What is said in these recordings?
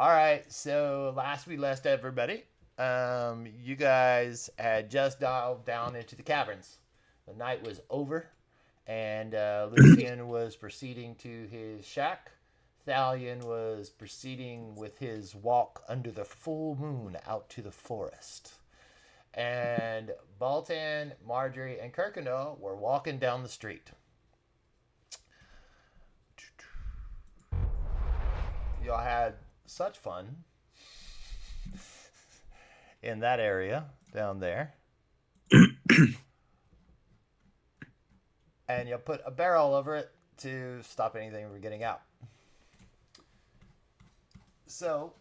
All right. So last we left everybody, you guys had just dialed down into the caverns. The night was over, and Lucian was proceeding to his shack. Thalion was proceeding with his walk under the full moon out to the forest. And Baltan, Marjorie, and Kuykendahl were walking down the street. Y'all had such fun in that area down there. And you'll put a barrel over it to stop anything from getting out. So,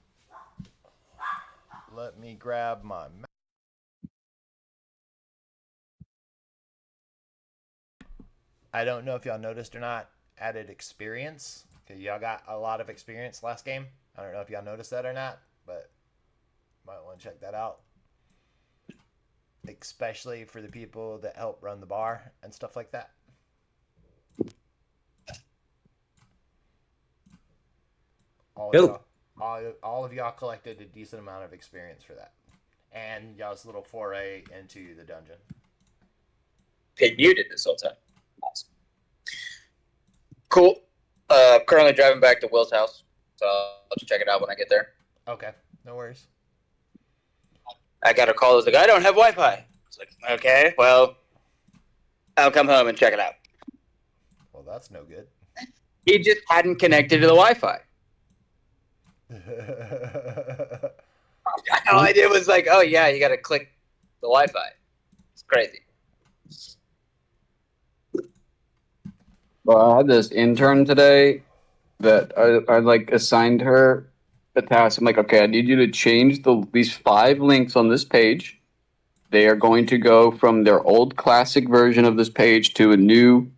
let me grab my map. I don't know if y'all noticed or not, added experience. Because y'all got a lot of experience last game. I don't know if y'all noticed that or not, but might want to check that out. Especially for the people that help run the bar and stuff like that. All of y'all collected a decent amount of experience for that. And y'all's little foray into the dungeon. Been muted this whole time. Awesome. Cool. Currently driving back to Will's house, so I'll just check it out when I get there. Okay, no worries. I got a call. I was like, I don't have Wi-Fi. It's like, okay, well, I'll come home and check it out. Well, that's no good. He just hadn't connected to the Wi-Fi. All I did was like, oh yeah, you got to click the Wi-Fi. It's crazy. Well, I had this intern today that I like assigned her a task. I'm like, okay, I need you to change these 5 links on this page. They are going to go from their old classic version of this page to a new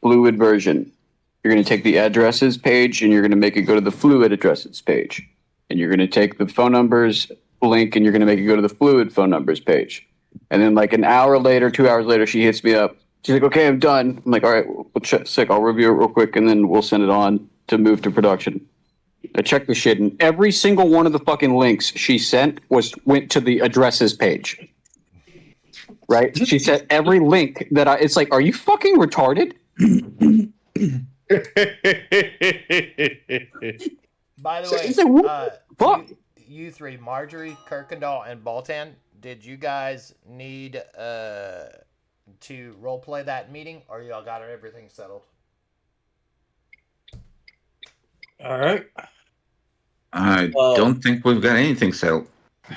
fluid version. You're going to take the addresses page and you're going to make it go to the fluid addresses page. And you're going to take the phone numbers link and you're going to make it go to the fluid phone numbers page. And then like an hour later, 2 hours later, she hits me up. She's like, okay, I'm done. I'm like, all right, we'll check. Sick. I'll review it real quick and then we'll send it on to move to production. I checked the shit and every single one of the fucking links she sent went to the addresses page. Right? She said every link that it's like, are you fucking retarded? By the way, you three, Marjorie, Kuykendahl, and Baltan, did you guys need to roleplay that meeting, or y'all got everything settled? All right. I don't think we've got anything settled. Okay.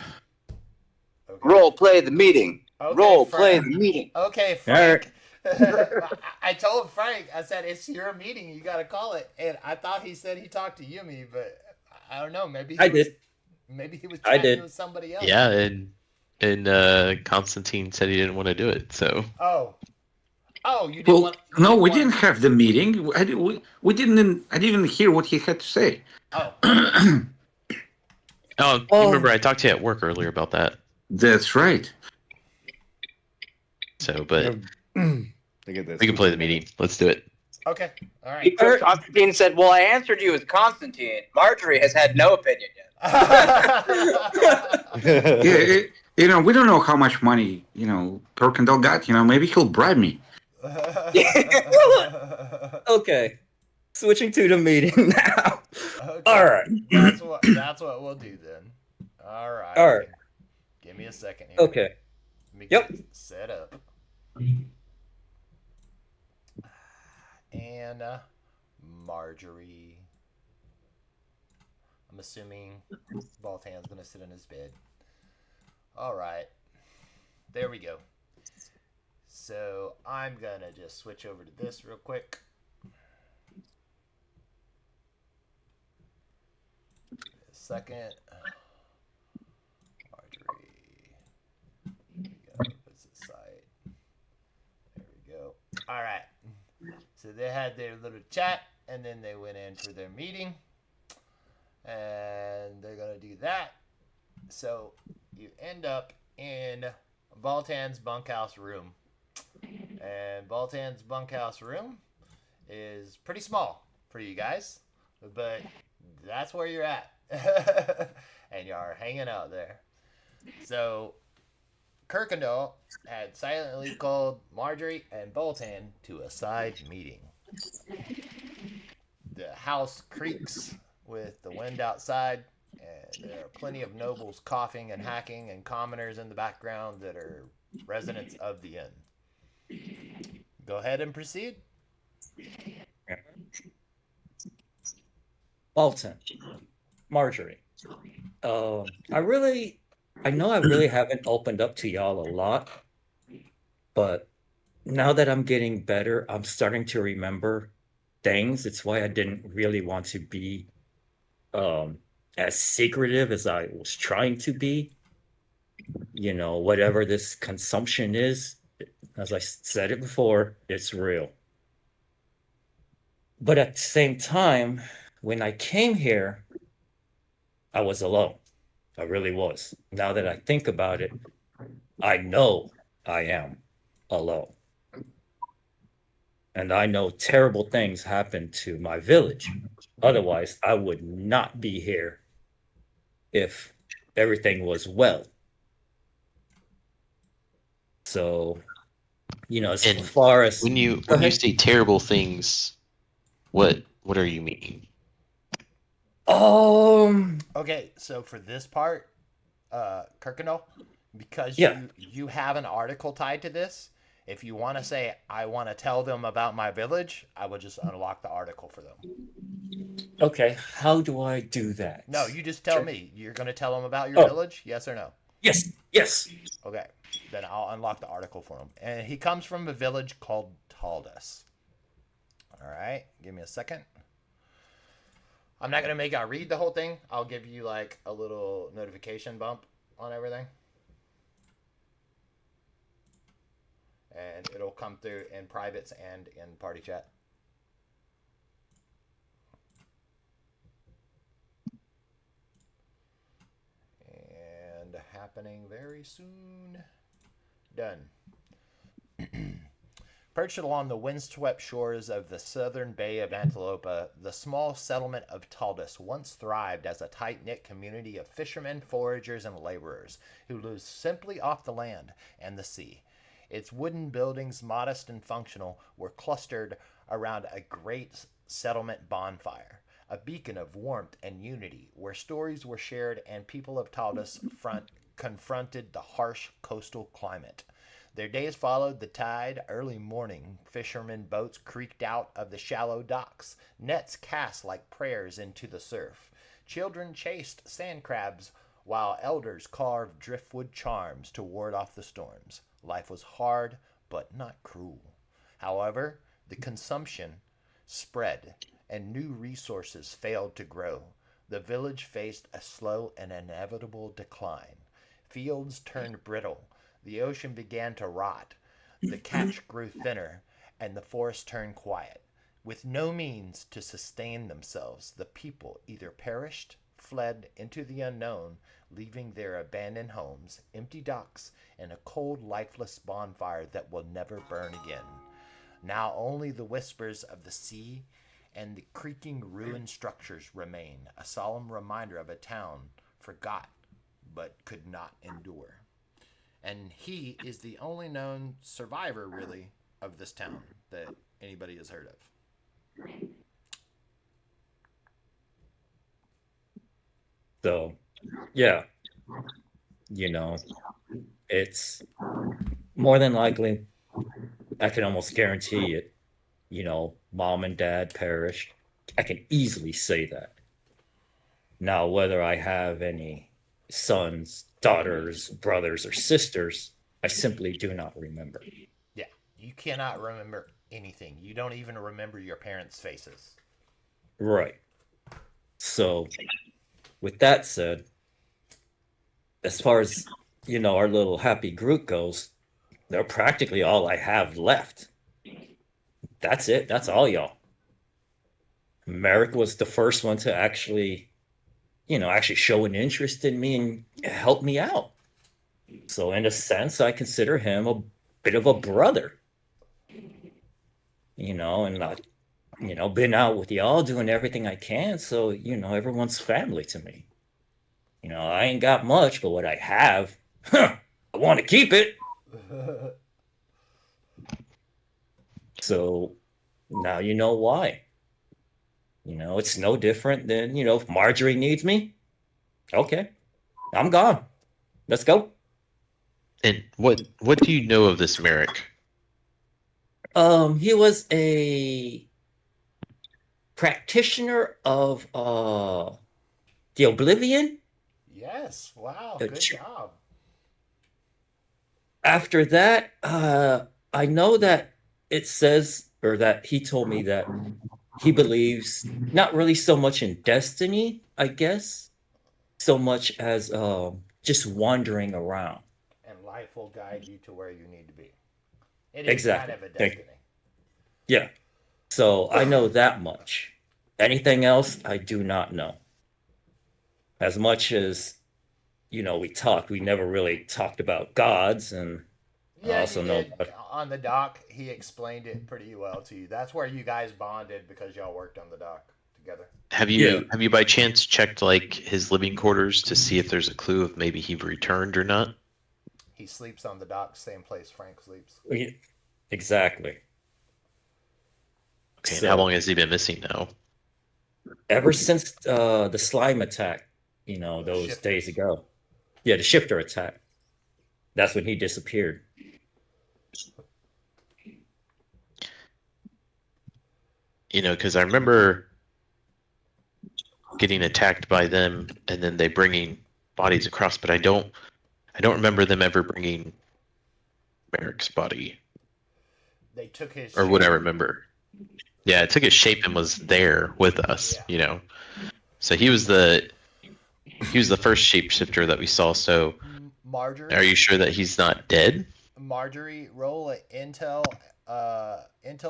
Role play the meeting. Okay, Role play the meeting. Okay, Frank. I told Frank, I said, it's your meeting. You got to call it. And I thought he said he talked to Yumi, but I don't know. Maybe he was chatting with somebody else. Yeah, and Constantine said he didn't want to do it. So. Oh, you didn't want. No, we didn't have the meeting. We didn't. I didn't hear what he had to say. Oh. Oh, you remember I talked to you at work earlier about that. That's right. So, but we can play the meeting. Let's do it. Okay. All right. Constantine said, well, I answered you as Constantine. Marjorie has had no opinion yet. Yeah, we don't know how much money, Kuykendahl got. Maybe he'll bribe me. Okay. Switching to the meeting now. Okay. All right. That's what we'll do then. All right. All right. Give me a second here. Okay. Let me get set up. And Marjorie. I'm assuming Baltan's going to sit in his bed. All right. There we go. So I'm going to just switch over to this real quick. Second. Marjorie. Opposite side. There we go. All right. So they had their little chat, and then they went in for their meeting. And they're going to do that. So you end up in Baltan's bunkhouse room. And Baltan's bunkhouse room is pretty small for you guys. But that's where you're at. and you are hanging out there. So Kuykendahl had silently called Marjorie and Boltan to a side meeting. The house creaks with the wind outside, and there are plenty of nobles coughing and hacking, and commoners in the background that are residents of the inn. Go ahead and proceed. Alton, Marjorie. I know I really haven't opened up to y'all a lot, but now that I'm getting better, I'm starting to remember things. It's why I didn't really want to be um as secretive as I was trying to be. Whatever this consumption is, as I said it before, it's real. But at the same time, when I came here, I was alone. I really was. Now that I think about it, I know I am alone. And I know terrible things happened to my village. Otherwise, I would not be here if everything was well. So, as And far as when you go when you ahead. say terrible things, what are you meaning? Um, Okay, so for this part, Kuykendahl, because yeah. you have an article tied to this, if you want to say I want to tell them about my village, I would just unlock the article for them. Okay, how do I do that? No, you just tell Sure. me. You're going to tell them about your Oh, village? Yes or no? yes, yes. Okay, then I'll unlock the article for him. And he comes from a village called Taldus. All right, give me a second. I'm not gonna make y'all read the whole thing. I'll give you like a little notification bump on everything, and it'll come through in privates and in party chat. And happening very soon. Done. Perched along the windswept shores of the southern bay of Antelope, the small settlement of Taldus once thrived as a tight-knit community of fishermen, foragers, and laborers who lived simply off the land and the sea. Its wooden buildings, modest and functional, were clustered around a great settlement bonfire, a beacon of warmth and unity where stories were shared and people of Taldus confronted the harsh coastal climate. Their days followed the tide. Early morning, fishermen boats creaked out of the shallow docks, nets cast like prayers into the surf. Children chased sand crabs, while elders carved driftwood charms to ward off the storms. Life was hard, but not cruel. However, the consumption spread, and new resources failed to grow. The village faced a slow and inevitable decline. Fields turned brittle, the ocean began to rot, the catch grew thinner, and the forest turned quiet. With no means to sustain themselves, the people either perished, fled into the unknown, leaving their abandoned homes, empty docks, and a cold, lifeless bonfire that will never burn again. Now only the whispers of the sea and the creaking ruined structures remain, a solemn reminder of a town forgot but could not endure. And he is the only known survivor, really, of this town that anybody has heard of. So, yeah, you know, it's more than likely, I can almost guarantee it, mom and dad perished. I can easily say that. Now, whether I have any sons, daughters, brothers, or sisters, I simply do not remember. Yeah, you cannot remember anything. You don't even remember your parents' faces. Right. So, with that said, as far as, our little happy group goes, they're practically all I have left. That's it. That's all, y'all. Merrick was the first one to actually show an interest in me and help me out. So in a sense, I consider him a bit of a brother. And been out with y'all doing everything I can, so everyone's family to me. I ain't got much, but what I have, I want to keep it. So now you know why. It's no different than, if Marjorie needs me, okay, I'm gone. Let's go. And what do you know of this Merrick? He was a practitioner of the Oblivion. Yes. Wow. Uh, Good ch- job. After that, I know that it says, or that he told me that he believes not really so much in destiny, I guess, so much as just wandering around. And life will guide you to where you need to be. It is kind Exactly. of a Thank you. destiny. Yeah. So I know that much. Anything else, I do not know. As much as we never really talked about gods, and I Yeah, you also know did. about. On the dock, he explained it pretty well to you. That's where you guys bonded because y'all worked on the dock together. Have Yeah. you by chance checked like his living quarters to see if there's a clue of maybe he returned or not? He sleeps on the dock, same place Frank sleeps. Yeah, exactly. Okay, and how long So has he been missing now? ever since the slime attack, those days Shifters. ago. Yeah, the shifter attack. That's when he disappeared. Because I remember getting attacked by them, and then they bringing bodies across, but I don't remember them ever bringing Merrick's body, They took his or would I shape. remember? Yeah, it took his shape and was there with us. Yeah. So he was the first shapeshifter that we saw. So Marjorie. are you sure that he's not dead? Marjorie, roll an intel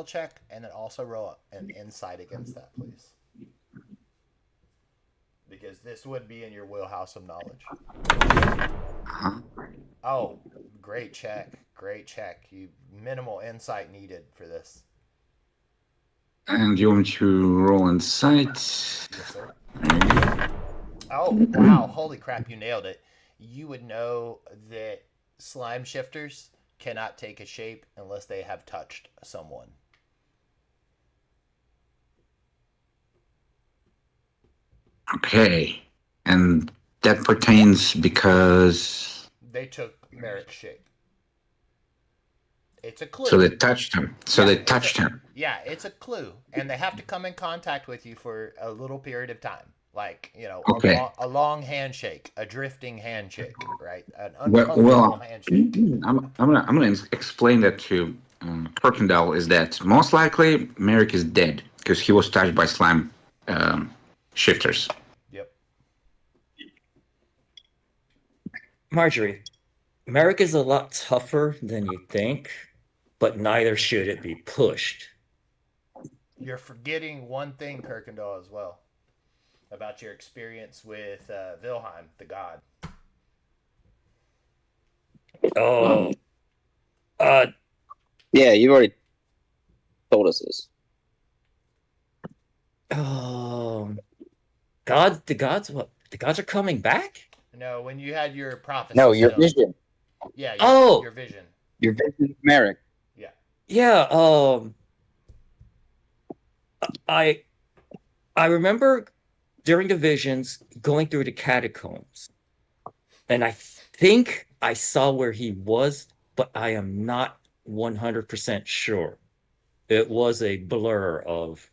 check, and then also roll an insight against that, please. Because this would be in your wheelhouse of knowledge. Uh-huh. Oh, great check. Great check. You minimal insight needed for this. And you want me to roll insight? Yes, sir. There you go. Oh, wow. Holy crap, you nailed it. You would know that slime shifters cannot take a shape unless they have touched someone. Okay. And that pertains because. They took Merrick's shape. It's a clue. So they touched him. Yeah, it's a clue. And they have to come in contact with you for a little period of time. Like, Okay. a long handshake, a drifting handshake, right? An Well, uncomfortable handshake. I'm gonna explain that to Kuykendahl is that most likely Merrick is dead because he was touched by slime shifters. Yep. Marjorie, Merrick is a lot tougher than you think, but neither should it be pushed. You're forgetting one thing, Kuykendahl, as well, about your experience with Wilhelm, the god. Oh, uh, Yeah, you've already told us this. gods. The gods. What? The gods are coming back. No, when you had your prophecy. No, your stone. vision. Yeah. Oh! Your vision. Your vision of Merrick. Yeah. Yeah. I remember during the visions going through the catacombs, and I think I saw where he was, but I am not 100% sure. It was a blur of,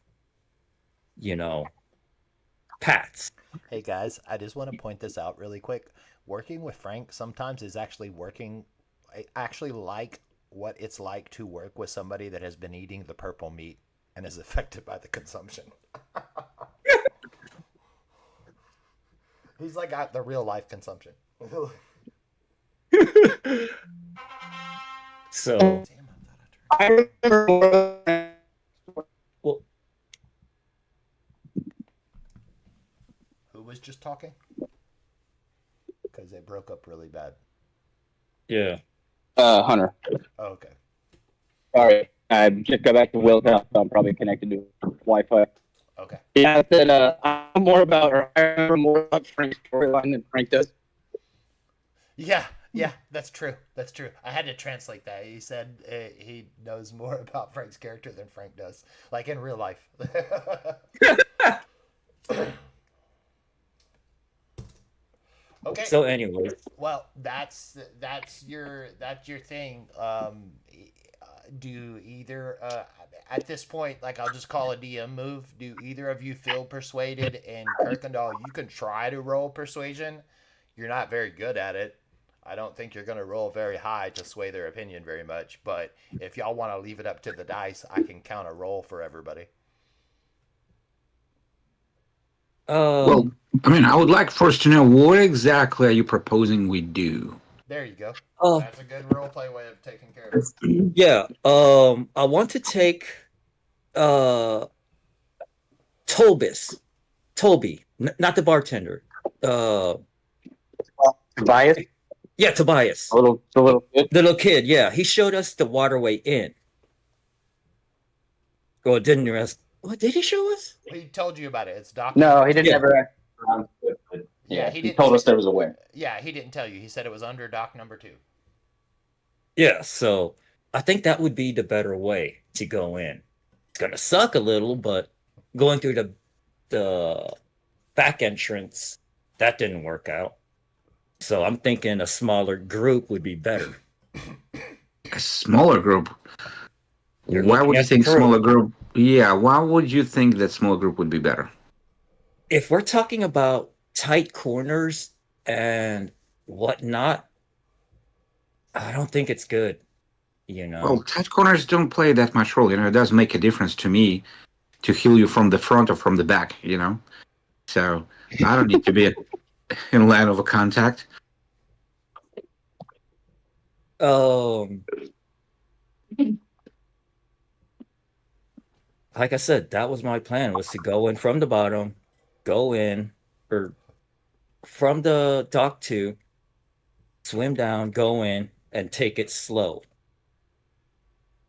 paths. Hey guys, I just want to point this out really quick. Working with Frank sometimes is actually working. I actually like what it's like to work with somebody that has been eating the purple meat and is affected by the consumption. He's like got the real life consumption. So, Damn, I remember. well, who was just talking? Because they broke up really bad. yeah. Hunter. Oh, okay. Sorry, I just got back to Will's house, so I'm probably connected to. Wi-Fi. Okay. Yeah, that I remember more about Frank's storyline than Frank does. Yeah, that's true. That's true. I had to translate that. He said he knows more about Frank's character than Frank does, like in real life. Okay. So anyway, Well, that's your thing. Do either at this point, like I'll just call a DM move. Do either of you feel persuaded? And Kuykendahl, you can try to roll persuasion. You're not very good at it. I don't think you're going to roll very high to sway their opinion very much. But if y'all want to leave it up to the dice, I can count a roll for everybody. Well, I mean, I would like first to know what exactly are you proposing we do? There you go. Oh. That's a good role play way of taking care of it. Yeah. I want to take Toby, not the bartender. Tobias? Yeah, Tobias. The little kid? The little kid, yeah. He showed us the waterway in. Well, didn't you ask? What did he show us? He told you about it. It's Doc. No, he didn't Yeah. ever. Yeah, he told us there was a way. Yeah, he didn't tell you. He said it was under dock number 2. Yeah, so I think that would be the better way to go in. It's gonna suck a little, but going through the back entrance, that didn't work out. So I'm thinking a smaller group would be better. A smaller group? You're Why looking would you at the think crew. smaller group? Yeah, why would you think that smaller group would be better? If we're talking about tight corners and whatnot, I don't think it's good. Well, tight corners don't play that much role. It does make a difference to me to heal you from the front or from the back, So I don't need to be in line of a contact. Like I said, that was my plan, was to go in from the bottom, go in, or from the dock 2, swim down, go in, and take it slow.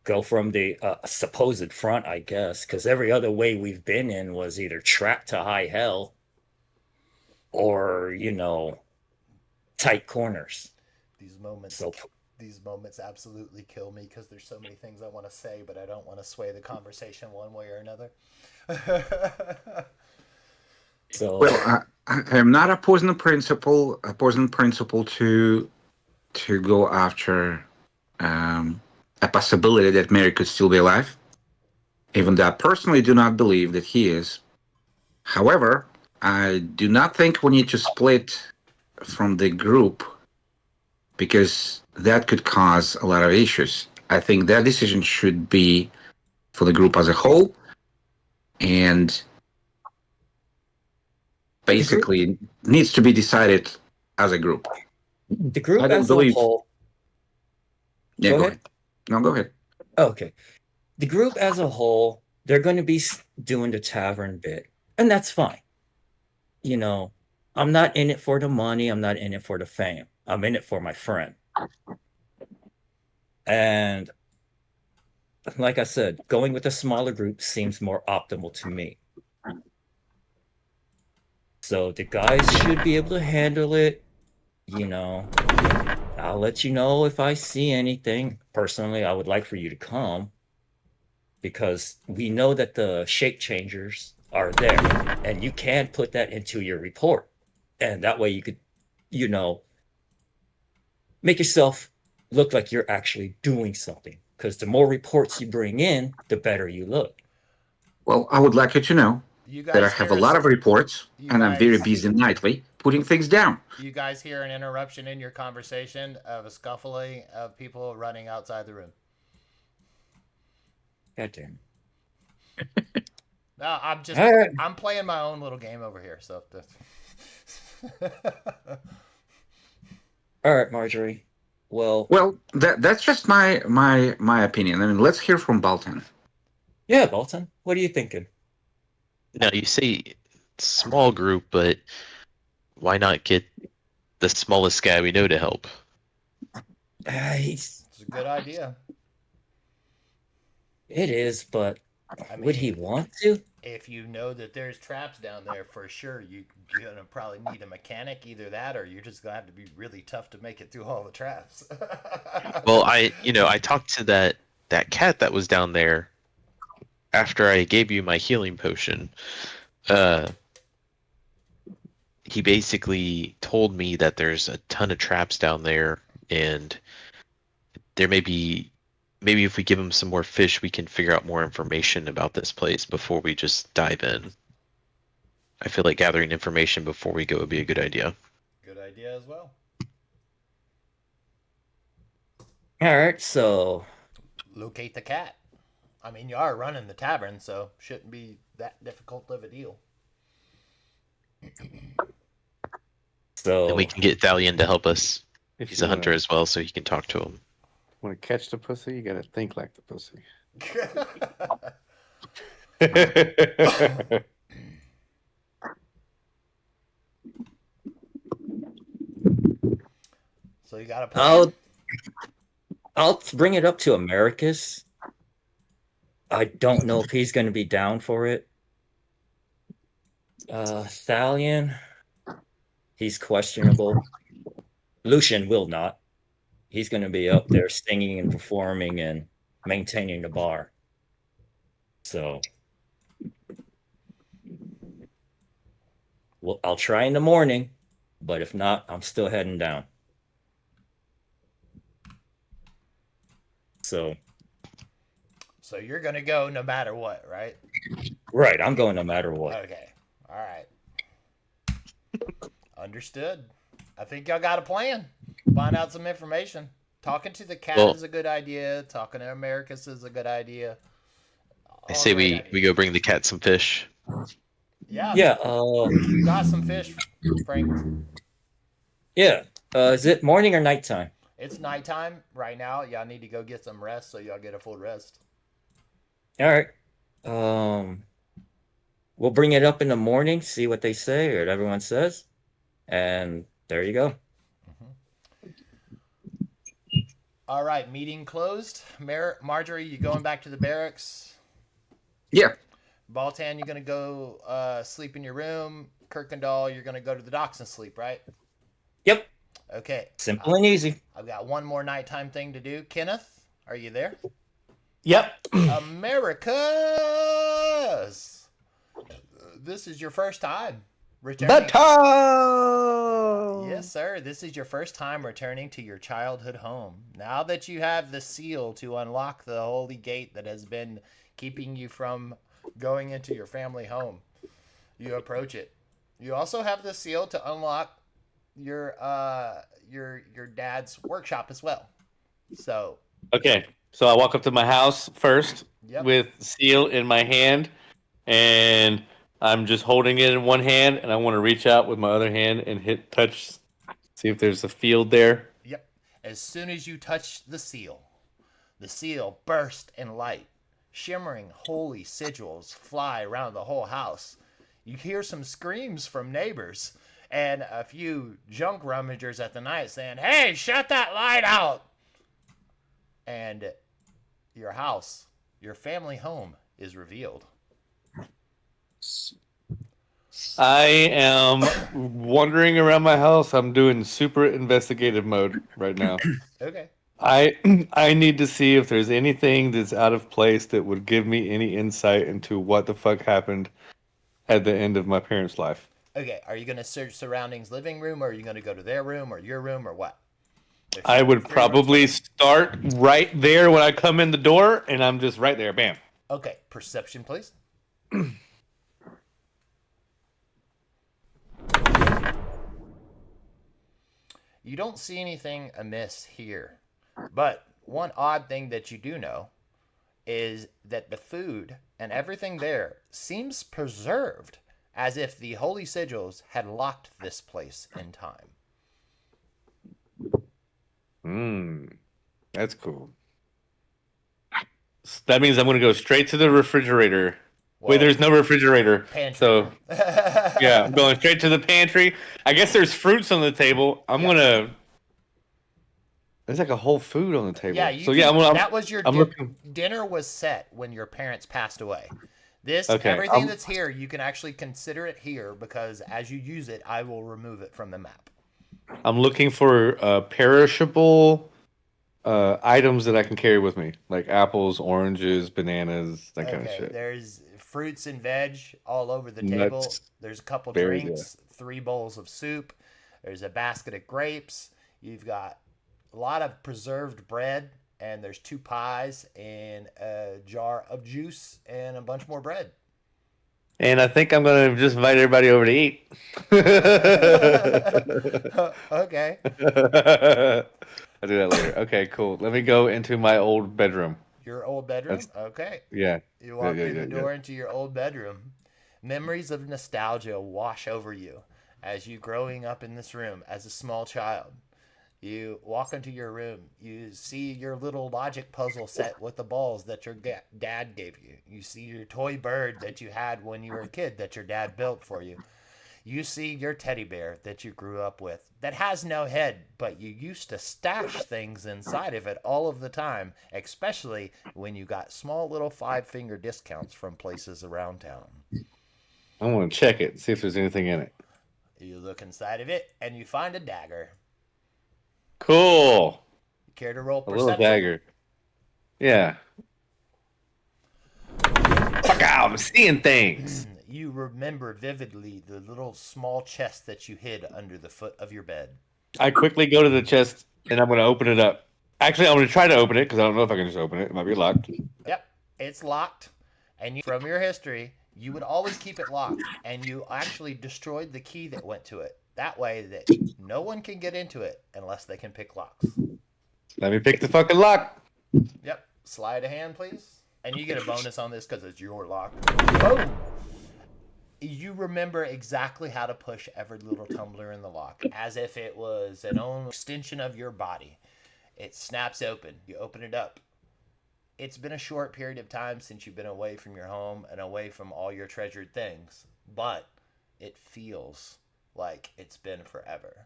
Go from the supposed front, I guess, because every other way we've been in was either trapped to high hell or, tight corners. These moments absolutely kill me because there's so many things I want to say, but I don't want to sway the conversation one way or another. So, Well, I am not opposing the principle to go after a possibility that Mary could still be alive, even though I personally do not believe that he is. However, I do not think we need to split from the group because that could cause a lot of issues. I think that decision should be for the group as a whole, and basically needs to be decided as a group. the group I don't as a believe- whole. Yeah, Go go ahead. ahead. No, go ahead. Okay. The group as a whole, they're going to be doing the tavern bit, and that's fine. I'm not in it for the money. I'm not in it for the fame. I'm in it for my friend. And like I said, going with a smaller group seems more optimal to me. So the guys should be able to handle it. I'll let you know if I see anything. Personally, I would like for you to come because we know that the shape changers are there, and you can put that into your report. And that way you could, make yourself look like you're actually doing something. Because the more reports you bring in, the better you look. Well, I would like you to know You that I guys have a hear lot of reports, you and I'm very guys- busy nightly putting things down. You guys hear an interruption in your conversation of a scuffling of people running outside the room. God damn. No, All right. I'm playing my own little game over here. So, All right, Marjorie. Well, That's just my opinion. I mean, let's hear from Baltan. yeah, Bolton, what are you thinking? Now you say small group, but why not get the smallest guy we know to help? It's it's a good idea. It is, but I mean, would he want to? if you know that there's traps down there for sure, you're gonna probably need a mechanic. Either that, or you're just gonna have to be really tough to make it through all the traps. Well, I talked to that cat that was down there after I gave you my healing potion. Uh, he basically told me that there's a ton of traps down there, and there may be maybe if we give him some more fish, we can figure out more information about this place before we just dive in. I feel like gathering information before we go would be a good idea. Good idea as well. All right, so Locate the cat. I mean, you are running the tavern, so shouldn't be that difficult of a deal. And we can get Thalion to help us. If He's you a hunter as well, so he can talk to him. want to catch the pussy, you gotta think like the pussy. So you got a plan? I'll bring it up to Americus. I don't know if he's going to be down for it. Thalion, he's questionable. Lucian will not. He's going to be up there singing and performing and maintaining the bar. So, well, I'll try in the morning, but if not, I'm still heading down. So you're gonna go no matter what, right? right, I'm going no matter what. Okay. All right. Understood. I think y'all got a plan. Find out some information. Talking to the cat is a good idea. Talking to Americus is a good idea. I say we go bring the cat some fish. Yeah. Yeah. You got some fish, Frank. Yeah. Is it morning or nighttime? It's nighttime right now. Y'all need to go get some rest so y'all get a full rest. All right. We'll bring it up in the morning, see what they say or what everyone says, and there you go. All right, meeting closed. Marjorie, you going back to the barracks? Yeah. Baltan, you're gonna go sleep in your room. Kuykendahl, you're gonna go to the docks and sleep, right? Yep. Okay. Simple and easy. I've got one more nighttime thing to do. Kenneth, are you there? Yep. Americas! This is your first time returning. Baton! Yes, sir. This is your first time returning to your childhood home. Now that you have the seal to unlock the holy gate that has been keeping you from going into your family home, you approach it. You also have the seal to unlock your dad's workshop as well. So Okay, so I walk up to my house first Yep. with seal in my hand, and I'm just holding it in one hand, and I want to reach out with my other hand and touch, see if there's a field there. Yep. As soon as you touch the seal burst in light. Shimmering holy sigils fly around the whole house. You hear some screams from neighbors and a few junk rummagers at the night saying, "Hey, shut that light out!" And your house, your family home, is revealed. I am wandering around my house. I'm doing super investigative mode right now. Okay. I need to see if there's anything that's out of place that would give me any insight into what the fuck happened at the end of my parents' life. Okay. Are you going to search surroundings living room, or are you going to go to their room or your room, or what? There's I would three probably rooms. start right there when I come in the door, and I'm just right there. Bam. Okay. Perception, please. You don't see anything amiss here. But one odd thing that you do know is that the food and everything there seems preserved as if the holy sigils had locked this place in time. That's cool. That means I'm going to go straight to the refrigerator. Wait, Well, there's no refrigerator. pantry. So, yeah, I'm going straight to the pantry. I guess there's fruits on the table. I'm going to... There's like a whole food on the table. Yeah, I'm that was your I'm looking... dinner was set when your parents passed away. Everything that's here, you can actually consider it here because as you use it, I will remove it from the map. I'm looking for perishable items that I can carry with me, like apples, oranges, bananas, that kind of shit. There's fruits and veg all over the Nuts, table. There's a couple berries, drinks, 3 bowls of soup. There's a basket of grapes. You've got a lot of preserved bread, and there's 2 pies and a jar of juice and a bunch more bread. And I think I'm gonna just invite everybody over to eat. Okay. I'll do that later. Okay, cool. Let me go into my old bedroom. Your old bedroom? Okay. Yeah. You walk through the door into your old bedroom. Memories of nostalgia wash over you as you growing up in this room as a small child. You walk into your room. You see your little logic puzzle set with the balls that your dad gave you. You see your toy bird that you had when you were a kid that your dad built for you. You see your teddy bear that you grew up with that has no head, but you used to stash things inside of it all of the time, especially when you got small little 5-finger discounts from places around town. I want to check it, see if there's anything in it. You look inside of it, and you find a dagger. Cool. You care to roll A perception? little dagger. Yeah. Fuck out, I'm seeing things. You remember vividly the little small chest that you hid under the foot of your bed. I quickly go to the chest, and I'm going to open it up. Actually, I'm going to try to open it, because I don't know if I can just open it. It might be locked. Yep, it's locked. And from your history, you would always keep it locked, and you actually destroyed the key that went to it. That way that no one can get into it unless they can pick locks. Let me pick the fucking lock. Yep, slide a hand, please. And you get a bonus on this because it's your lock. Boom! You remember exactly how to push every little tumbler in the lock, as if it was an own extension of your body. It snaps open. You open it up. It's been a short period of time since you've been away from your home and away from all your treasured things, but it feels like it's been forever.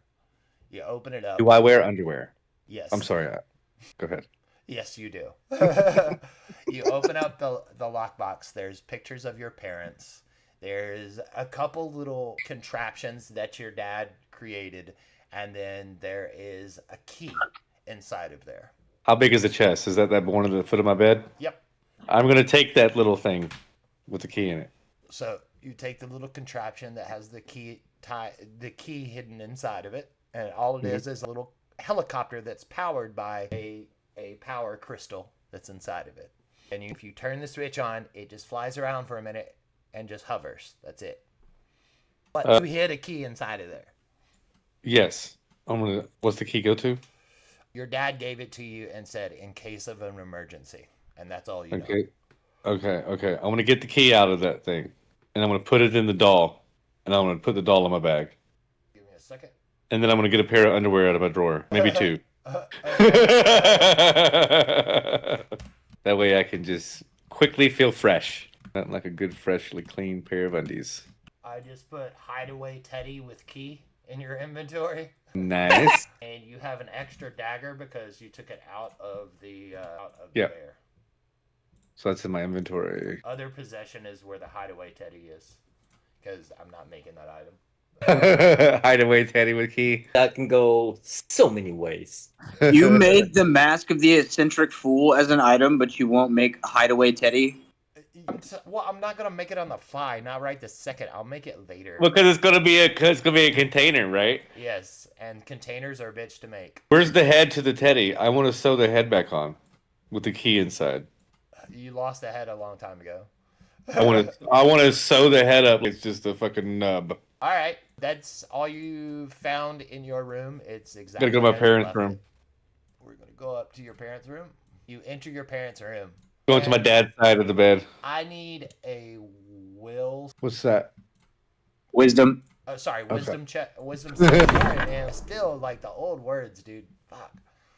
You open it up. Do I wear underwear? Yes. I'm sorry. Go ahead. Yes, you do. You open up the lockbox. There's pictures of your parents. There's a couple little contraptions that your dad created, and then there is a key inside of there. How big is the chest? Is that one at the foot of my bed? Yep. I'm going to take that little thing with the key in it. So you take the little contraption that has the key hidden inside of it, and all it is a little helicopter that's powered by a power crystal that's inside of it. And if you turn the switch on, it just flies around for a minute and just hovers. That's it. But you hid a key inside of there. Yes. What's the key go to? Your dad gave it to you and said, in case of an emergency. And that's all you know. Okay. I'm going to get the key out of that thing. And I'm going to put it in the doll. And I'm going to put the doll in my bag. Give me a second. And then I'm going to get a pair of underwear out of my drawer. Maybe 2. That way I can just quickly feel fresh. Not like a good, freshly clean pair of undies. I just put hideaway Teddy with key in your inventory. Nice. And you have an extra dagger because you took it out of the Yeah. bear. So that's in my inventory. Other possession is where the hideaway Teddy is. Because I'm not making that item. Hideaway Teddy with key. That can go so many ways. You made the Mask of the Eccentric Fool as an item, but you won't make Hideaway Teddy? I'm not gonna make it on the fly, not right this second. I'll make it later. Because it's gonna be a container, right? Yes, and containers are a bitch to make. Where's the head to the Teddy? I want to sew the head back on with the key inside. You lost the head a long time ago. I want to sew the head up. It's just a fucking nub. All right, that's all you found in your room. It's exactly. Gotta go to my as you parents' left room. it. We're gonna go up to your parents' room. You enter your parents' room. Going to my dad's side of the bed. I need a will. What's that? Wisdom. Sorry, wisdom check. Wisdom save 9, man. Still like the old words, dude. Fuck.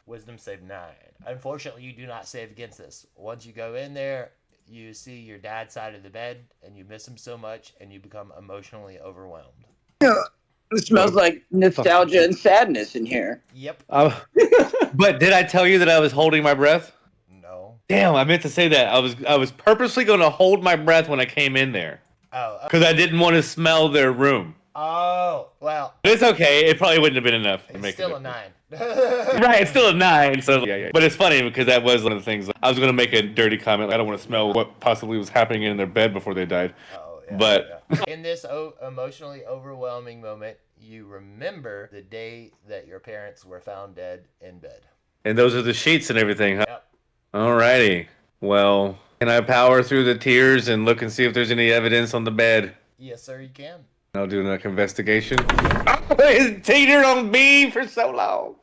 Wisdom save 9. Unfortunately, you do not save against this. Once you go in there, you see your dad's side of the bed, and you miss him so much, and you become emotionally overwhelmed. It smells like nostalgia and sadness in here. Yep. But did I tell you that I was holding my breath? No. Damn, I meant to say that. I was purposely going to hold my breath when I came in there Oh, because I didn't want to smell their room. oh, well, But it's okay. It probably wouldn't have been enough to it's make still a a difference. 9. Right, it's still a 9. So yeah. But it's funny because that was one of the things. I was going to make a dirty comment. I don't want to smell what possibly was happening in their bed before they died. Oh, yeah. But yeah. In this emotionally overwhelming moment, you remember the day that your parents were found dead in bed. and those are the sheets and everything, huh? Yep. Alrighty. Well, can I power through the tears and look and see if there's any evidence on the bed? Yes, sir, you can. I'll do an investigation. Oh, it's teetered on me for so long.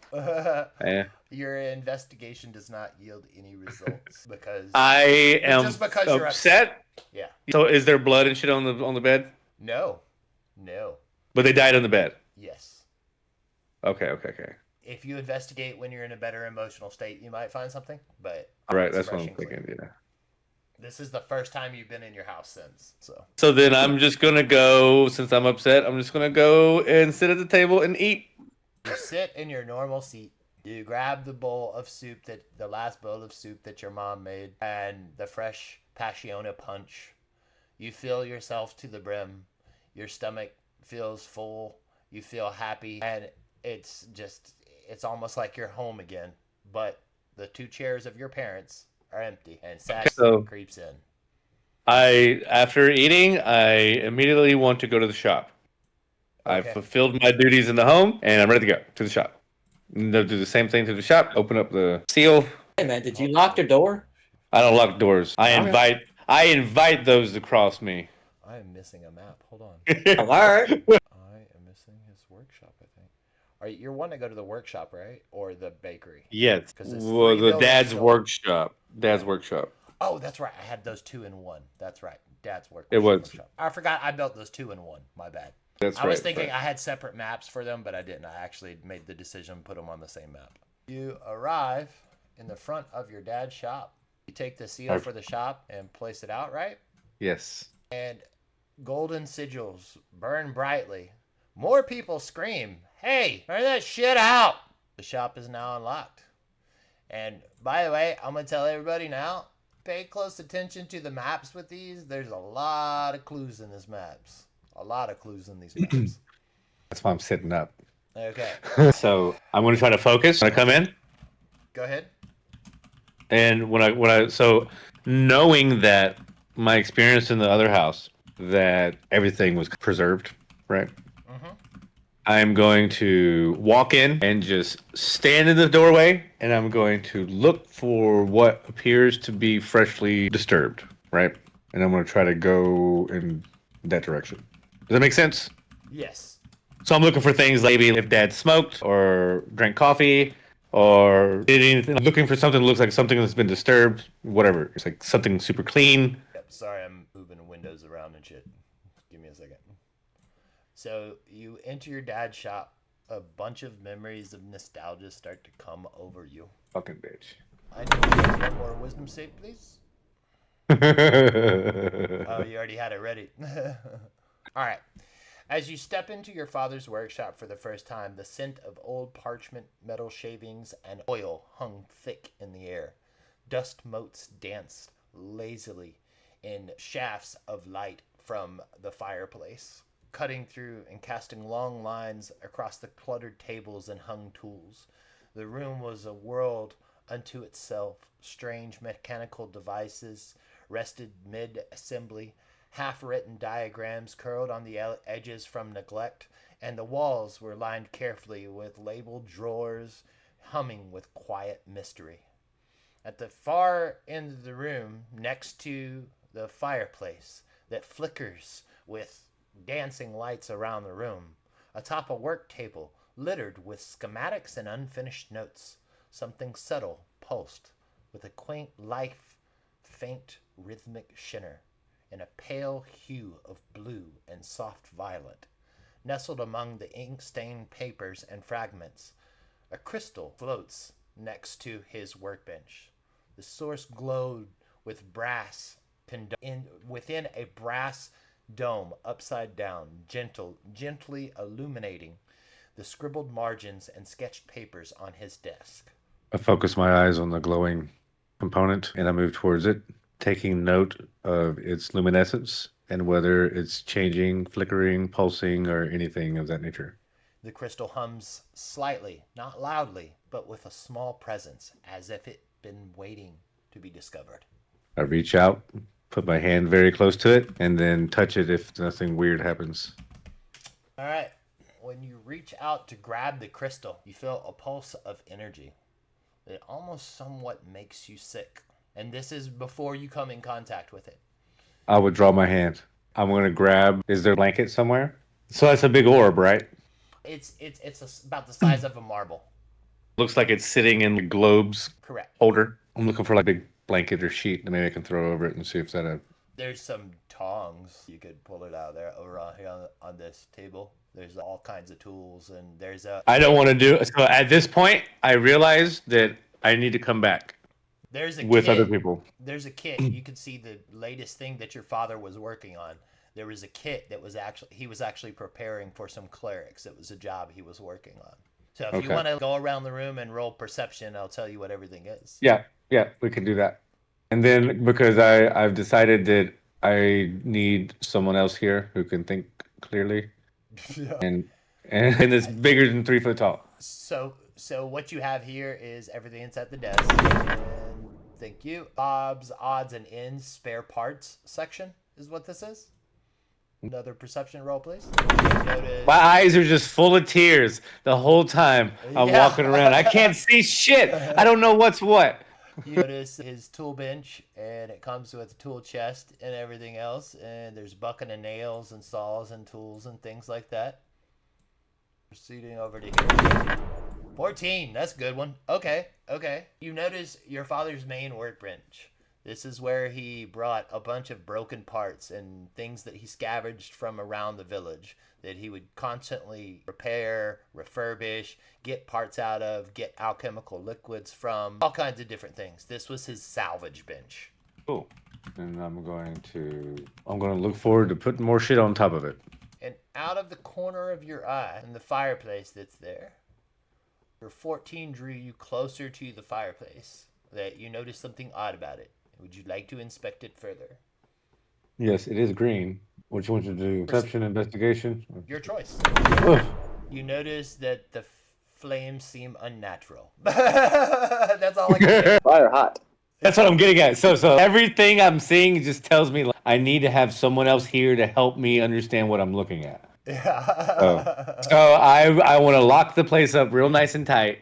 Yeah. Your investigation does not yield any results because I am just because you're upset. Yeah. So is there blood and shit on the bed? No. But they died on the bed. Yes. Okay. If you investigate when you're in a better emotional state, you might find something. But All right, it's that's what fresh I'm and clean. thinking. Yeah. This is the first time you've been in your house since. So then I'm just gonna go. Since I'm upset, I'm just gonna go and sit at the table and eat. You sit in your normal seat. You grab the last bowl of soup that your mom made, and the fresh passiona punch. You fill yourself to the brim. Your stomach feels full. You feel happy, and it's almost like you're home again. But the 2 chairs of your parents are empty, and sadness creeps in. After eating, I immediately want to go to the shop. Okay. I've fulfilled my duties in the home, and I'm ready to go to the shop. They'll do the same thing to the shop. Open up the seal. Hey man, did you lock your door? I don't lock doors. I invite those to cross me. I am missing a map. Hold on. All right. I am missing his workshop, I think. You're wanting to go to the workshop, right? Or the bakery? Yes. 'Cause it's Well, 3 the buildings dad's still. workshop. Dad's workshop. Oh, that's right. I had those 2 in 1. That's right. Dad's workshop. It was. Workshop. I forgot I built those 2 in 1. My bad. That's I was right, thinking right. I had separate maps for them, but I didn't. I actually made the decision to put them on the same map. You arrive in the front of your dad's shop. You take the seal for the shop and place it out, right? Yes. And golden sigils burn brightly. More people scream, "Hey, turn that shit out!" The shop is now unlocked. And by the way, I'm going to tell everybody now, pay close attention to the maps with these. There's a lot of clues in these maps. A lot of clues in these maps. That's why I'm sitting up. Okay. So I'm going to try to focus when I come in. Go ahead. And so knowing that my experience in the other house, that everything was preserved, right? I'm going to walk in and just stand in the doorway, and I'm going to look for what appears to be freshly disturbed, right? And I'm going to try to go in that direction. Does that make sense? Yes. So I'm looking for things like maybe if Dad smoked or drank coffee or did anything. I'm looking for something that looks like something that's been disturbed, whatever. It's like something super clean. Yep. Sorry, I'm moving windows around and shit. Give me a second. So you enter your dad's shop. A bunch of memories of nostalgia start to come over you. Fucking bitch. I need one more wisdom save, please. Oh, you already had it ready. All right. As you step into your father's workshop for the first time, the scent of old parchment, metal shavings, and oil hung thick in the air. Dust motes danced lazily in shafts of light from the fireplace, cutting through and casting long lines across the cluttered tables and hung tools. The room was a world unto itself. Strange mechanical devices rested mid-assembly, half-written diagrams curled on the edges from neglect, and the walls were lined carefully with labeled drawers humming with quiet mystery. At the far end of the room, next to the fireplace that flickers with dancing lights around the room, atop a work table littered with schematics and unfinished notes, something subtle pulsed with a quaint life, faint rhythmic shimmer in a pale hue of blue and soft violet. Nestled among the ink-stained papers and fragments, a crystal floats next to his workbench. The source glowed with brass within a brass dome upside down, gently illuminating the scribbled margins and sketched papers on his desk. I focus my eyes on the glowing component, and I move towards it, taking note of its luminescence and whether it's changing, flickering, pulsing, or anything of that nature. The crystal hums slightly, not loudly, but with a small presence, as if it'd been waiting to be discovered. I reach out, put my hand very close to it, and then touch it if nothing weird happens. All right. When you reach out to grab the crystal, you feel a pulse of energy. It almost somewhat makes you sick. And this is before you come in contact with it. I would draw my hand. I'm going to grab. Is there a blanket somewhere? So that's a big orb, right? It's about the size of a marble. Looks like it's sitting in the globe's Correct. holder. I'm looking for like a big blanket or sheet that maybe I can throw over it and see if that. There's some tongs. You could pull it out there over on here on this table. There's all kinds of tools, and there's a. I don't want to do. So at this point, I realize that I need to come back. There's a with kit. other people. There's a kit. You can see the latest thing that your father was working on. There was a kit that he was actually preparing for some clerics. It was a job he was working on. So if you want to go around the room and roll perception, I'll tell you what everything is. Yeah, we can do that. And then because I've decided that I need someone else here who can think clearly, Yeah. and it's bigger than 3 foot tall. So what you have here is everything that's at the desk. And thank you. Bob's odds and ends spare parts section is what this is. Another perception roll, please. Notice... My eyes are just full of tears the whole time I'm walking around. I can't see shit. I don't know what's what. You notice his tool bench, and it comes with a tool chest and everything else. And there's bucket of nails and saws and tools and things like that. Proceeding over to here. 14. That's a good one. Okay. You notice your father's main workbench. This is where he brought a bunch of broken parts and things that he scavenged from around the village that he would constantly repair, refurbish, get parts out of, get alchemical liquids from, all kinds of different things. This was his salvage bench. Cool. And I'm going to look forward to putting more shit on top of it. And out of the corner of your eye, in the fireplace that's there, your 14 drew you closer to the fireplace, that you noticed something odd about it. Would you like to inspect it further? Yes, it is green. What you want to do? Perception, investigation? Your choice. Ugh. You notice that the flames seem unnatural. That's all I can do. Fire hot. That's what I'm getting at. So everything I'm seeing just tells me like, I need to have someone else here to help me understand what I'm looking at. Yeah. So I want to lock the place up real nice and tight.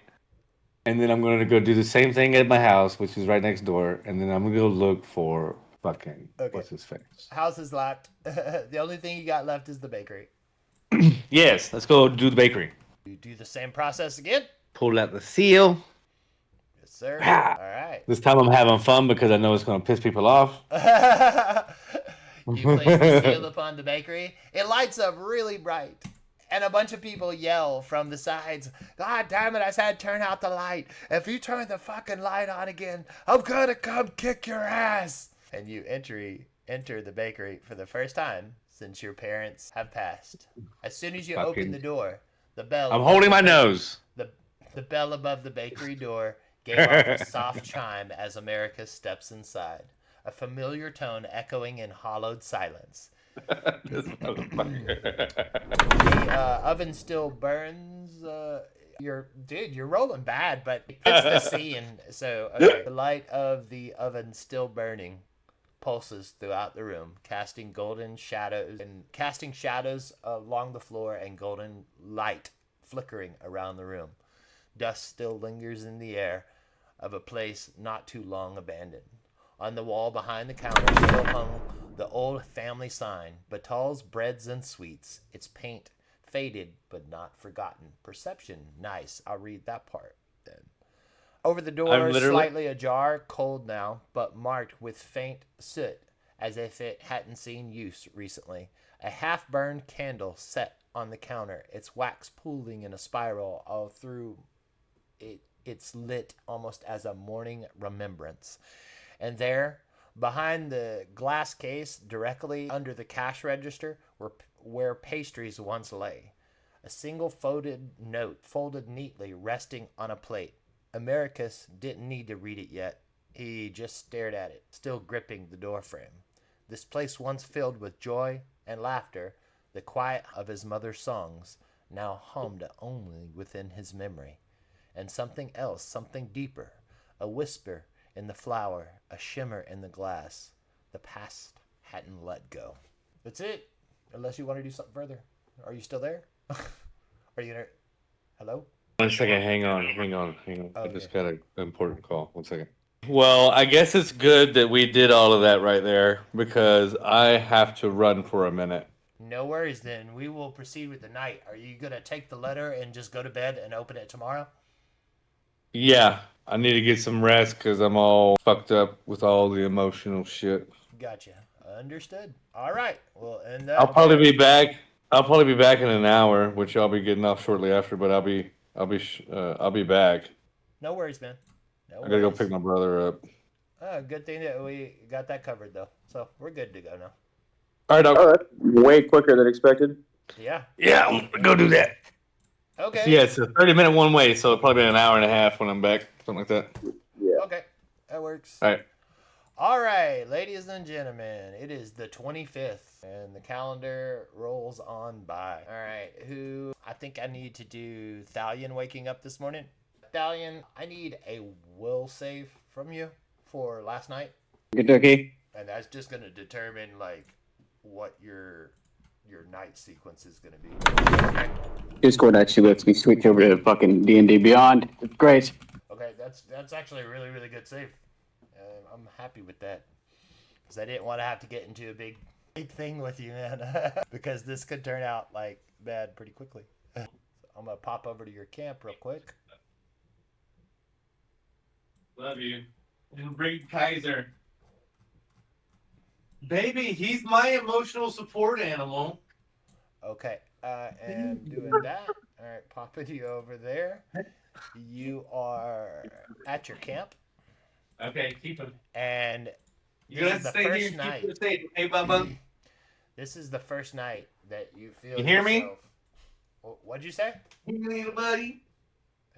And then I'm going to go do the same thing at my house, which is right next door. And then I'm going to go look for fucking, what's his face? House is locked. The only thing you got left is the bakery. Yes, let's go do the bakery. You do the same process again? Pull out the seal. Yes, sir. All right. This time I'm having fun because I know it's going to piss people off. You place the seal upon the bakery. It lights up really bright. And a bunch of people yell from the sides, God damn it, I said turn out the light. If you turn the fucking light on again, I'm gonna come kick your ass. And you enter the bakery for the first time since your parents have passed. As soon as you open the door, the bell... I'm holding my nose. The bell above the bakery door gave off a soft chime as America steps inside. A familiar tone echoing in hollowed silence. The oven still burns. You're rolling bad, but it fits the scene. So the light of the oven still burning pulses throughout the room, casting shadows along the floor and golden light flickering around the room. Dust still lingers in the air of a place not too long abandoned. On the wall behind the counter still hung the old family sign, Batal's Breads and Sweets. Its paint faded but not forgotten. Perception, nice. I'll read that part then. Over the door, slightly ajar, cold now, but marked with faint soot, as if it hadn't seen use recently. A half-burned candle set on the counter, its wax pooling in a spiral all through it. It's lit almost as a morning remembrance. And there, behind the glass case, directly under the cash register, where pastries once lay. A single folded note, folded neatly, resting on a plate. Americus didn't need to read it yet. He just stared at it, still gripping the doorframe. This place once filled with joy and laughter, the quiet of his mother's songs, now hummed only within his memory. And something else, something deeper, a whisper in the flower, a shimmer in the glass. The past hadn't let go. That's it. Unless you want to do something further. Are you still there? Are you gonna... Hello? 1 second, hang on. I Okay. just got an important call. 1 second. Well, I guess it's good that we did all of that right there because I have to run for a minute. No worries then. We will proceed with the night. Are you gonna take the letter and just go to bed and open it tomorrow? Yeah, I need to get some rest because I'm all fucked up with all the emotional shit. Gotcha. Understood. All right. Well, and I'll probably be back. I'll probably be back in an hour, which I'll be getting off shortly after. But I'll be back. No worries, man. No I gotta go worries. pick my brother up. Good thing that we got that covered, though. So we're good to go now. All right, Oh, that's way quicker than expected. Yeah. yeah, I'm gonna go do that. Okay. So, yeah, it's a 30-minute one way, so it'll probably be an hour and a half when I'm back, something like that. Okay. That works. All right. All right, ladies and gentlemen, it is the 25th, and the calendar rolls on by. All right, I think I need to do Thalion waking up this morning. Thalion, I need a will save from you for last night, Kentucky. and that's just going to determine, like, what your night sequence is going to be. Okay. Discord actually lets me switch over to fucking D&D Beyond. It's great. Okay, that's actually a really, really good save. I'm happy with that because I didn't want to have to get into a big thing with you, man, because this could turn out like bad pretty quickly. So I'm gonna pop over to your camp real quick. Love you. And bring Kaiser. Baby, he's my emotional support animal. Okay, I am doing that. All right, popping you over there. You are at your camp. Okay, keep him. And You're gonna have to stay here and keep him safe, okay, Bubba? This is the first night that you feel. You hear me? yourself... What'd you say? You little buddy.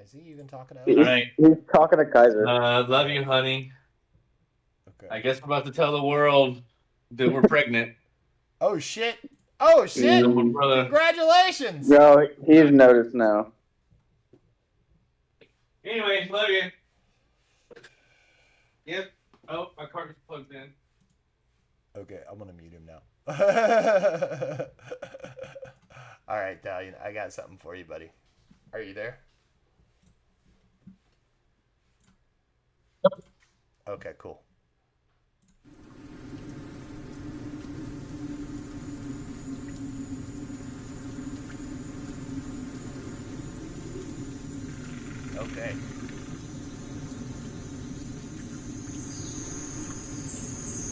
Is he even talking to us? All right. He's talking to Kaiser. Love you, honey. Okay. I guess we're about to tell the world that we're pregnant. Oh shit! Oh shit! Brother. Congratulations! No, he's noticed now. Anyway, love you. Yep. Oh, my card is plugged in. Okay, I'm gonna mute him now. All right, Thalion, I got something for you, buddy. Are you there? Okay, cool. Okay.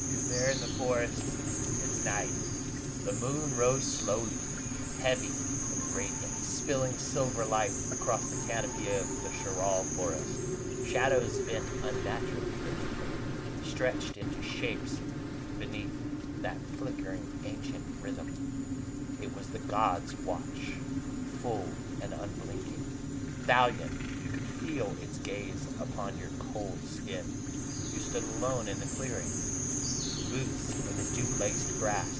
You're there in the forest. It's night. The moon rose slowly, heavy and radiant, spilling silver light across the canopy of the Chiral forest. Shadows bent unnaturally beneath them, stretched into shapes beneath that flickering ancient rhythm. It was the gods' watch, full and unblinking. Thalion, you could feel its gaze upon your cold skin. You stood alone in the clearing, boots in the dew-laced grass,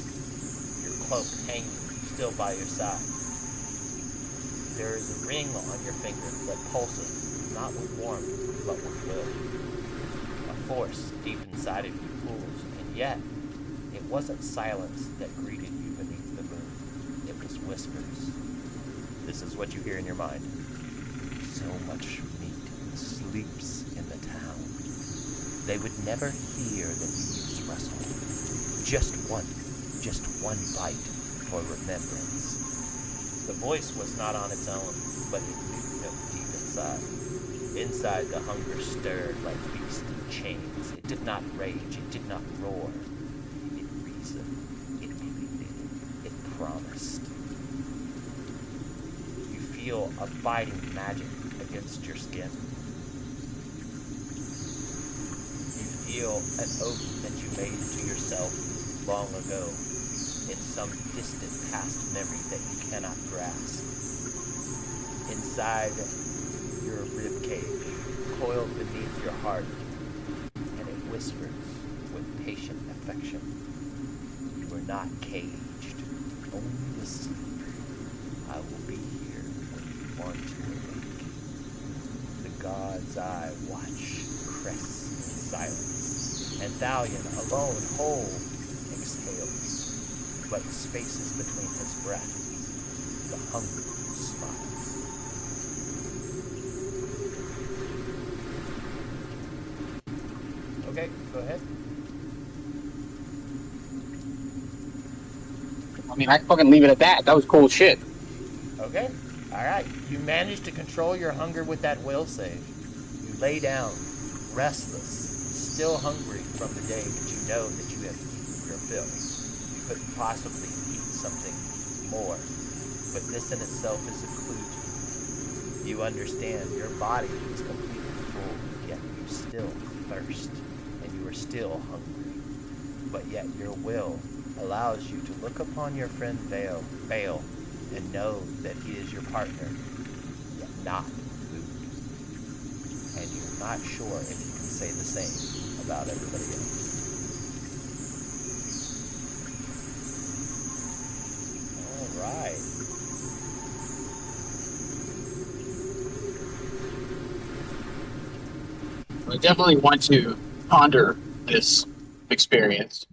your cloak hanging still by your side. There is a ring on your finger that pulses, not with warmth, but with will. A force deep inside of you pulls, and yet it wasn't silence that greeted you beneath the moon. It was whispers. This is what you hear in your mind. So much meat sleeps in the town. They would never hear the leaves rustle. Just one bite for remembrance. The voice was not on its own, but it knew deep inside. Inside, the hunger stirred like beast in chains. It did not rage, it did not roar. It reasoned, it pleaded, it promised. You feel a biting magic against your skin. You feel an oath that you made to yourself long ago in some distant past memory that you cannot grasp. Inside your rib cage, coiled beneath your heart, whispers with patient affection. You are not caged, only asleep. I will be here when you want to awake. The god's eye watch crests in silence, and Thalion, alone, whole, exhales. But the spaces between his breaths, the hunger smiles. Okay, go ahead. I mean, I can fucking leave it at that. That was cool shit. Okay. Alright. You managed to control your hunger with that will save. You lay down, restless, still hungry from the day, but you know that you have eaten your fill. You couldn't possibly eat something more. But this in itself is a clue to you. You understand your body is completely full, yet you still thirst, and you are still hungry. But yet your will allows you to look upon your friend Bale, and know that he is your partner, yet not food. And you're not sure if you can say the same about everybody else. All right. I definitely want to ponder this experience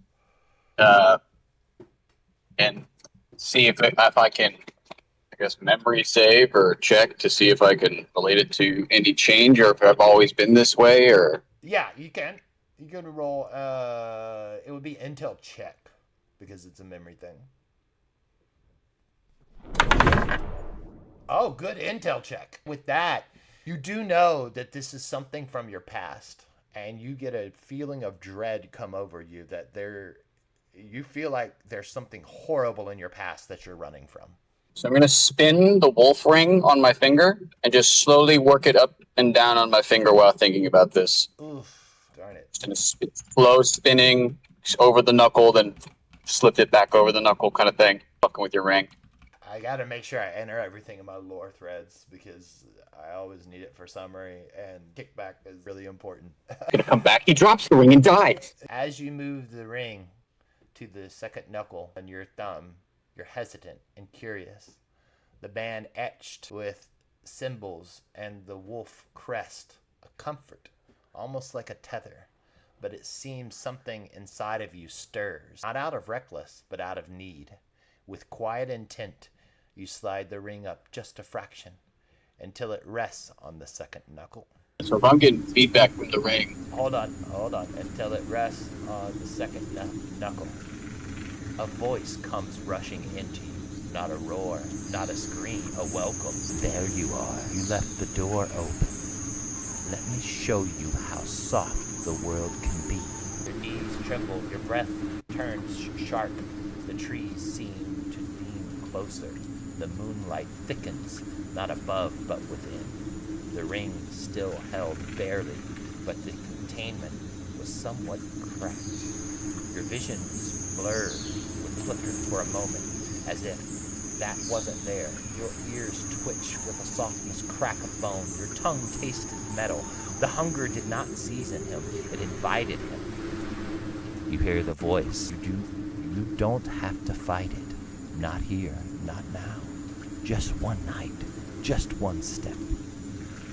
and see if I can, I guess, memory save or check to see if I can relate it to any change or if I've always been this way or. Yeah, you can. You can roll. It would be intel check because it's a memory thing. Oh, good intel check. With that, you do know that this is something from your past, and you get a feeling of dread come over you that you feel like there's something horrible in your past that you're running from. So I'm going to spin the wolf ring on my finger and just slowly work it up and down on my finger while thinking about this. Oof, darn it. Just going to slow spinning over the knuckle, then slip it back over the knuckle kind of thing, fucking with your ring. I gotta make sure I enter everything in my lore threads because I always need it for summary, and kickback is really important. Gonna come back, he drops the ring and dies. As you move the ring to the second knuckle on your thumb, you're hesitant and curious. The band etched with symbols and the wolf crest, a comfort, almost like a tether. But it seems something inside of you stirs, not out of reckless, but out of need. With quiet intent, you slide the ring up just a fraction until it rests on the second knuckle. So if I'm getting feedback from the ring. Hold on. Until it rests on the second knuckle. A voice comes rushing into you. Not a roar, not a scream, a welcome. There you are. You left the door open. Let me show you how soft the world can be. Your knees tremble, your breath turns sharp. The trees seem to lean closer. The moonlight thickens, not above but within. The ring still held barely, but the containment was somewhat cracked. Your visions blurred with flicker for a moment, as if that wasn't there. Your ears twitch with a softness crack of bone. Your tongue tasted metal. The hunger did not season him, it invited him. You hear the voice. You don't have to fight it. Not here, not now. Just one night, just one step.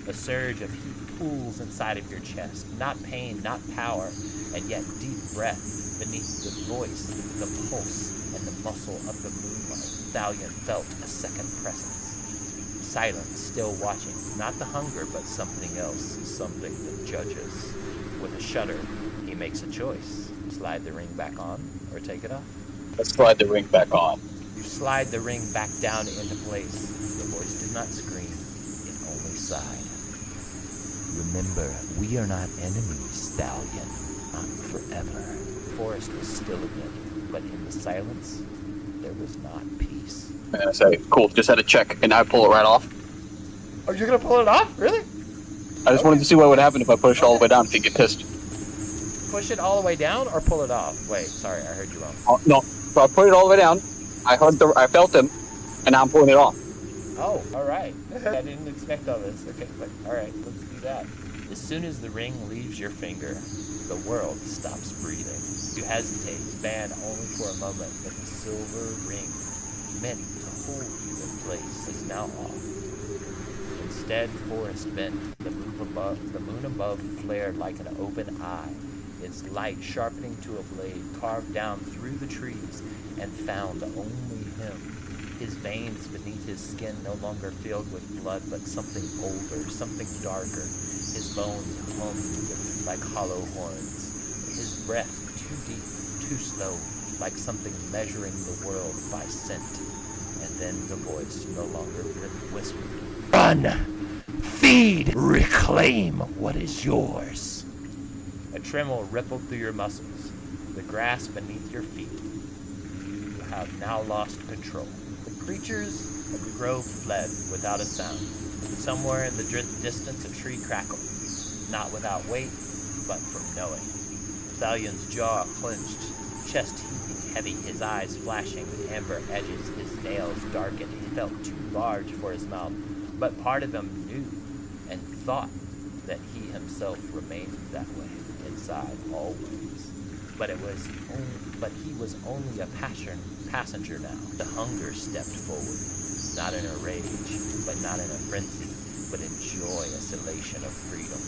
A surge of heat pools inside of your chest. Not pain, not power, and yet deep breath beneath the voice, the pulse, and the muscle of the moonlight. Thalion felt a second presence. Silent, still watching. Not the hunger, but something else. Something that judges. With a shudder, he makes a choice. Slide the ring back on, or take it off. Let's slide the ring back on. You slide the ring back down into place. The voice did not scream, it only sighed. Remember, we are not enemies, Thalion. Not forever. The forest was still again, but in the silence, there was not peace. And I say, cool, just had to check, and I pull it right off. Oh, you're gonna pull it off? Really? I just wanted to see what would happen if I push all the way down if he get pissed. Push it all the way down or pull it off? Wait, sorry, I heard you wrong. Oh, no, so I put it all the way down. I felt him, and now I'm pulling it off. Oh, alright. I didn't expect all this. Okay, but alright, let's do that. As soon as the ring leaves your finger, The world stops breathing. You hesitate, banned only for a moment, but the silver ring, meant to hold you in place, is now off. Instead, forest bent, the moon above flared like an open eye, its light sharpening to a blade carved down through the trees and found only him. His veins beneath his skin no longer filled with blood, but something older, something darker. His bones hummed like hollow horns. His breath too deep, too slow, like something measuring the world by scent. And then the voice no longer whispered, "Run! Feed! Reclaim what is yours!" A tremor rippled through your muscles, the grass beneath your feet. You have now lost control. The creatures of the grove fled without a sound. Somewhere in the distance, a tree crackled, not without weight, but from knowing. Thalian's jaw clenched, chest heaving heavy, his eyes flashing amber edges, his nails darkened. He felt too large for his mouth, but part of him knew and thought that he himself remained that way, inside always. But he was only a passenger now. The hunger stepped forward, not in a rage, but not in a frenzy, but in joyous elation of freedom.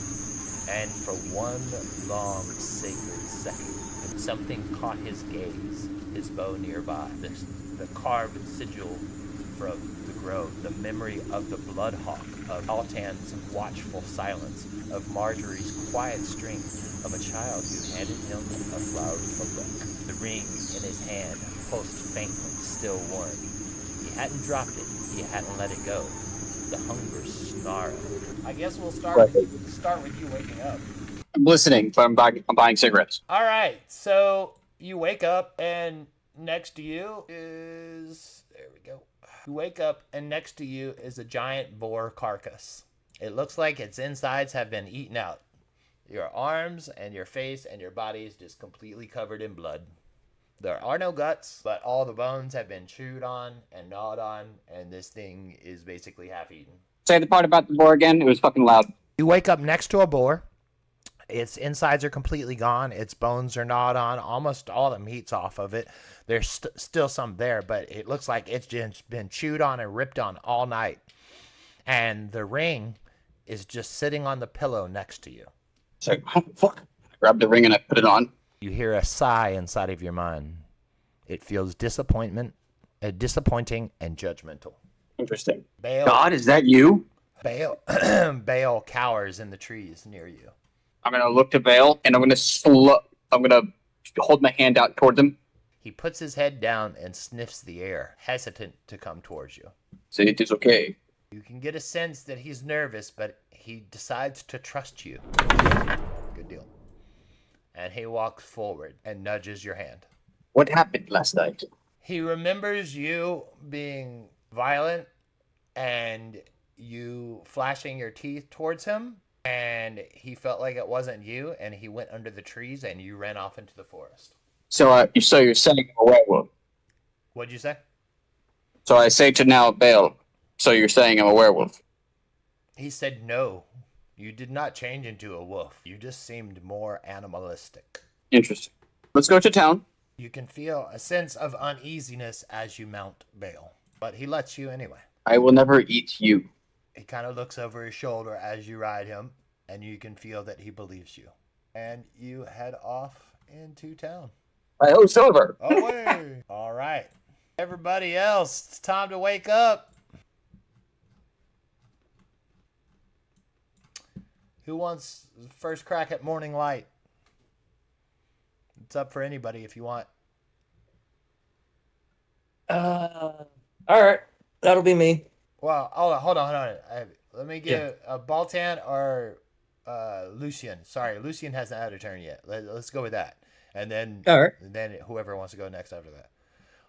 And for one long, sacred second, something caught his gaze, his bow nearby, the carved sigil from the grove, the memory of the bloodhawk, of Altan's watchful silence, of Marjorie's quiet strength, of a child who handed him a flower to look. The ring in his hand pulsed faintly, still warm. He hadn't dropped it, he hadn't let it go. The hunger snarled. I guess we'll start with you waking up. I'm listening, but I'm buying cigarettes. All right, so you wake up, and next to you is... There we go. You wake up, and next to you is a giant boar carcass. It looks like its insides have been eaten out. Your arms and your face and your body is just completely covered in blood. There are no guts, but all the bones have been chewed on and gnawed on, and this thing is basically half-eaten. Say the part about the boar again. It was fucking loud. You wake up next to a boar. Its insides are completely gone. Its bones are gnawed on. Almost all the meat's off of it. There's still some there, but it looks like it's just been chewed on and ripped on all night. And the ring is just sitting on the pillow next to you. It's like, oh, fuck. I grabbed the ring and I put it on. You hear a sigh inside of your mind. It feels disappointing and judgmental. Interesting. Bale, God, is that you? Bale cowers in the trees near you. I'm gonna look to Bale and I'm gonna hold my hand out towards him. He puts his head down and sniffs the air, hesitant to come towards you. Say it is okay. You can get a sense that he's nervous, but he decides to trust you. Good deal. And he walks forward and nudges your hand. What happened last night? He remembers you being violent and you flashing your teeth towards him, and he felt like it wasn't you, and he went under the trees and you ran off into the forest. So you're saying I'm a werewolf? What'd you say? So I say to now Bale, so you're saying I'm a werewolf? He said no. You did not change into a wolf. You just seemed more animalistic. Interesting. Let's go to town. You can feel a sense of uneasiness as you mount Bale, but he lets you anyway. I will never eat you. He kind of looks over his shoulder as you ride him, and you can feel that he believes you. And you head off into town. I owe silver. Away! All right. Everybody else, it's time to wake up. Who wants the first crack at morning light? It's up for anybody if you want. All right, that'll be me. Well, hold on. Let me get Baltan or Lucian. Sorry, Lucian hasn't had a turn yet. Let's go with that. And then, All right. then whoever wants to go next after that.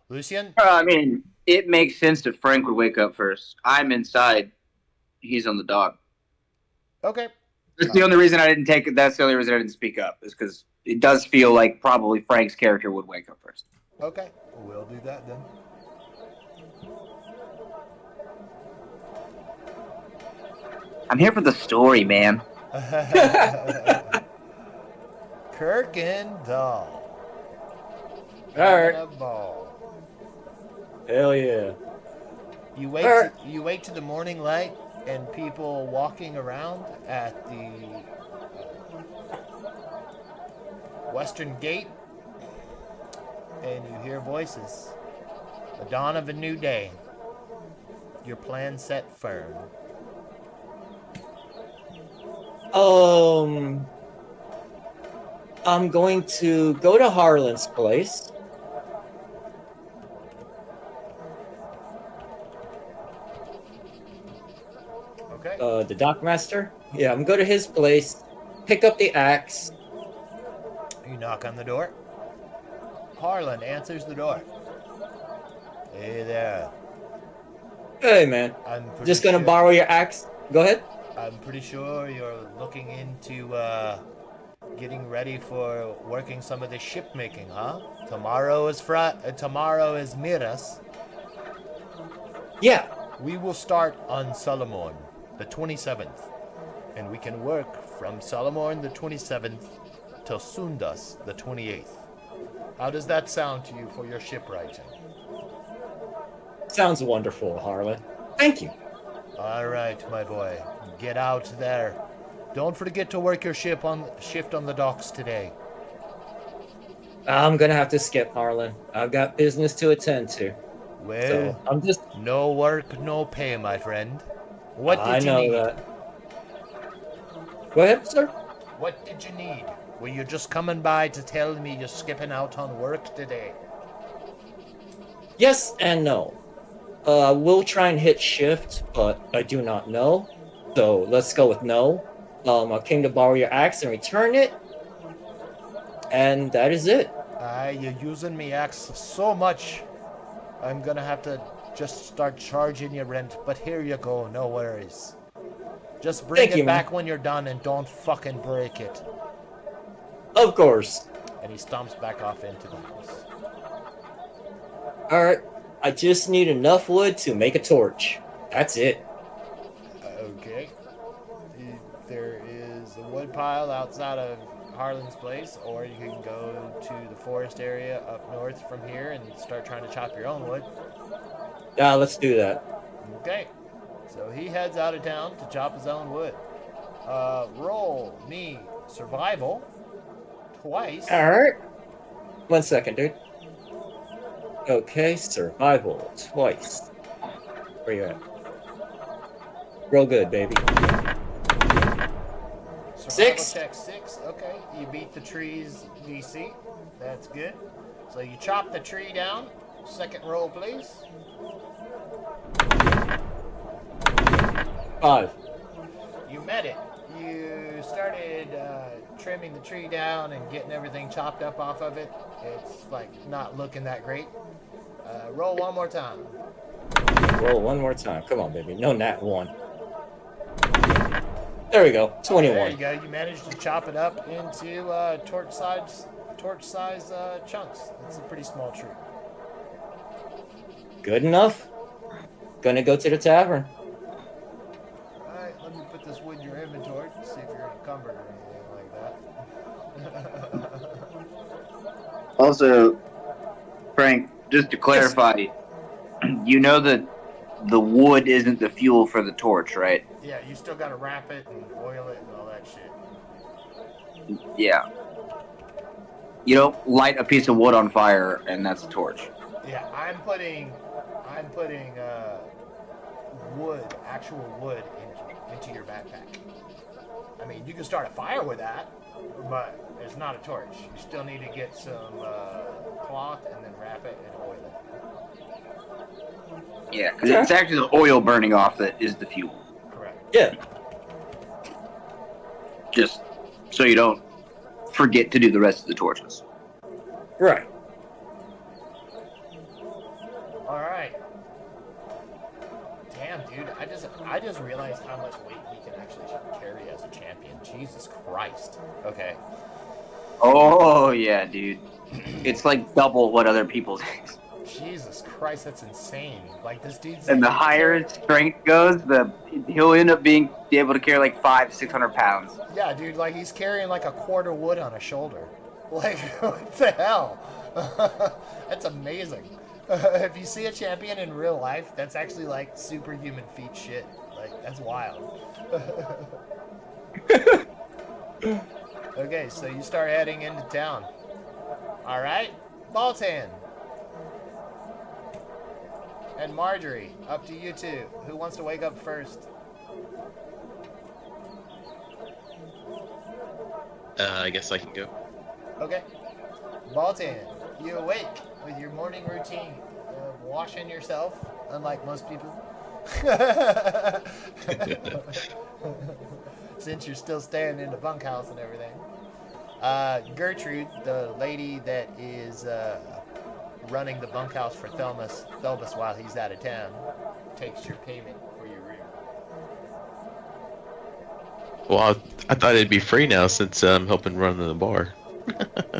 Lucian? I mean, it makes sense that Frank would wake up first. I'm inside. He's on the dock. Okay. That's the only reason I didn't take it. That's the only reason I didn't speak up, is because it does feel like probably Frank's character would wake up first. Okay. We'll do that then. I'm here for the story, man. Kuykendahl. All right. Having a ball. Hell yeah. You wait to the morning light and people walking around at the western gate, and you hear voices. The dawn of a new day. Your plan set firm. I'm going to go to Harlan's place. Okay. The dockmaster. Yeah, I'm going to his place, pick up the axe. You knock on the door. Harlan answers the door. Hey there. Hey, man. I'm pretty Just gonna sure- borrow your axe. Go ahead. I'm pretty sure you're looking into getting ready for working some of the ship making, huh? Tomorrow is Miras. Yeah. We will start on Solomon, the 27th, and we can work from Solomon the 27th till Sundas the 28th. How does that sound to you for your shipwriting? Sounds wonderful, Harlan. Thank you. All right, my boy. Get out there. Don't forget to work your shift on the docks today. I'm gonna have to skip, Harlan. I've got business to attend to. Well, So I'm just. no work, no pay, my friend. What I did you know need? that. Go ahead, sir. What did you need? Were you just coming by to tell me you're skipping out on work today? Yes and no. We'll try and hit shift, but I do not know. So let's go with no. I came to borrow your axe and return it. And that is it. You're using me axe so much. I'm gonna have to just start charging you rent, but here you go, no worries. Just bring Thank it you, man. back when you're done and don't fucking break it. Of course. And he stomps back off into the house. Alright. I just need enough wood to make a torch. That's it. Okay. There is a wood pile outside of Harlan's place, or you can go to the forest area up north from here and start trying to chop your own wood. Yeah, let's do that. Okay. So he heads out of town to chop his own wood. Roll me survival twice. Alright. 1 second, dude. Okay, survival twice. Where you at? Real good, baby. Survival 6. check 6. Okay. You beat the tree's DC. That's good. So you chop the tree down. Second roll, please. 5. You met it. You started trimming the tree down and getting everything chopped up off of it. It's like not looking that great. Roll one more time. Roll one more time. Come on, baby. No nat 1. There we go. 21. There you go. You managed to chop it up into torch-size chunks. It's a pretty small tree. Good enough. Gonna go to the tavern. All right, let me put this wood in your inventory. See if you're encumbered or anything like that. Also, Frank, just to clarify, you know that the wood isn't the fuel for the torch, right? Yeah, you still got to wrap it and oil it and all that shit. Yeah. You don't light a piece of wood on fire and that's a torch. Yeah, I'm putting wood, actual wood, into your backpack. I mean, you can start a fire with that, but it's not a torch. You still need to get some cloth and then wrap it and oil it. Yeah, because it's actually the oil burning off that is the fuel. Correct. Yeah. Just so you don't forget to do the rest of the torches. Right. All right. Damn, dude, I just realized how much weight we can actually carry as a champion. Jesus Christ. Okay. Oh, yeah, dude. It's like double what other people do. Jesus Christ, that's insane. Like, this dude's... And the higher his strength goes, he'll end up being be able to carry like 500-600 pounds. Yeah, dude, like he's carrying like a quart of wood on a shoulder. Like, what the hell? That's amazing. If you see a champion in real life, that's actually like superhuman feat shit. Like, that's wild. Okay, so you start heading into town. Alright? Baltan. And Marjorie, up to you two. Who wants to wake up first? I guess I can go. Okay. Baltan, you awake with your morning routine of washing yourself, unlike most people. Since you're still staying in the bunkhouse and everything. Gertrude, the lady that is running the bunkhouse for Thelbus while he's out of town, takes your payment for your room. Well, I thought it'd be free now since I'm helping run the bar.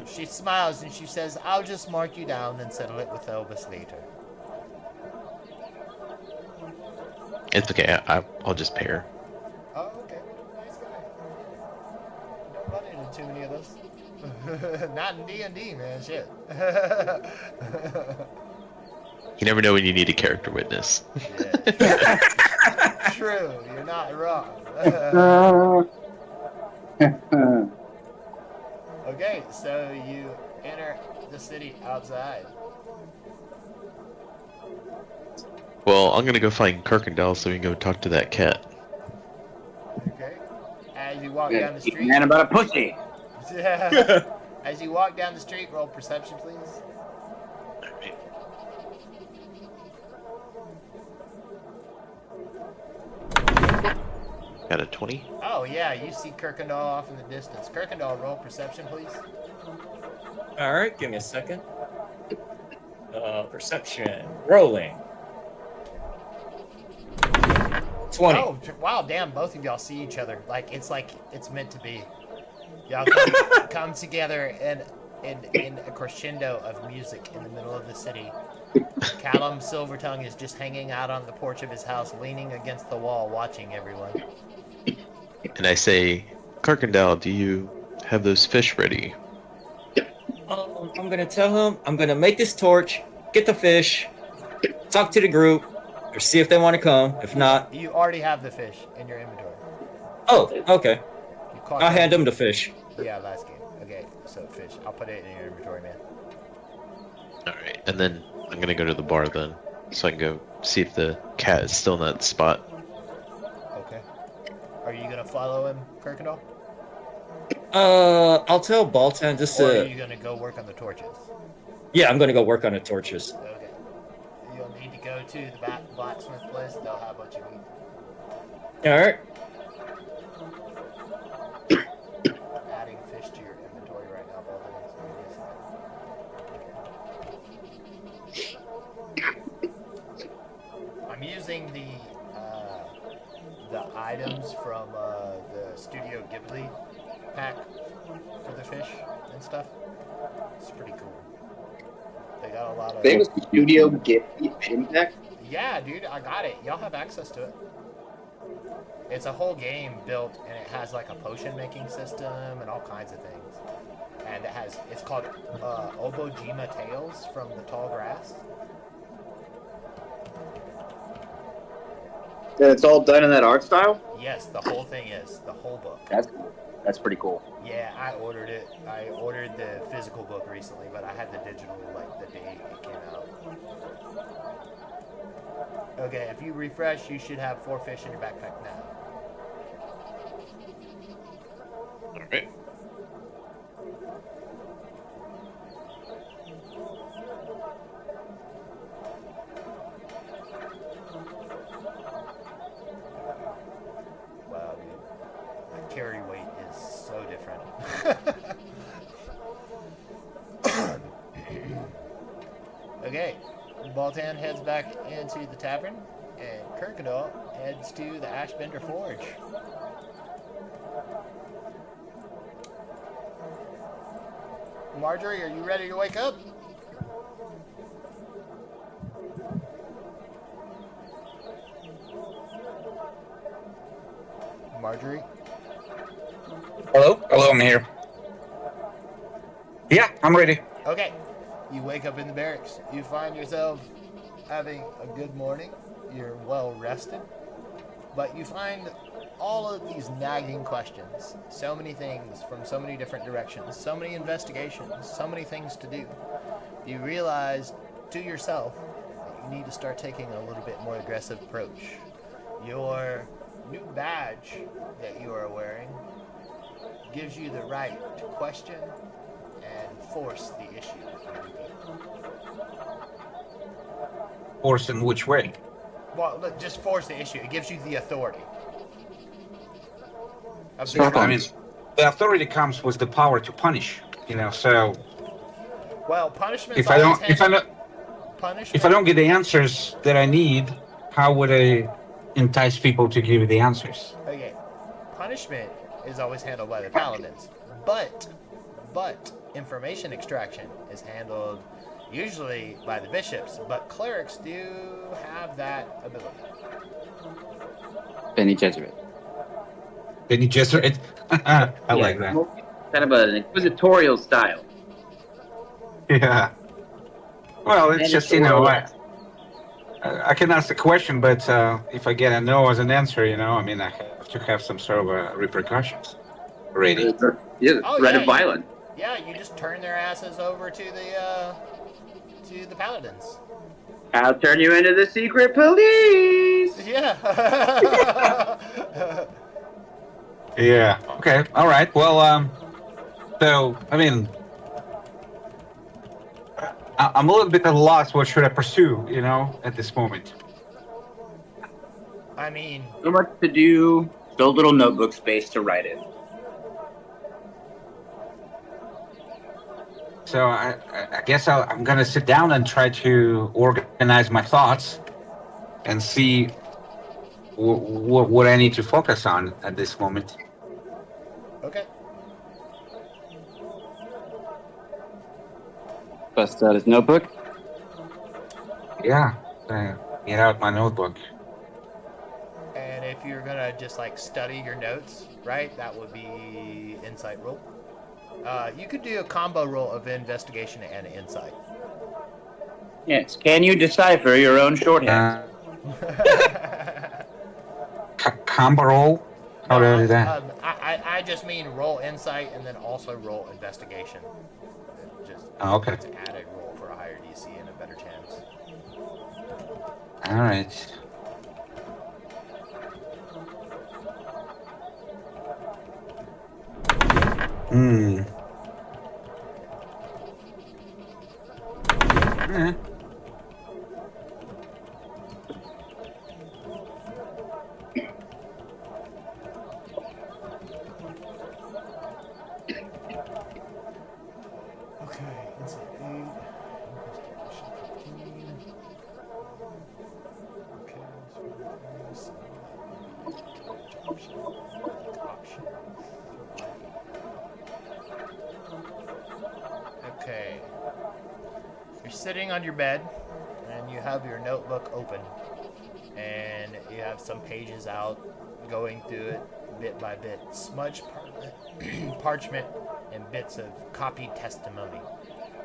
She smiles and she says, I'll just mark you down and settle it with Thelbus later. It's okay. I'll just pay her. Oh, okay. Nice guy. Don't run into too many of those. Not in D&D, man. Shit. You never know when you need a character witness. Yeah. True. You're not wrong. Okay, so you enter the city outside. Well, I'm gonna go find Kuykendahl so we can go talk to that cat. Okay. As you walk down the street. Man about a pussy. As you walk down the street, roll perception, please. Alright. Got a 20. Oh yeah, you see Kuykendahl off in the distance. Kuykendahl, roll perception, please. All right, give me a second. Perception. Rolling. 20. Oh wow, damn! Both of y'all see each other. Like it's meant to be. Y'all come together in a crescendo of music in the middle of the city. Callum Silvertongue is just hanging out on the porch of his house, leaning against the wall, watching everyone. And I say, Kuykendahl, do you have those fish ready? I'm gonna tell him I'm gonna make this torch, get the fish, talk to the group, or see if they want to come. If not, You already have the fish in your inventory. oh, okay. You caught I'll them. hand him the fish. Yeah, last game. Okay, so fish. I'll put it in your inventory, man. Alright, and then I'm gonna go to the bar then, so I can go see if the cat is still in that spot. Okay. Are you gonna follow him, Kuykendahl? I'll tell Baltan just Or are to. you gonna go work on the torches? Yeah, I'm gonna go work on the torches. Okay. You'll need to go to the blacksmith place. They'll have what you need. All right. Adding fish to your inventory right now, both of these. I'm using the items from the Studio Ghibli pack for the fish and stuff. It's pretty cool. They got a lot of. Famous Studio Ghibli Impact. Yeah, dude, I got it. Y'all have access to it. It's a whole game built, and it has like a potion making system and all kinds of things. And it's called Obojima Tales from the Tall Grass. And it's all done in that art style. Yes, the whole thing is the whole book. That's pretty cool. Yeah, I ordered it. I ordered the physical book recently, but I had the digital like the day it came out. Okay, if you refresh, you should have 4 fish in your backpack now. Alright. Wow, dude. The carry weight is so different. Okay, Baltan heads back into the tavern, and Kuykendahl heads to the Ashbender Forge. Marjorie, are you ready to wake up? Marjorie? Hello? Hello, I'm here. Yeah, I'm ready. Okay. You wake up in the barracks. You find yourself having a good morning. You're well rested. But you find all of these nagging questions. So many things from so many different directions. So many investigations. So many things to do. You realize to yourself that you need to start taking a little bit more aggressive approach. Your new badge that you are wearing gives you the right to question and force the issue with new people. Force in which way? Well, look, just force the issue. It gives you the authority. Yeah, but I mean, the authority comes with the power to punish. So Well, punishment's if I always don't, if I don't, punishment. if I don't get the answers that I need, how would I entice people to give me the answers? Okay, punishment is always handled by the paladins, but information extraction is handled usually by the bishops. But clerics do have that ability. Benny Jesuit. Then you just I like that. Kind of an inquisitorial style. Yeah. Well, it's just I can ask the question, but if I get a no as an answer, I mean, I have to have some sort of repercussions ready. Yeah, Oh, threat yeah, of violence. Yeah, you just turn their asses over to the paladins. I'll turn you into the secret police. Yeah. Yeah. Okay. All right. Well, so I mean, I'm a little bit at a loss. What should I pursue? At this moment. I mean, So much to do. So little notebook space to write in. So I guess I'm gonna sit down and try to organize my thoughts and see what I need to focus on at this moment. okay. Bust out his notebook. Yeah. Get out my notebook. And if you're gonna just like study your notes, right? That would be insight roll. You could do a combo roll of investigation and insight. Yes. Can you decipher your own shorthand? Combo roll? How do I do that? I just mean roll insight and then also roll investigation. Okay. It's an added roll for a higher DC and a better chance. All right. Hmm. Eh. Okay, insight 8, investigation 15. Okay, so option. Okay. You're sitting on your bed and you have your notebook open and you have some pages out going through it bit by bit. Smudged parchment and bits of copied testimony.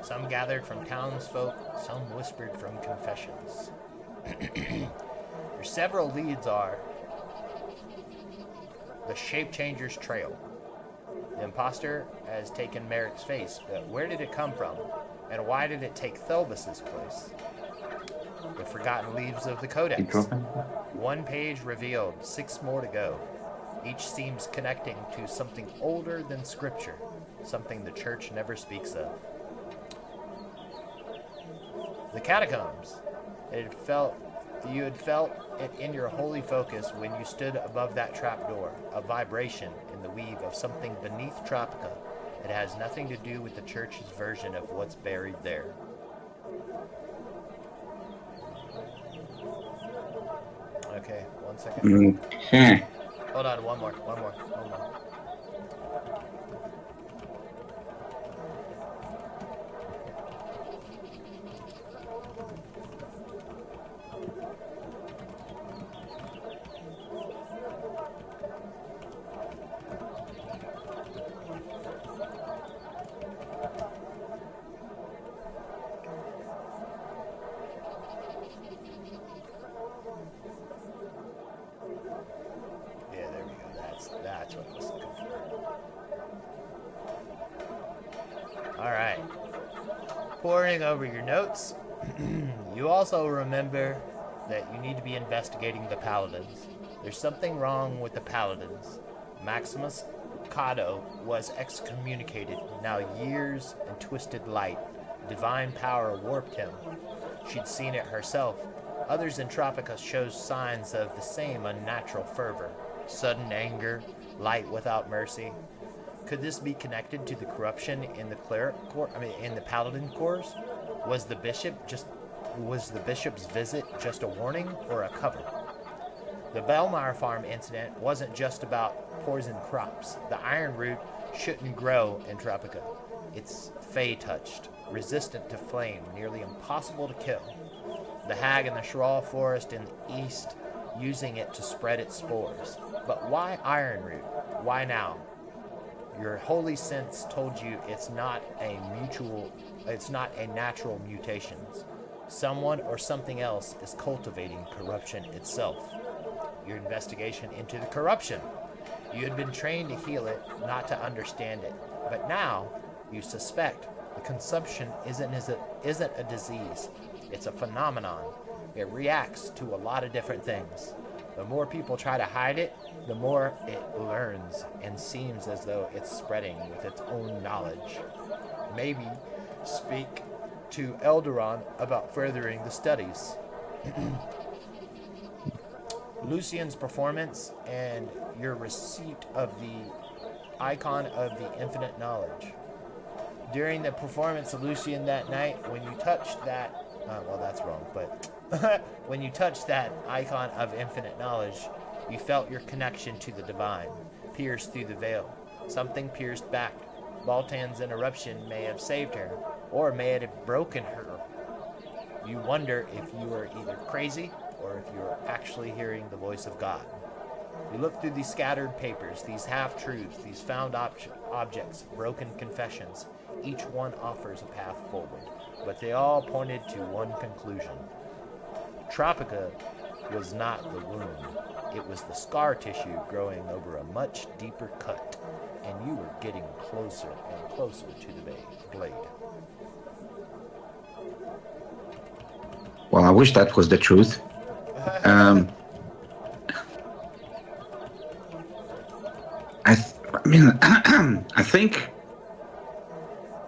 Some gathered from townsfolk, some whispered from confessions. Your several leads are the Shape Changer's Trail. The imposter has taken Merrick's face, but where did it come from? And why did it take Thelbus's place? The Forgotten Leaves of the Codex. One page revealed, 6 more to go. Each seems connecting to something older than Scripture, something the Church never speaks of. The catacombs. You had felt it in your holy focus when you stood above that trapdoor, a vibration in the weave of something beneath Tropica. It has nothing to do with the Church's version of what's buried there. Okay, 1 second. Okay. Hold on, one more. That's what I was looking for. All right. Poring over your notes, you also remember that you need to be investigating the paladins. There's something wrong with the paladins. Maximus Cato was excommunicated. Now years and twisted light. Divine power warped him. She'd seen it herself. Others in Tropica showed signs of the same unnatural fervor. Sudden anger, light without mercy. Could this be connected to the corruption in the in the paladin corps? Was the bishop's visit just a warning or a cover? The Belmar farm incident wasn't just about poison crops. The Ironroot shouldn't grow in Tropica. It's fey-touched, resistant to flame, nearly impossible to kill. The hag in the Shral forest in the east using it to spread its spores. But why Ironroot? Why now? Your holy sense told you it's not a natural mutation. Someone or something else is cultivating corruption itself. Your investigation into the corruption. You had been trained to heal it, not to understand it. But now, you suspect the consumption isn't a disease. It's a phenomenon. It reacts to a lot of different things. The more people try to hide it, the more it learns and seems as though it's spreading with its own knowledge. Maybe speak to Eldaron about furthering the studies. Lucian's performance and your receipt of the icon of the infinite knowledge. During the performance of Lucian that night, when you touched that, well, that's wrong, but when you touched that icon of infinite knowledge, you felt your connection to the divine, pierced through the veil. Something pierced back. Baltan's interruption may have saved her, or may it have broken her. You wonder if you were either crazy, or if you were actually hearing the voice of God. You look through these scattered papers, these half-truths, these found objects, broken confessions. Each one offers a path forward, but they all pointed to one conclusion. Tropica was not the wound. It was the scar tissue growing over a much deeper cut, and you were getting closer and closer to the blade. Well, I wish that was the truth. I think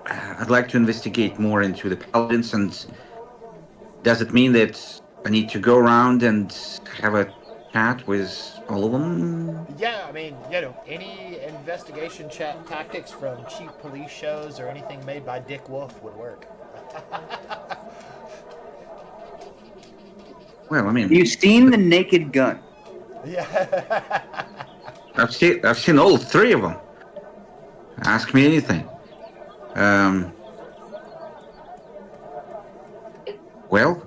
I'd like to investigate more into the paladins, and does it mean that I need to go around and have a chat with all of them? Yeah, I mean, any investigation tactics from cheap police shows or anything made by Dick Wolf would work. Well, I mean, You've seen The Naked Gun. Yeah. I've seen all three of them. Ask me anything. Well,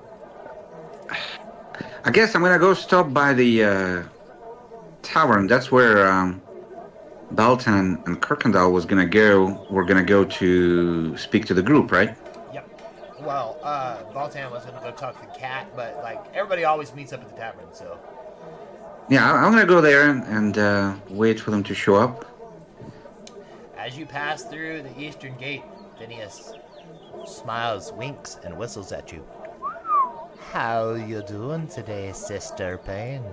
I guess I'm gonna go stop by the tavern. That's where Baltan and Kuykendahl was gonna go. We're gonna go to speak to the group, right? Yep. Well, Baltan was gonna go talk to the cat, but everybody always meets up at the tavern, so. Yeah, I'm gonna go there and wait for them to show up. As you pass through the eastern gate, Phineas smiles, winks, and whistles at you. How you doing today, Sister Payne?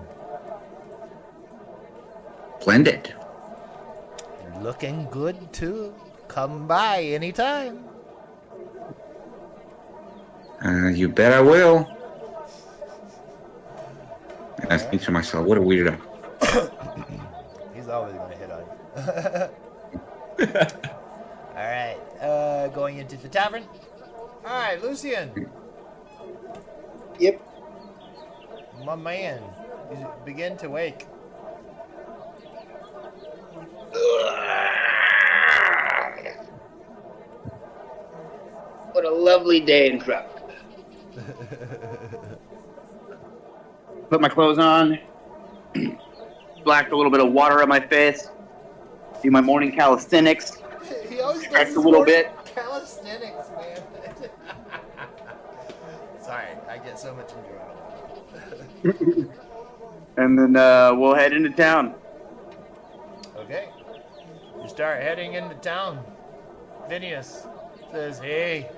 Splendid. Looking good, too. Come by anytime. You bet I will. And I think to myself, what a weirdo. He's always going to hit on you. Alright, going into the tavern. Alright, Lucian. Yep. My man, you begin to wake. What a lovely day in Tropica. Put my clothes on, splashed a little bit of water on my face, do my morning calisthenics, He always stretch does a little bit. Calisthenics, man. Sorry, I get so much enjoyment. And then we'll head into town. Okay. You start heading into town. Phineas says, "Hey,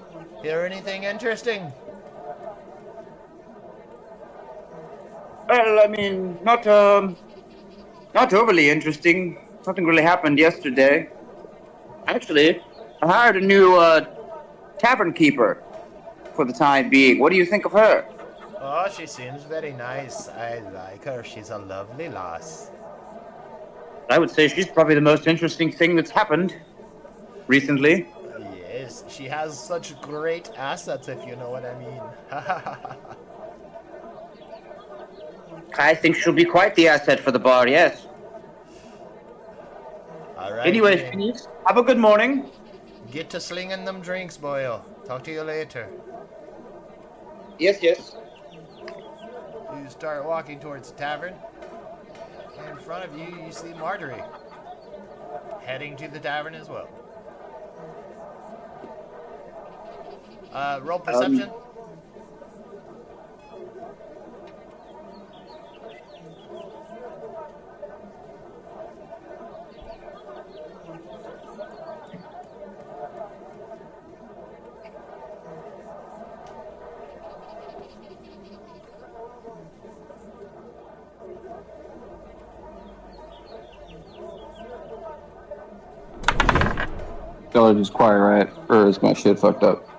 hear anything interesting?" Well, I mean, not overly interesting. Nothing really happened yesterday. Actually, I hired a new tavern keeper for the time being. What do you think of her? Oh, she seems very nice. I like her. She's a lovely lass. I would say she's probably the most interesting thing that's happened recently. Yes, she has such great assets, if you know what I mean. I think she'll be quite the asset for the bar, yes. All right, Anyways, then. Phineas, have a good morning. Get to slinging them drinks, boyo. Talk to you later. Yes, yes. You start walking towards the tavern. In front of you, you see Marjorie heading to the tavern as well. Roll perception. Village is quiet, right? Or is my shit fucked up?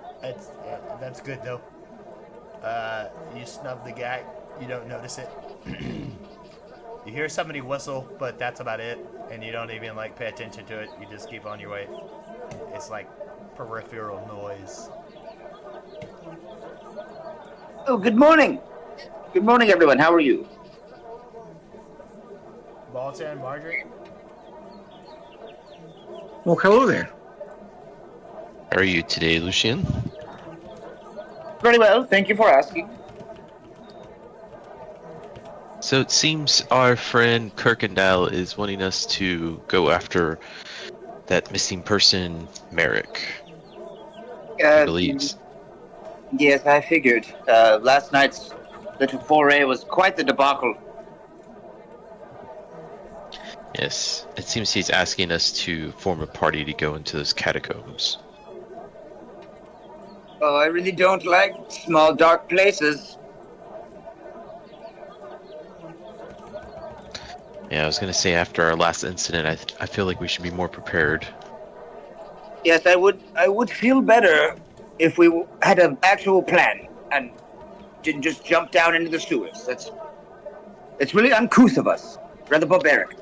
That's good though. You snub the guy. You don't notice it. You hear somebody whistle, but that's about it, and you don't even like pay attention to it. You just keep on your way. It's like peripheral noise. Oh, good morning. Good morning, everyone. How are you? Balta and Marjorie. Well, hello there. How are you today, Lucian? Very well. Thank you for asking. So it seems our friend Kuykendahl is wanting us to go after that missing person, Merrick. He believes. Yes, I figured. Last night's little foray was quite the debacle. Yes, it seems he's asking us to form a party to go into those catacombs. Oh, I really don't like small, dark places. Yeah, I was gonna say after our last incident, I feel like we should be more prepared. Yes, I would feel better if we had an actual plan and didn't just jump down into the sewers. It's really uncouth of us, rather barbaric.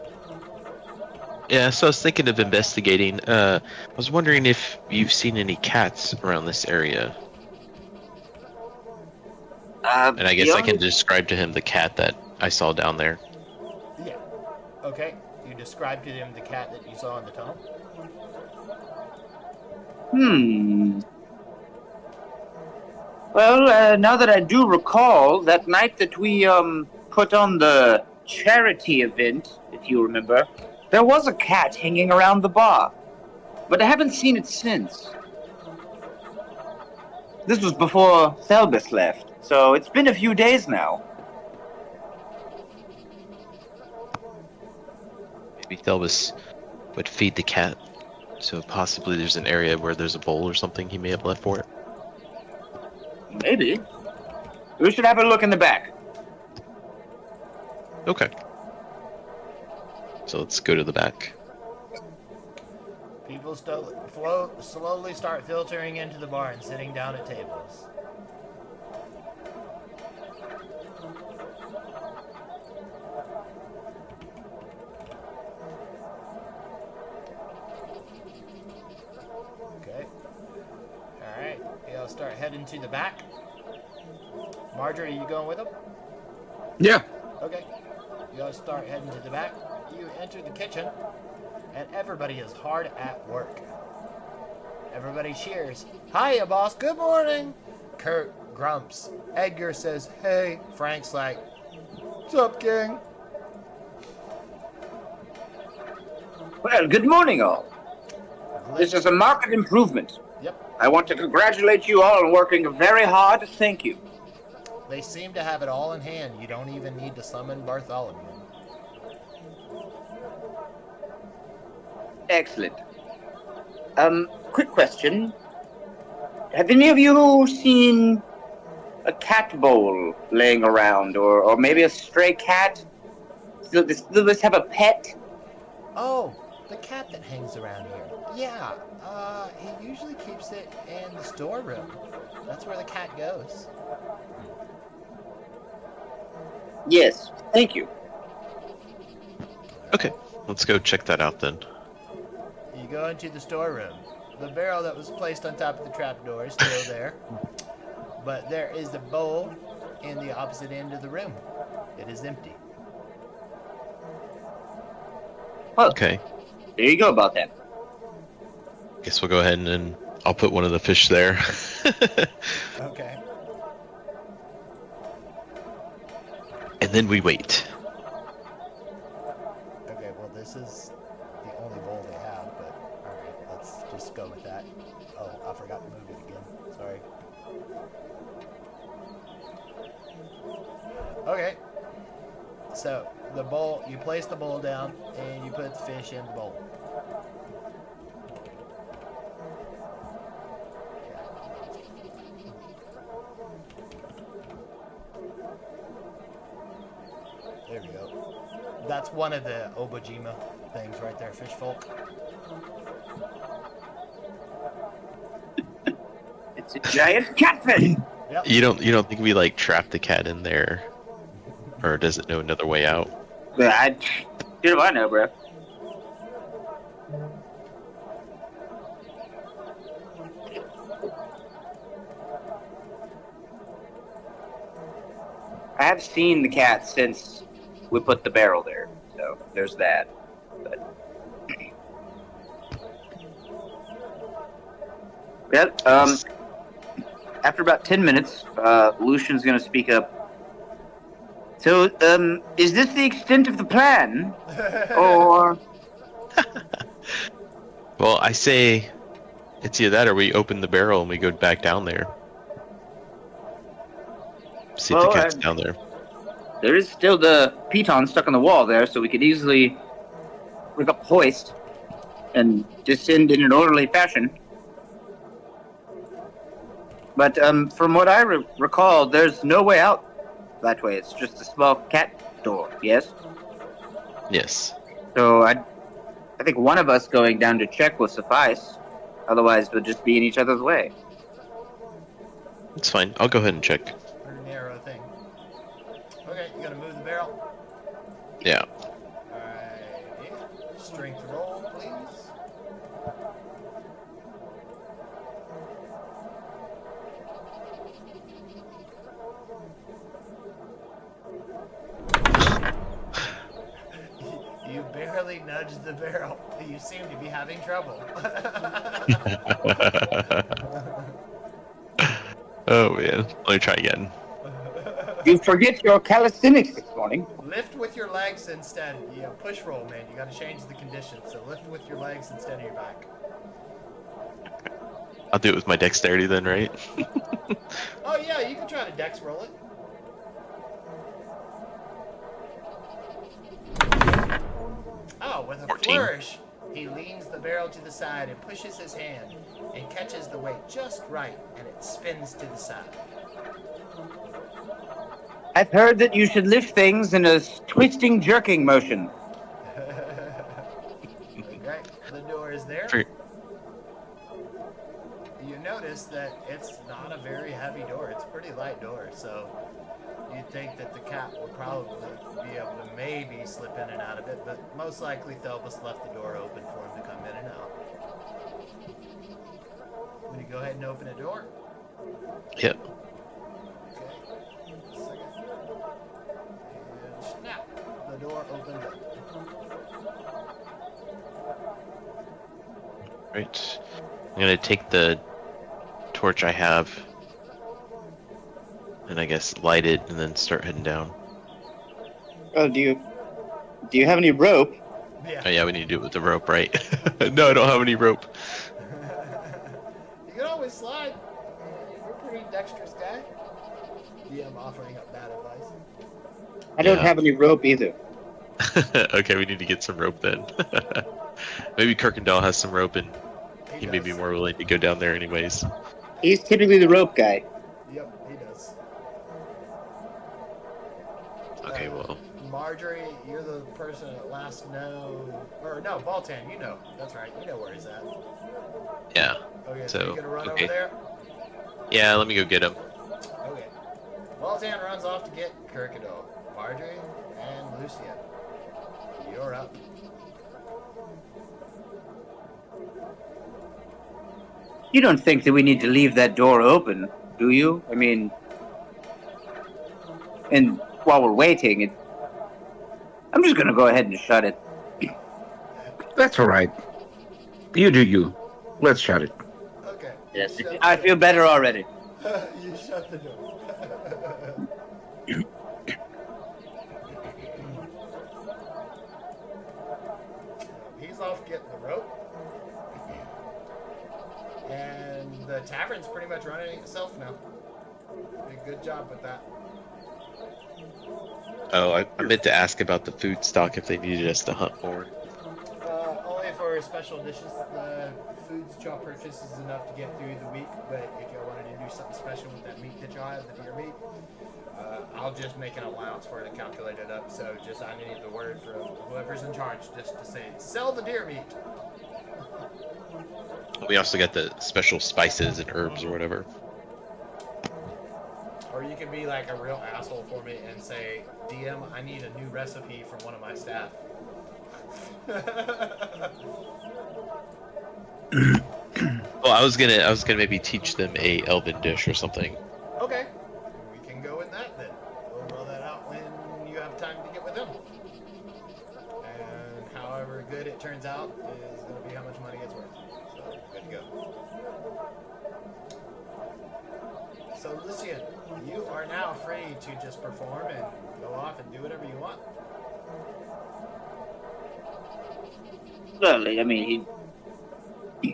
Yeah, so I was thinking of investigating. I was wondering if you've seen any cats around this area. And I guess I can describe to him the cat that I saw down there. Yeah. Okay. You describe to him the cat that you saw in the tunnel. Well, now that I do recall, that night that we put on the charity event, if you remember, there was a cat hanging around the bar, but I haven't seen it since. This was before Thelbis left, so it's been a few days now. Maybe Thelbis would feed the cat, so possibly there's an area where there's a bowl or something he may have left for it. Maybe. We should have a look in the back. Okay. So let's go to the back. People slowly start filtering into the bar and sitting down at tables. Okay. Alright. Y'all start heading to the back. Marjorie, you going with them? Yeah. Okay. Y'all start heading to the back. You enter the kitchen, and everybody is hard at work. Everybody cheers. Hiya, boss. Good morning. Kurt grumps. Edgar says, hey. Frank's like, what's up, gang? Well, good morning, all. This is a marked improvement. Yep. I want to congratulate you all on working very hard. Thank you. They seem to have it all in hand. You don't even need to summon Bartholomew. Excellent. Quick question. Have any of you seen a cat bowl laying around, or maybe a stray cat? Does this have a pet? Oh, the cat that hangs around here. Yeah, he usually keeps it in the storeroom. That's where the cat goes. Yes, thank you. Okay, let's go check that out then. You go into the storeroom. The barrel that was placed on top of the trapdoor is still there, but there is a bowl in the opposite end of the room. It is empty. Well, Okay, there you go about that. guess we'll go ahead and I'll put one of the fish there. Okay. And then we wait. Okay, well, this is the only bowl they have, but alright, let's just go with that. Oh, I forgot to move it again. Sorry. Okay. So, the bowl, you place the bowl down, and you put the fish in the bowl. There we go. That's one of the Obojima things right there, fish folk. It's a giant catfish. Yep. You don't think we like trap the cat in there, or does it know another way out? Do I know, bro? I have seen the cat since we put the barrel there, so there's that. But yeah, after about 10 minutes, Lucian's gonna speak up. So, is this the extent of the plan, or? Well, I say it's either that or we open the barrel and we go back down there. See if the cat's down there. There is still the piton stuck on the wall there, so we could easily rig up a hoist and descend in an orderly fashion. But from what I recall, there's no way out that way. It's just a small cat door, yes? Yes. So I think one of us going down to check will suffice. Otherwise, we'll just be in each other's way. It's fine. I'll go ahead and check. Pretty narrow thing. Okay, you gonna move the barrel? Yeah. Alright. Strength roll, please. You barely nudged the barrel. You seem to be having trouble. Oh man. Let me try again. You forget your calisthenics this morning. Lift with your legs instead. Yeah, push roll, man. You gotta change the conditions. So lift with your legs instead of your back. I'll do it with my dexterity then, right? Oh yeah, you can try to dex roll it. Oh, with a 14. flourish, he leans the barrel to the side and pushes his hand and catches the weight just right, and it spins to the side. I've heard that you should lift things in a twisting, jerking motion. Okay, the door is there. You notice that it's not a very heavy door. It's a pretty light door, so you'd think that the cat would probably be able to maybe slip in and out of it, but most likely Thelbus left the door open for him to come in and out. Will you go ahead and open the door? Yep. Okay. Second. And snap. The door opens up. Right. I'm gonna take the torch I have and I guess light it and then start heading down. Oh, do you have any rope? Yeah. Oh yeah, we need to do it with the rope, right? No, I don't have any rope. You can always slide. You're a pretty dexterous guy. Yeah, I'm offering up bad advice. I don't Yeah. have any rope either. Okay, we need to get some rope then. Maybe Kuykendahl has some rope and he may be does. more willing to go down there anyways. He's typically the rope guy. Yep, he does. Okay, well, Marjorie, you're the person that last know, or no, Baltan, you know. That's right, you know where he's at. yeah. Okay, So, so you're gonna run okay. over there? Yeah, let me go get him. Okay. Baltan runs off to get Kuykendahl. Marjorie and Lucian, you're up. You don't think that we need to leave that door open, do you? I mean, and while we're waiting, I'm just gonna go ahead and shut it. That's all right. You do you. Let's shut it. Okay. Yes, You shut I the feel better already. door. You shut the door. He's off getting the rope. And the tavern's pretty much running itself now. Did a good job with that. Oh, I meant to ask about the food stock if they needed us to hunt more. Only for special dishes. The foods y'all purchase is enough to get through the week. But if y'all wanted to do something special with that meat that y'all have, the deer meat, I'll just make an allowance for it and calculate it up. So just I need the word from whoever's in charge just to say sell the deer meat. We also got the special spices and herbs or whatever. Or you can be like a real asshole for me and say, DM, I need a new recipe from one of my staff. Well, I was gonna maybe teach them a elven dish or something. Okay, we can go with that then. We'll roll that out when you have time to get with them. And however good it turns out is going to be how much money it's worth. So, good to go. So, Lucian, you are now free to just perform and go off and do whatever you want. Well, I mean, do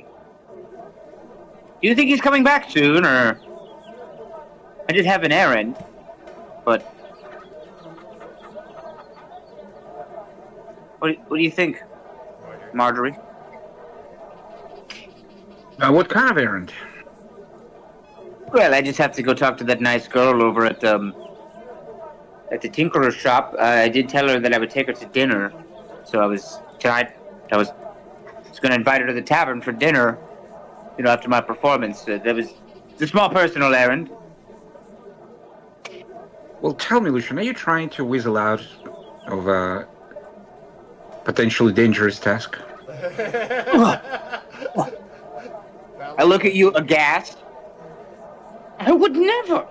you think he's coming back soon, or? I did have an errand, but what do you think, Marjorie? What kind of errand? Well, I just have to go talk to that nice girl over at the tinkerer's shop. I did tell her that I would take her to dinner, so I was going to invite her to the tavern for dinner. You know, after my performance, it's a small personal errand. Well, tell me, Lucian, are you trying to weasel out of a potentially dangerous task? I look at you aghast. I would never.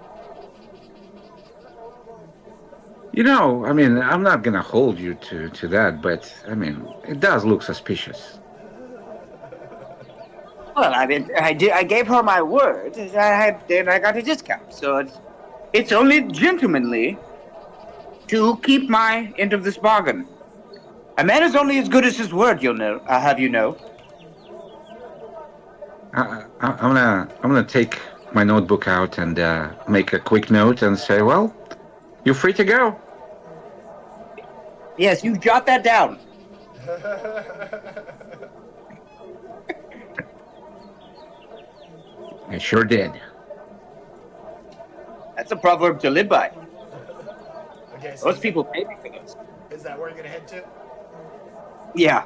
You know, I mean, I'm not gonna hold you to that, but I mean, it does look suspicious. Well, I mean, I gave her my word, and I got a discount, so it's only gentlemanly to keep my end of this bargain. A man is only as good as his word, you'll know. Have you know? I'm gonna take my notebook out and make a quick note and say, well, you're free to go. Yes, you jot that down. I sure did. That's a proverb to live by. Okay, so Most people pay me for those. is that where you're going to head to? Yeah.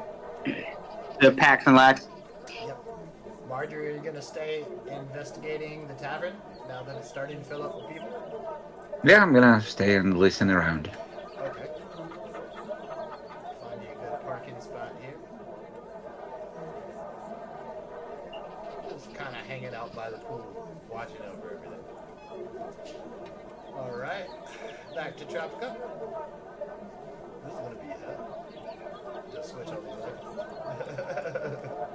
The Pax and Lax. Yep. Marjorie, are you going to stay investigating the tavern now that it's starting to fill up with people? Yeah, I'm gonna stay and listen around. Okay. Find you a good parking spot here. Just kind of hanging out by the pool, watching over everything. Alright. Back to Tropica. This is going to be just switch all these over.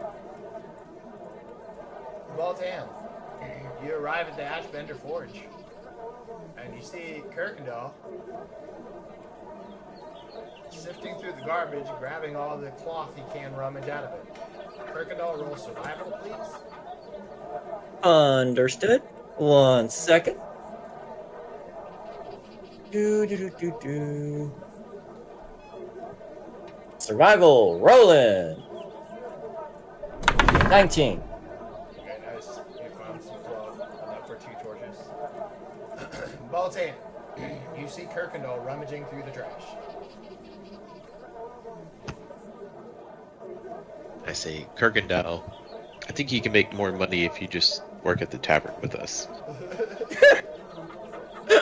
Baltan, you arrive at the Ashbender Forge, and you see Kuykendahl sifting through the garbage, grabbing all the cloth he can rummage out of it. Kuykendahl, roll survival, please. Understood. 1 second. Survival, rolling. 19. Okay, nice. You found some cloth, enough for 2 torches. Baltan, you see Kuykendahl rummaging through the trash. I say, Kuykendahl, I think you can make more money if you just work at the tavern with us.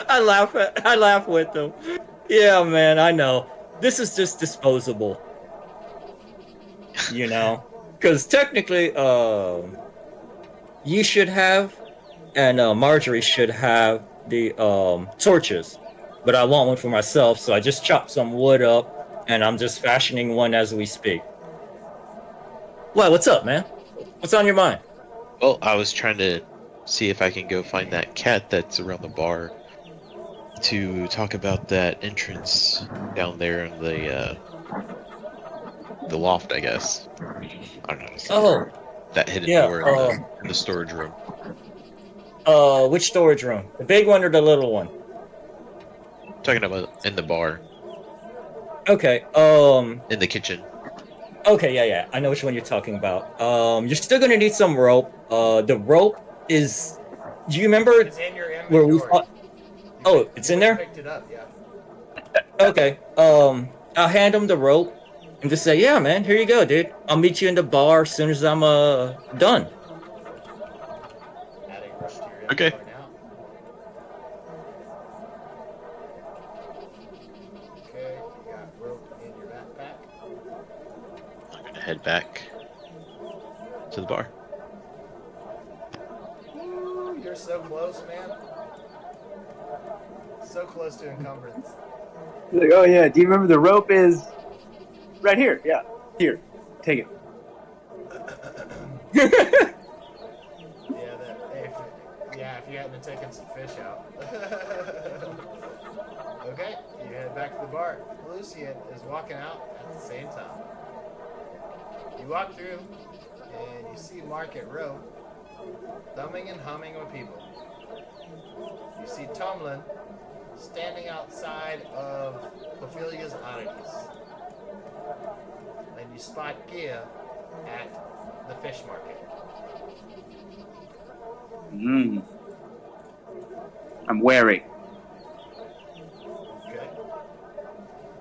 I laugh with them. Yeah, man, I know. This is just disposable. You know? Because technically, you should have, and Marjorie should have the torches. But I want one for myself, so I just chopped some wood up, and I'm just fashioning one as we speak. What? What's up, man? What's on your mind? Well, I was trying to see if I can go find that cat that's around the bar to talk about that entrance down there in the loft, I guess. I don't know how to say it. Oh, That hidden yeah. door in the storage room. Which storage room? The big one or the little one? Talking about in the bar, Okay. in the kitchen. Okay, yeah. I know which one you're talking about. You're still gonna need some rope. The rope is. Do you remember It's in your where we inventory. fought? Oh, it's in there. Picked it up, yeah. Okay. I'll hand him the rope and just say, "Yeah, man, here you go, dude. I'll meet you in the bar as soon as I'm done." Adding rope to your Okay. inventory now. Okay, you got rope in your backpack. I'm gonna head back to the bar. Ooh, you're so close, man. So close to encumbrance. He's like, oh yeah, do you remember the rope is right here? Yeah, here, take it. If you hadn't taken some fish out. Okay, you head back to the bar. Lucian is walking out at the same time. You walk through, and you see Market Row thumbing and humming with people. You see Tomlin standing outside of Ophelia's Oddities. And you spot Gia at the fish market. I'm wary. Okay.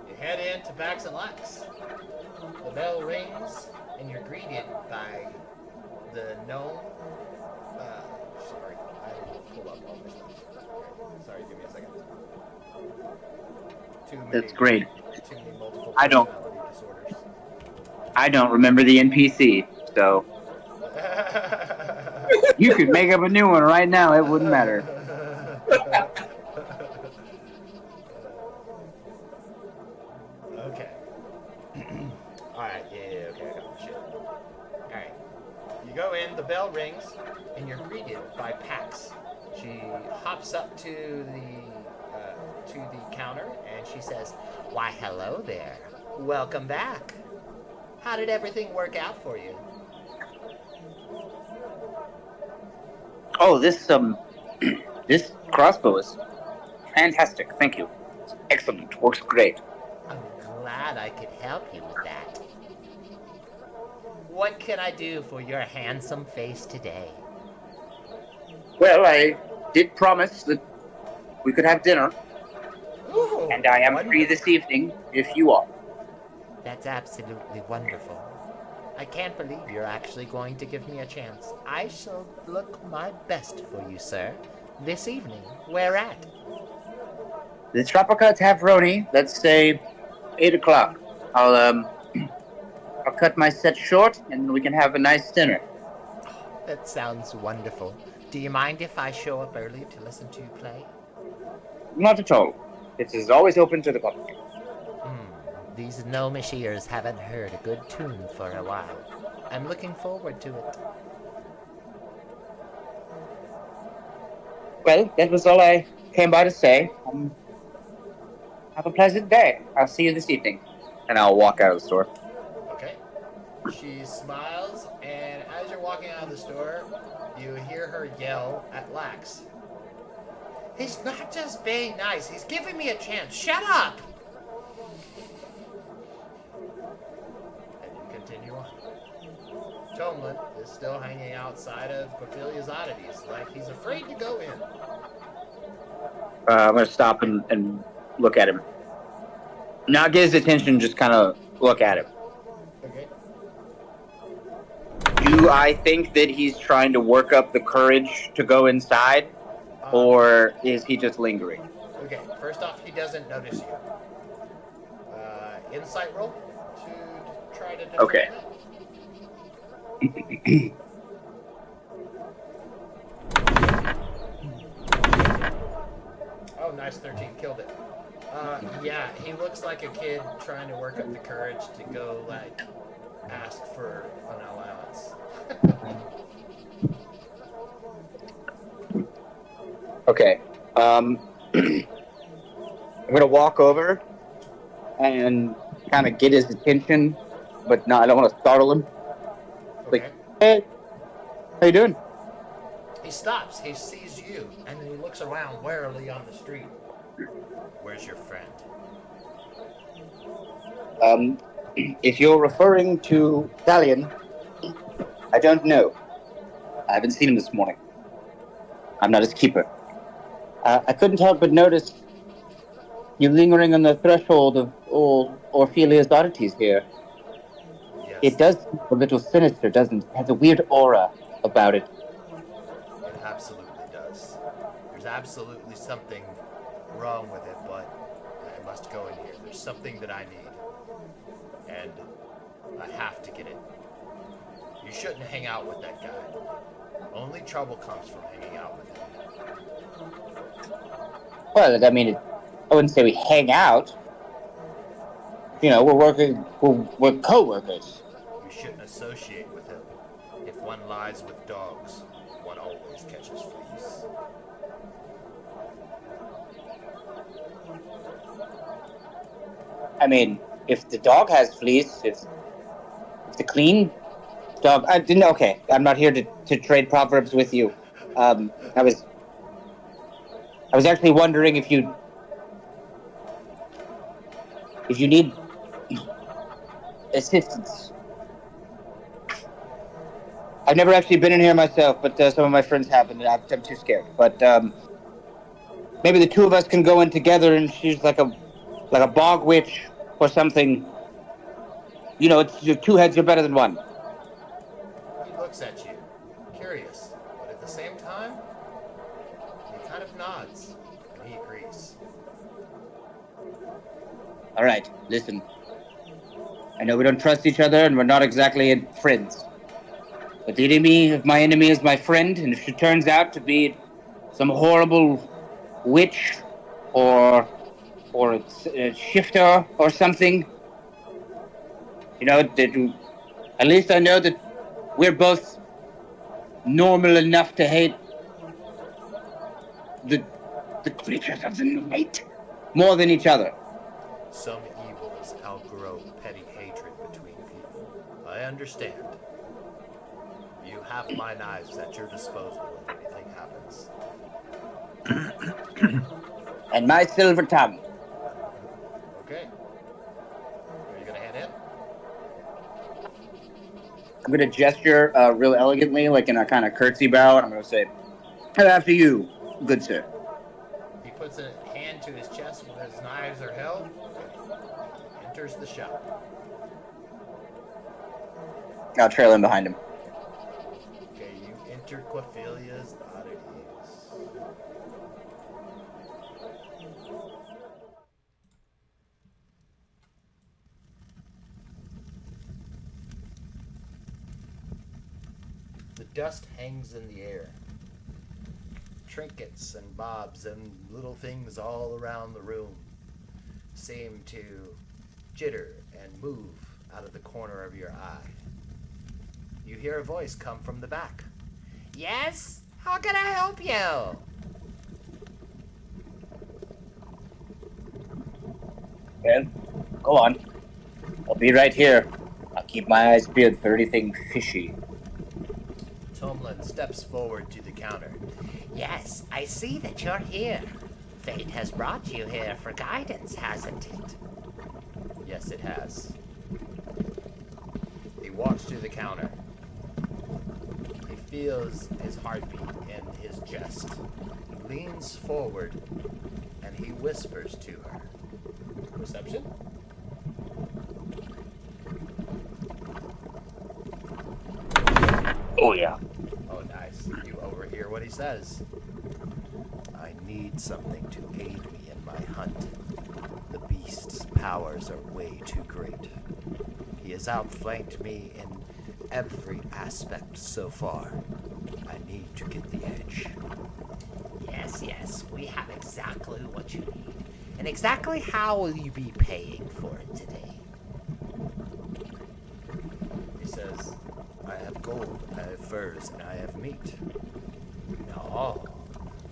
You head into Bax and Lax. The bell rings, and you're greeted by the gnome. Sorry, I didn't pull up all my stuff. Sorry, give me a second. That's great. Too many multiple I don't- personality disorders. I don't remember the NPC, so you could make up a new one right now. It wouldn't matter. Okay. Alright, okay, I got the shit. Alright. You go in, the bell rings, and you're greeted by Pax. She hops up to the counter, and she says, "Why, hello there. Welcome back. How did everything work out for you?" Oh, this this crossbow is fantastic. Thank you. Excellent. Works great. I'm glad I could help you with that. What can I do for your handsome face today? Well, I did promise that we could have dinner, Ooh, and I am free wonderful. this evening if you are. That's absolutely wonderful. I can't believe you're actually going to give me a chance. I shall look my best for you, sir. This evening. Where at? The Tropica Taveroni, let's say 8 o'clock. I'll cut my set short, and we can have a nice dinner. That sounds wonderful. Do you mind if I show up early to listen to you play? Not at all. It is always open to the public. These gnomish ears haven't heard a good tune for a while. I'm looking forward to it. Well, that was all I came by to say. Have a pleasant day. I'll see you this evening. And I'll walk out of the store. Okay. She smiles, and as you're walking out of the store, you hear her yell at Lax. "He's not just being nice, he's giving me a chance. Shut up!" And you continue on. Tomlin is still hanging outside of Corphelia's oddities, like he's afraid to go in. I'm gonna stop and look at him. Not get his attention, just kind of look at him. Okay. Do I think that he's trying to work up the courage to go inside, or is he just lingering? Okay, first off, he doesn't notice you. Insight roll to try to determine Okay. that. Oh, nice 13, killed it. Yeah, he looks like a kid trying to work up the courage to go, like, ask for an allowance. Okay. I'm gonna walk over and kind of get his attention, but no, I don't want to startle him. Okay. Like, hey, how you doing? He stops, he sees you, and then he looks around warily on the street. Where's your friend? If you're referring to Stallion, I don't know. I haven't seen him this morning. I'm not his keeper. I couldn't help but notice you lingering on the threshold of old Orphelia's oddities here. Yes. It does seem a little sinister, doesn't it? It has a weird aura about it. It absolutely does. There's absolutely something wrong with it, but I must go in here. There's something that I need. And I have to get it. You shouldn't hang out with that guy. Only trouble comes from hanging out with him. Well, I mean, I wouldn't say we hang out. You know, we're co-workers. You shouldn't associate with him. If one lies with dogs, one always catches fleas. I mean, if the dog has fleas, if the clean dog, I didn't. Okay, I'm not here to trade proverbs with you. I was actually wondering if you need assistance. I've never actually been in here myself, but some of my friends have, and I'm too scared. But maybe the two of us can go in together, and she's like a bog witch or something. You know, it's two heads are better than one. He looks at you, curious, but at the same time, he kind of nods, and he agrees. All right, listen. I know we don't trust each other, and we're not exactly friends. But the enemy of my enemy is my friend, and if she turns out to be some horrible witch or a shifter or something, you know, at least I know that we're both normal enough to hate the creatures of the night more than each other. Some evils outgrow petty hatred between people. I understand. You have my knives at your disposal if anything happens. And my silver tongue. Okay. Are you gonna head in? I'm going to gesture real elegantly, like in a kind of curtsy bow, and I'm going to say, after you, good sir. He puts a hand to his chest where his knives are held. Enters the shop. I'll trail in behind him. Okay, you enter Corphelia's oddities. The dust hangs in the air. Trinkets and bobs and little things all around the room seem to jitter and move out of the corner of your eye. You hear a voice come from the back. Yes? How can I help you? Well, go on. I'll be right here. I'll keep my eyes peeled for anything fishy. Tomlin steps forward to the counter. Yes, I see that you're here. Fate has brought you here for guidance, hasn't it? Yes, it has. A walks to the counter. He feels his heartbeat in his chest. He leans forward and he whispers to her. Perception? Oh, yeah. Oh, nice. You overhear what he says. I need something to aid me in my hunt. The beast's powers are way too great. He has outflanked me in every aspect so far. I need to get the edge. Yes, we have exactly what you need. And exactly how will you be paying for it today? He says, I have gold, I have furs, and I have meat. No,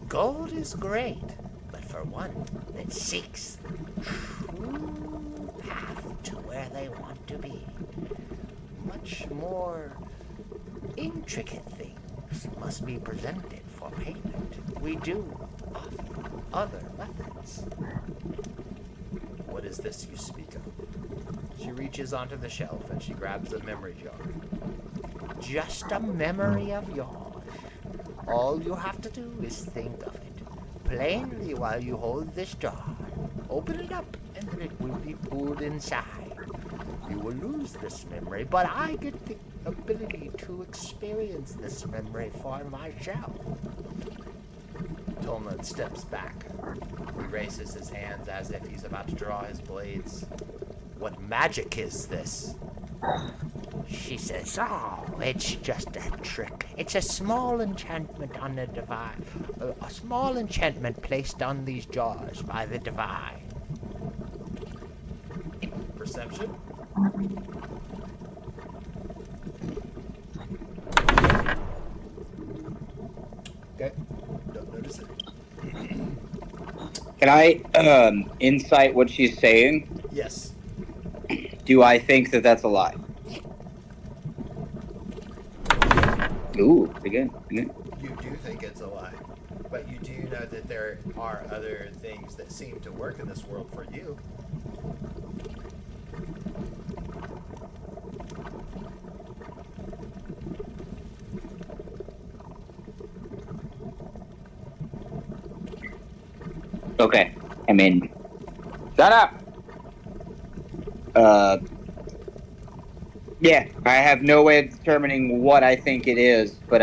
gold is great, but for one that seeks true path to where they want to be, much more intricate things must be presented for payment. We do offer other methods. What is this you speak of? She reaches onto the shelf and she grabs a memory jar. Just a memory of yours. All you have to do is think of it plainly while you hold this jar. Open it up and then it will be pulled inside. You will lose this memory, but I get the ability to experience this memory for myself. Tolman steps back. He raises his hands as if he's about to draw his blades. What magic is this? She says, oh, it's just a trick. It's a small enchantment on the divine. A small enchantment placed on these jars by the divine. Perception? Okay. Don't notice it. Can I insight what she's saying? Yes. Do I think that that's a lie? Ooh, again. You do think it's a lie. But you do know that there are other things that seem to work in this world for you. Okay, I'm in. Shut up! Yeah, I have no way of determining what I think it is, but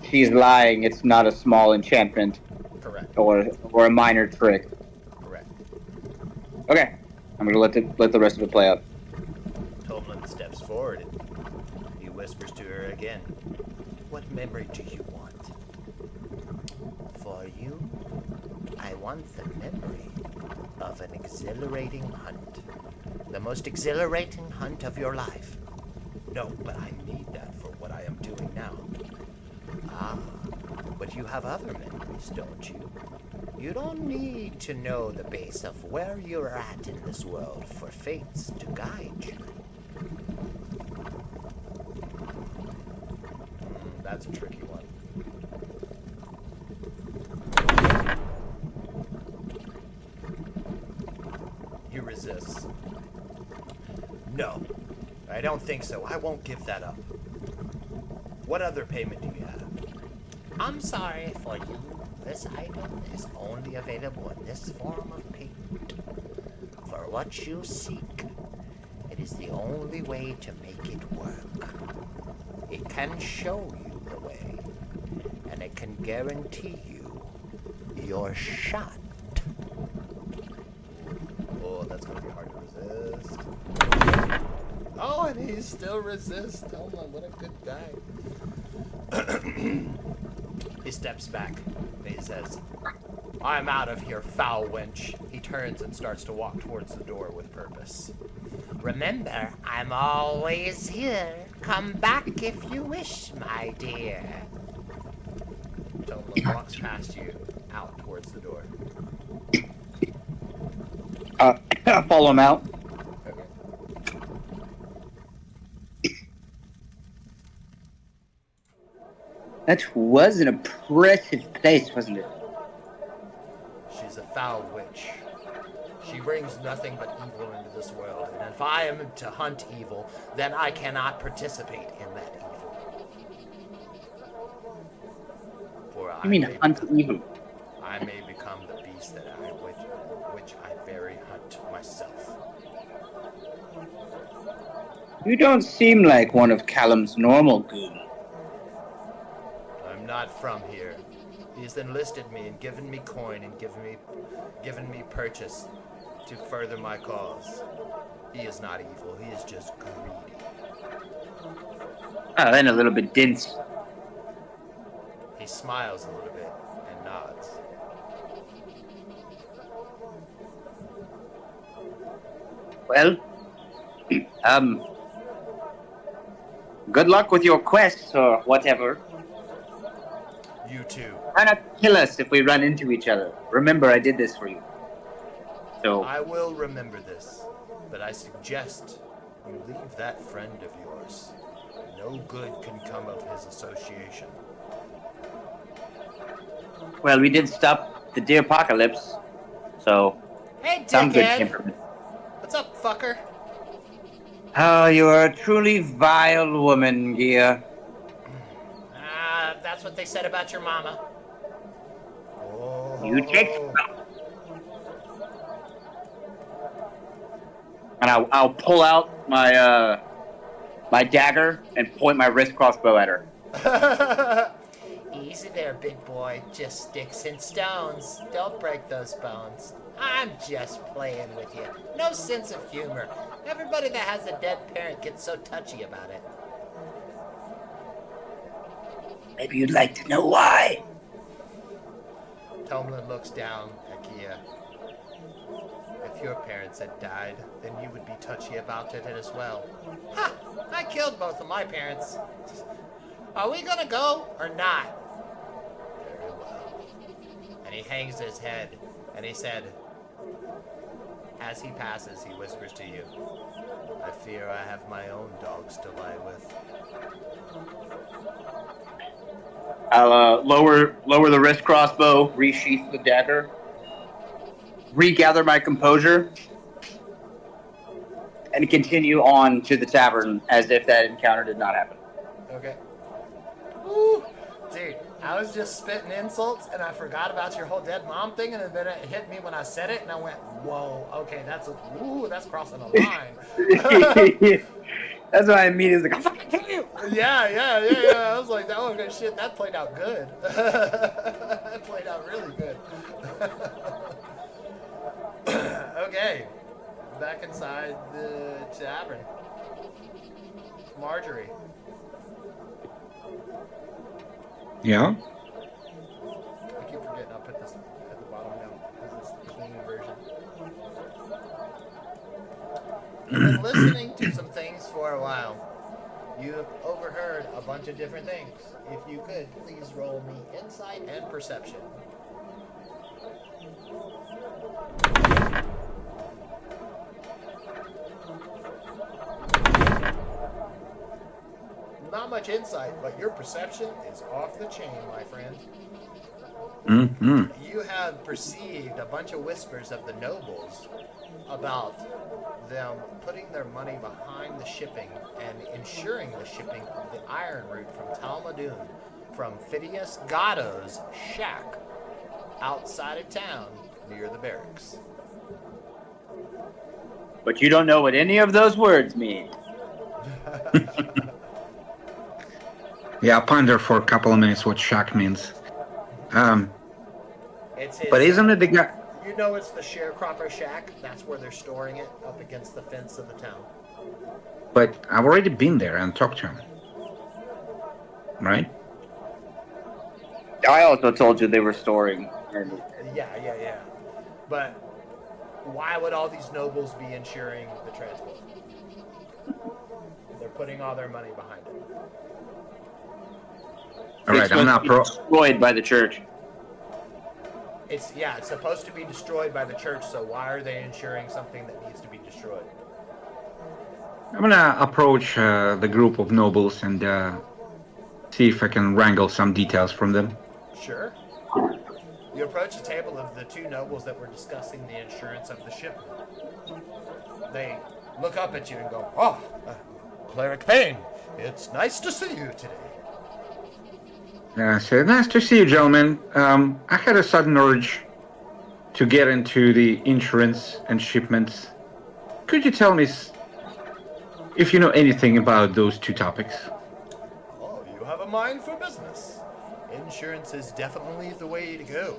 she's lying. It's not a small enchantment. Correct. Or a minor trick. Correct. Okay, I'm gonna let the rest of it play out. Tolman steps forward and he whispers to her again. What memory do you want? For you, I want the memory of an exhilarating hunt. The most exhilarating hunt of your life. No, but I need that for what I am doing now. Ah, but you have other memories, don't you? You don't need to know the base of where you're at in this world for fates to guide you. That's a tricky one. He resists. No, I don't think so. I won't give that up. What other payment do you have? I'm sorry for you. This item is only available in this form of payment. For what you seek, it is the only way to make it work. It can show you the way, and it can guarantee you your shot. Oh, that's gonna be hard to resist. Oh, and he still resists. Oh my, what a good guy. He steps back and he says, I'm out of here, foul wench. He turns and starts to walk towards the door with purpose. Remember, I'm always here. Come back if you wish, my dear. Tolman walks past you, out towards the door. I'll follow him out. Okay. That was an impressive place, wasn't it? She's a foul witch. She brings nothing but evil into this world, and if I am to hunt evil, then I cannot participate in that evil. For You mean hunt evil? I may become the beast that which I very hunt myself. You don't seem like one of Callum's normal goons. I'm not from here. He's enlisted me and given me coin and given me purchase to further my cause. He is not evil. He is just greedy. Oh, then a little bit dense. He smiles a little bit and nods. Well, good luck with your quests or whatever. You too. Try not to kill us if we run into each other. Remember, I did this for you. So, I will remember this, but I suggest you leave that friend of yours. No good can come of his association. well, we did stop the deer apocalypse, so Hey, some good dickhead! came from it. What's up, fucker? Oh, you are a truly vile woman, Gia. That's what they said about your mama. Oh. You take. And I'll pull out my my dagger and point my wrist crossbow at her. Easy there, big boy. Just sticks and stones. Don't break those bones. I'm just playing with you. No sense of humor. Everybody that has a dead parent gets so touchy about it. Maybe you'd like to know why. Tomlin looks down at Kia. If your parents had died, then you would be touchy about it as well. Ha! I killed both of my parents. Are we gonna go or not? Very well. And he hangs his head, and he said, as he passes, he whispers to you, I fear I have my own dogs to lie with. I'll lower the wrist crossbow, resheath the dagger, regather my composure, and continue on to the tavern as if that encounter did not happen. Okay. Woo! Dude, I was just spitting insults and I forgot about your whole dead mom thing, and then it hit me when I said it, and I went, whoa, okay, that's crossing a line. That's what I mean. Is like, I'll fucking kill you. Yeah. I was like, oh, good shit, that played out good. That played out really good. Okay, back inside the tavern. Marjorie. Yeah. I keep forgetting I'll put this at the bottom now because it's the clean version. You've been listening to some things for a while. You've overheard a bunch of different things. If you could, please roll me insight and perception. Not much insight, but your perception is off the chain, my friend. Mm-hmm. You have perceived a bunch of whispers of the nobles about them putting their money behind the shipping and ensuring the shipping of the Ironroot from Talmadun from Phidias Gatto's shack outside of town near the barracks. But you don't know what any of those words mean. Yeah, I'll ponder for a couple of minutes what shack means. It's his, But isn't it the guy? You know it's the sharecropper shack. That's where they're storing it, up against the fence of the town. But I've already been there and talked to him. Right? I also told you they were storing. Yeah. But why would all these nobles be insuring the transport? They're putting all their money behind it. All right, I'm not destroyed by the church. It's supposed to be destroyed by the church, so why are they insuring something that needs to be destroyed? I'm gonna approach the group of nobles and see if I can wrangle some details from them. Sure. You approach the table of the two nobles that were discussing the insurance of the shipment. They look up at you and go, "Oh, Cleric Payne, it's nice to see you today." So nice to see you, gentlemen. I had a sudden urge to get into the insurance and shipments. Could you tell me if you know anything about those two topics? Oh, you have a mind for business. Insurance is definitely the way to go.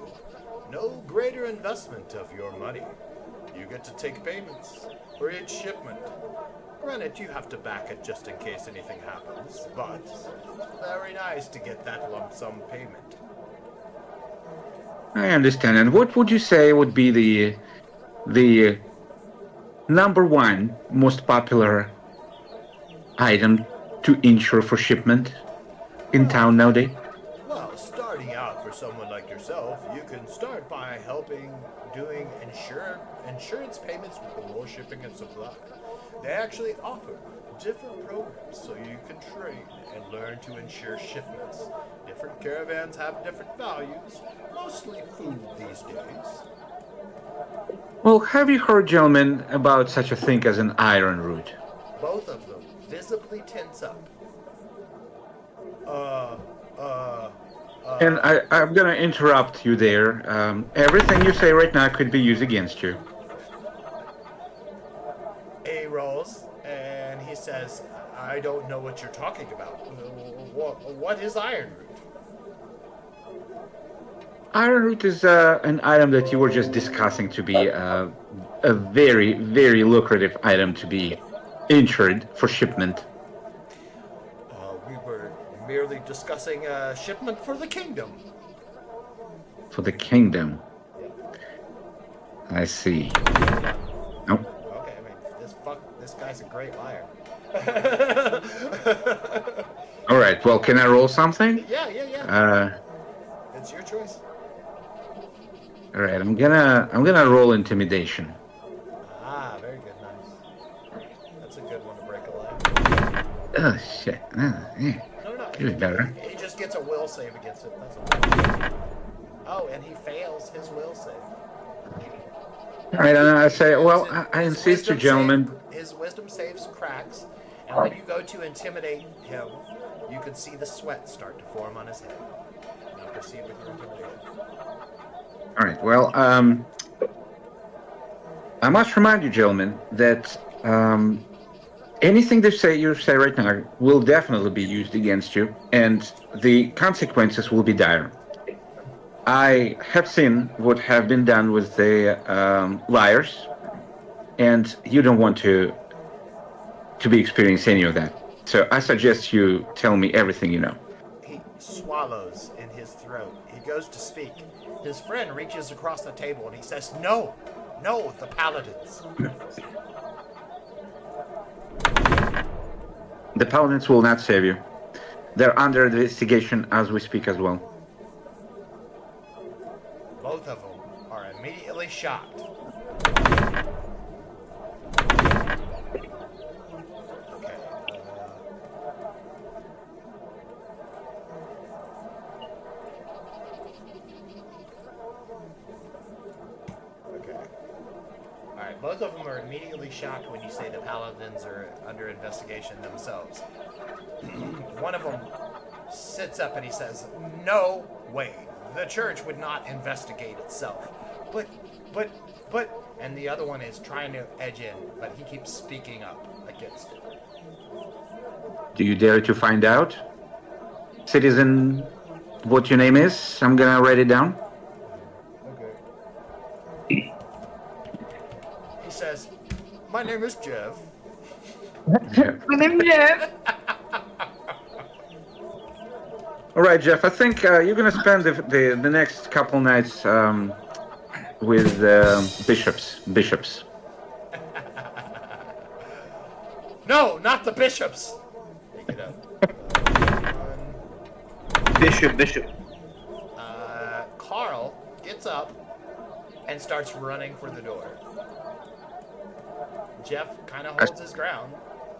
No greater investment of your money. You get to take payments for each shipment. Granted, you have to back it just in case anything happens, but it's very nice to get that lump sum payment. I understand. And what would you say would be the number one most popular item to insure for shipment in town nowadays? Well, starting out for someone like yourself, you can start by helping doing insurance payments with the war shipping and supply. They actually offer different programs so you can train and learn to insure shipments. Different caravans have different values, mostly food these days. Well, have you heard, gentlemen, about such a thing as an Ironroot? Both of them visibly tense up. And I'm gonna interrupt you there. Everything you say right now could be used against you. A rolls, and he says, "I don't know what you're talking about. What is Ironroot?" Ironroot is an item that you were just discussing to be a very, very lucrative item to be insured for shipment. We were merely discussing a shipment for the kingdom. For the kingdom. I see. Nope. Okay, I mean, this guy's a great liar. All right. Well, can I roll something? Yeah. It's your choice. All right. I'm gonna roll intimidation. Ah, very good, nice. That's a good one to break a lie. Oh shit. Yeah. No. It was better. He just gets a will save against it. That's all. Oh, and he fails his will save. All right. And I say, well, I His insist, you wisdom gentlemen. his wisdom saves cracks, and when you go to intimidate him, you can see the sweat start to form on his head. Now proceed with your intimidation. All right. Well, I must remind you, gentlemen, that anything you say right now will definitely be used against you, and the consequences will be dire. I have seen what have been done with the liars, and you don't want to be experiencing any of that. So I suggest you tell me everything you know. He swallows in his throat. He goes to speak. His friend reaches across the table and he says, "No, the paladins." The paladins will not save you. They're under investigation as we speak as well. Both of them are immediately shocked. Okay. Alright, both of them are immediately shocked when you say the paladins are under investigation themselves. One of them sits up and he says, "No way. The church would not investigate itself." But, and the other one is trying to edge in, but he keeps speaking up against it. Do you dare to find out? Citizen, what your name is? I'm gonna write it down. Okay. He says, "My name is Jeff." My name is Jeff. All right, Jeff. I think you're gonna spend the next couple nights with bishops. No, not the bishops. Pick it up. Bishop. Carl gets up and starts running for the door. Jeff kind of holds his ground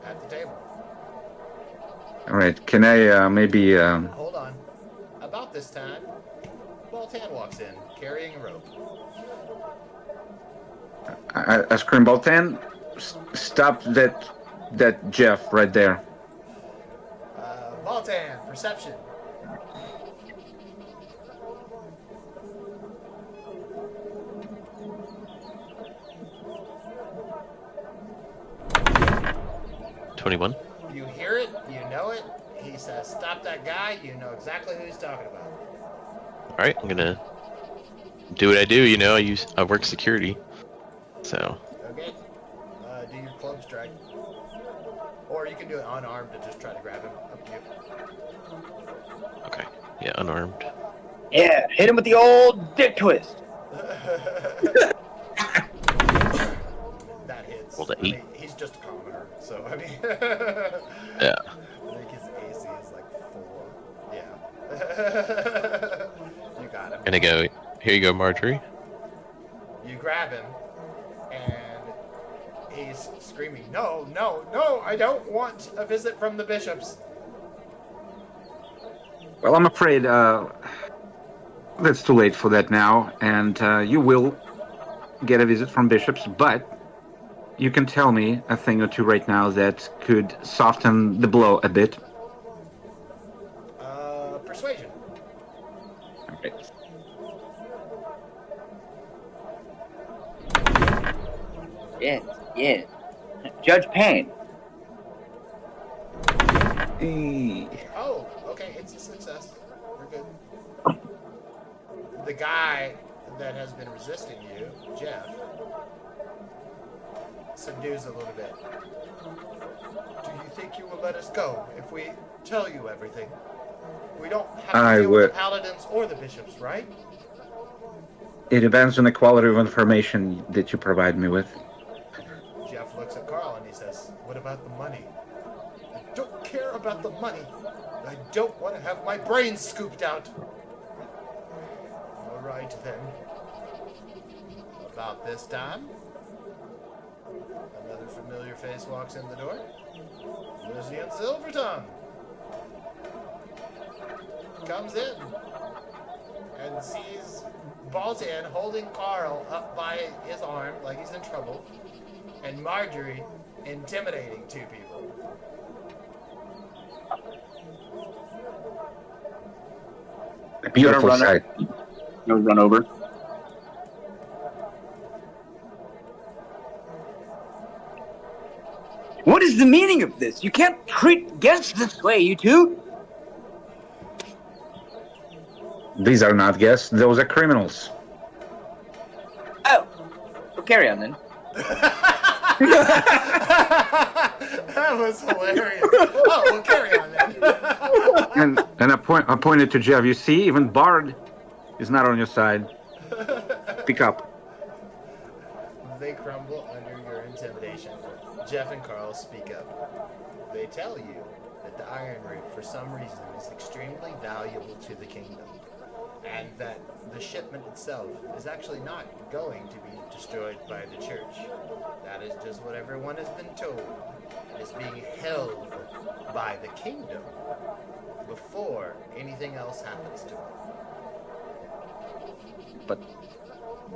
at the table. All right. Can I maybe? Hold on. About this time, Baltan walks in, carrying a rope. I scream, Baltan, stop that Jeff right there. Baltan, perception. $21. You hear it, you know it. He says, "Stop that guy." You know exactly who he's talking about. All right, I'm gonna do what I do. You know, I work security, so. Okay. Do your club strike, or you can do it unarmed to just try to grab him. Up to you. Okay. Yeah, unarmed. Yeah, hit him with the old dick twist. That hits. Rolled an 8. I mean, he's just a commoner, so I mean. Yeah. I think his AC is like 4. Yeah. You got him. And I go, here you go, Marjorie. You grab him, and he's screaming, "No, no, no! I don't want a visit from the bishops." Well, I'm afraid it's too late for that now, and you will get a visit from bishops, but you can tell me a thing or two right now that could soften the blow a bit. Persuasion. Okay. Yes. Judge Payne. Oh, okay, it's a success. We're good. The guy that has been resisting you, Jeff, subdues a little bit. "Do you think you will let us go if we tell you everything? We don't have to deal with the paladins or the bishops, right?" It depends on the quality of information that you provide me with. Jeff looks at Carl and he says, "What about the money?" "I don't care about the money. I don't want to have my brains scooped out." "All right, then." About this time, another familiar face walks in the door. Lucian Silvertongue comes in and sees Baltan holding Carl up by his arm like he's in trouble, and Marjorie intimidating 2 people. A beautiful Run sight. No run over. What is the meaning of this? You can't treat guests this way, you two. These are not guests, those are criminals. Oh, well, carry on then. That was hilarious. Oh, well, carry on then. And I pointed to Jeff. You see, even Bard is not on your side. Pick up. They crumble under your intimidation. Jeff and Carl speak up. They tell you that the Ironroot, for some reason, is extremely valuable to the kingdom, and that the shipment itself is actually not going to be destroyed by the church. That is just what everyone has been told. It's being held by the kingdom before anything else happens to it. But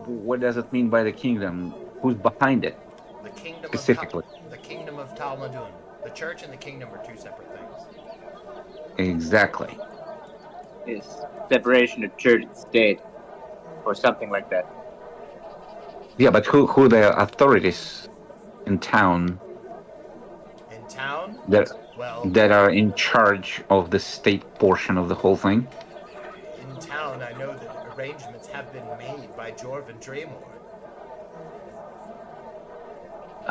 what does it mean by the kingdom? Who's behind it? The kingdom specifically. the kingdom of Talmadun. The church and the kingdom are 2 separate things. Exactly. It's separation of church and state, or something like that. Yeah, but who are the authorities in town In town? that Well, are in charge of the state portion of the whole thing? in town, I know that arrangements have been made by Jorvin Draymore.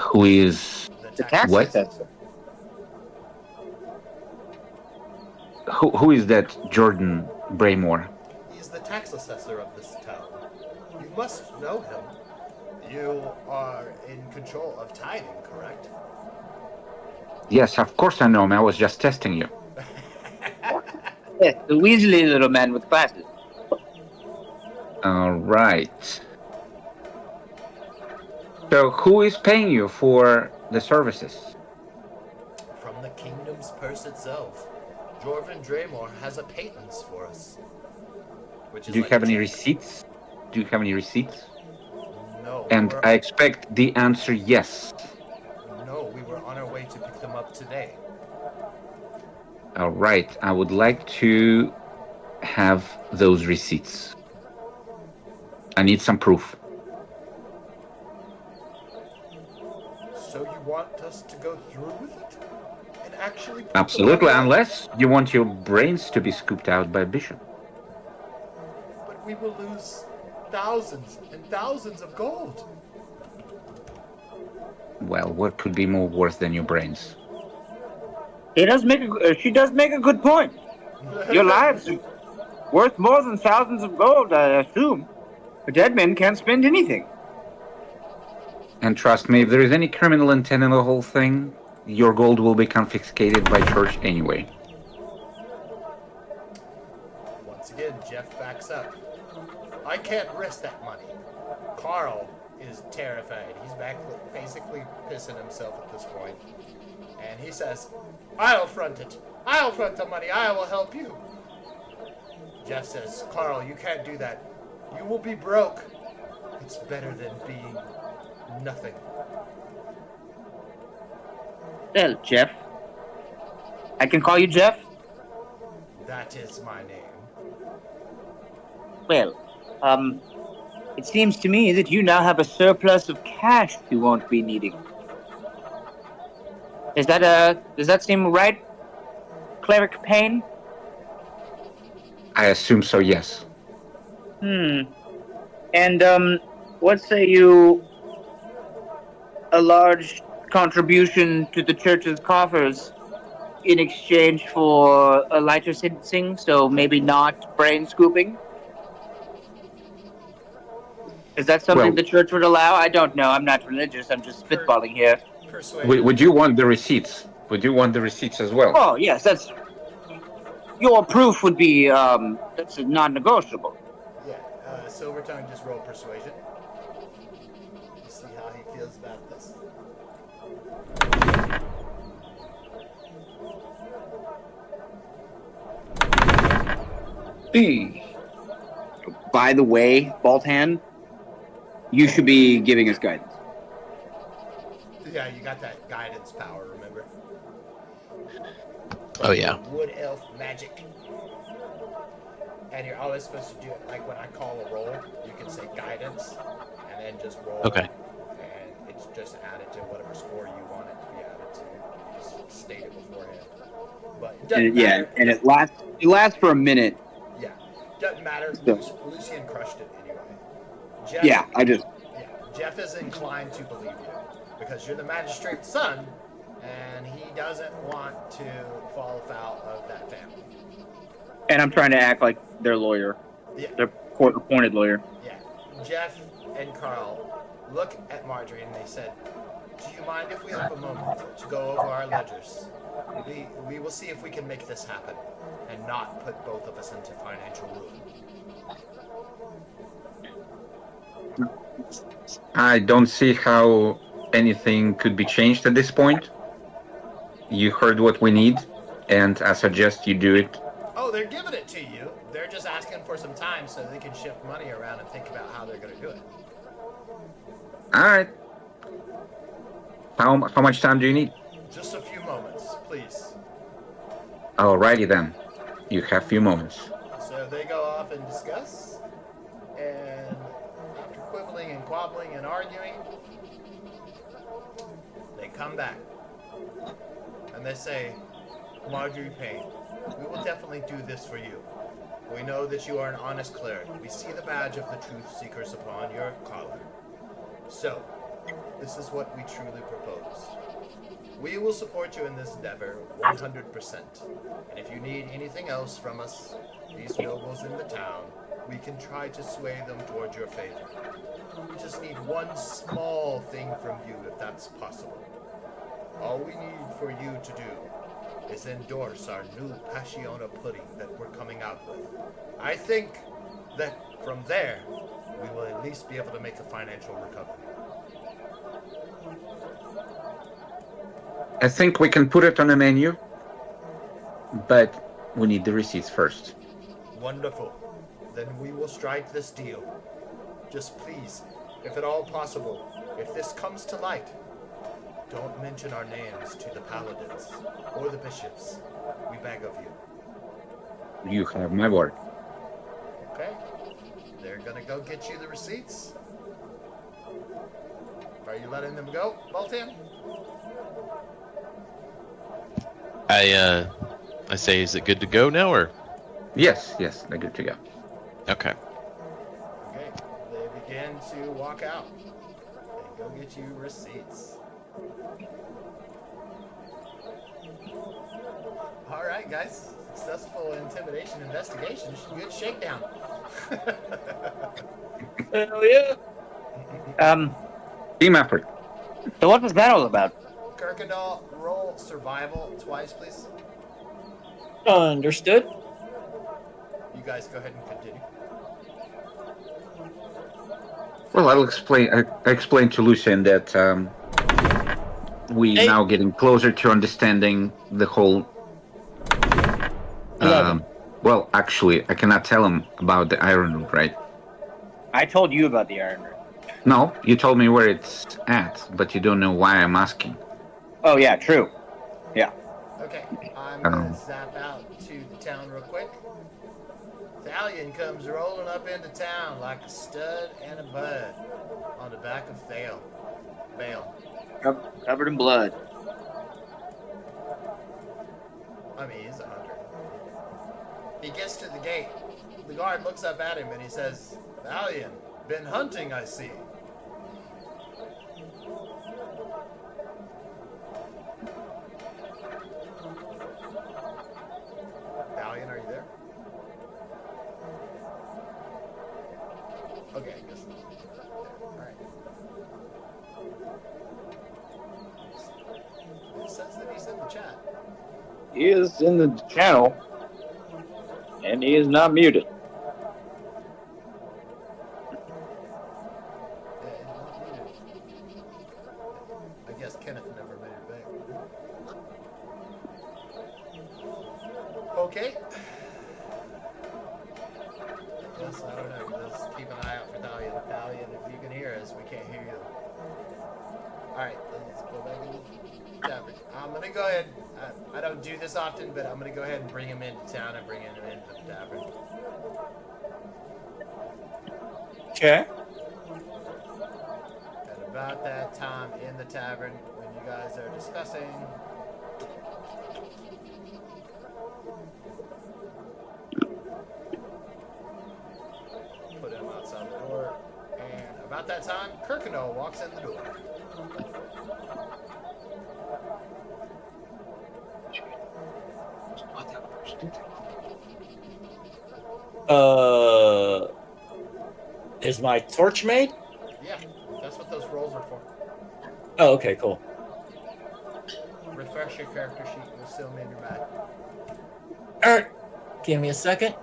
Who is The tax what? assessor. Who is that Jordan Braymore? He's the tax assessor of this town. You must know him. You are in control of tithing, correct? Yes, of course I know him. I was just testing you. Yes, the Weasley little man with glasses. All right. So who is paying you for the services? From the kingdom's purse itself. Jorvin Draymore has a patents for us. which is Do you like have any 10. receipts? Do you have any receipts? No, And I expect the answer yes. we were on our way to pick them up today. All right. I would like to have those receipts. I need some proof. So you want us to go through with it? And actually put Absolutely, the money up? unless you want your brains to be scooped out by Bishop. But we will lose thousands and thousands of gold. Well, what could be more worth than your brains? She does make a good point. Your lives are worth more than thousands of gold, I assume. A dead man can't spend anything. And trust me, if there is any criminal intent in the whole thing, your gold will be confiscated by church anyway. Once again, Jeff backs up. I can't risk that money. Carl is terrified. He's basically pissing himself at this point. And he says, I'll front it. I'll front the money. I will help you. Jeff says, Carl, you can't do that. You will be broke. It's better than being nothing. Well, Jeff. I can call you Jeff? That is my name. Well, it seems to me that you now have a surplus of cash you won't be needing. Does that seem right, Cleric Payne? I assume so, yes. And, what say you a large contribution to the church's coffers in exchange for a lighter sentencing, so maybe not brain scooping? Is that something the church would allow? I don't know. I'm not religious. I'm just spitballing here. Would you want the receipts? Would you want the receipts as well? Oh, yes, that's... Your proof would be, that's non-negotiable. Yeah, Silvertongue, just roll persuasion. See how he feels about this. By the way, Bald Hand, you should be giving us guidance. Yeah, you got that guidance power, remember? Oh, yeah. Wood elf magic. And you're always supposed to do it like when I call a roll, you can say guidance and then just roll. Okay. And it's just added to whatever score you want it to be added to. You just state it beforehand. But it doesn't matter. And it lasts for a minute. Yeah. Doesn't matter. So- Lucian crushed it anyway. Jeff, Yeah, Jeff is inclined to believe you because you're the magistrate's son, and he doesn't want to fall afoul of that family. And I'm trying to act like their lawyer. Yeah. Their court-appointed lawyer. Yeah. Jeff and Carl look at Marjorie and they said, do you mind if we have a moment to go over our ledgers? We will see if we can make this happen and not put both of us into financial ruin. I don't see how anything could be changed at this point. You heard what we need, and I suggest you do it. Oh, they're giving it to you. They're just asking for some time so they can shift money around and think about how they're going to do it. All right. How much time do you need? Just a few moments, please. Alrighty then. You have a few moments. So they go off and discuss, and after quibbling and quabbling and arguing, they come back. And they say, Marjorie Payne, we will definitely do this for you. We know that you are an honest cleric. We see the badge of the truth seekers upon your collar. So, this is what we truly propose. We will support you in this endeavor 100%. And if you need anything else from us, these nobles in the town, we can try to sway them towards your favor. We just need one small thing from you, if that's possible. All we need for you to do is endorse our new Passiona pudding that we're coming out with. I think that from there, we will at least be able to make a financial recovery. I think we can put it on a menu, but we need the receipts first. Wonderful. then we will strike this deal. Just please, if at all possible, if this comes to light, don't mention our names to the paladins or the bishops. We beg of you. You have my word. Okay? They're gonna go get you the receipts. Are you letting them go, Baltan? I say, is it good to go now, or? Yes, they're good to go. Okay. Okay. They begin to walk out. They go get you receipts. All right, guys. Successful intimidation investigation. Good shakedown. Hell yeah. Team effort. So what was that all about? Kuykendahl, roll survival twice, please. Understood. You guys go ahead and continue. Well, I'll explain. I explained to Lucian that we Hey. now getting closer to understanding the whole. 11. Well, actually, I cannot tell him about the Ironroot, right? I told you about the Ironroot. No, you told me where it's at, but you don't know why I'm asking. Oh yeah, true. Yeah. Okay, I'm gonna zap out to the town real quick. Thalion comes rolling up into town like a stud and a bud on the back of Bale. Covered in blood. I mean, he's a hunter. He gets to the gate. The guard looks up at him and he says, Thalion, been hunting, I see. Thalion, are you there? Okay, I guess not. Alright. It says that he's in the chat. He is in the channel, and he is not muted. Yeah, he's not muted. I guess Kenneth never made it back. Okay. Yes, I don't know. Let's keep an eye out for Thalion. Thalion, if you can hear us, we can't hear you. Alright, let's go back into the tavern. I'm gonna go ahead. I don't do this often, but I'm gonna go ahead and bring him into town and bring him into the tavern. Okay. At about that time in the tavern, when you guys are discussing, put him outside the door, and about that time, Kuykendahl walks in the door. Is my torch made? Yeah, that's what those rolls are for. Oh, okay, cool. Refresh your character sheet, you'll still need your map. Alright, give me a second.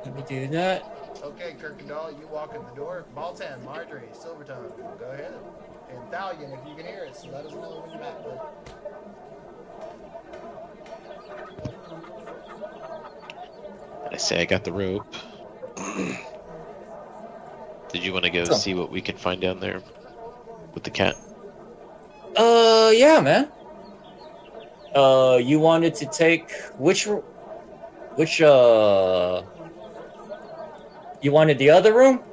Let me do that. Okay, Kuykendahl, you walk in the door. Baltan, Marjorie, Silvertongue, go ahead. And Thalion, if you can hear us, let us know when you're back, bud. I say I got the rope. Did you want to go see what we can find down there with the cat? Yeah, man. You wanted to take you wanted the other room?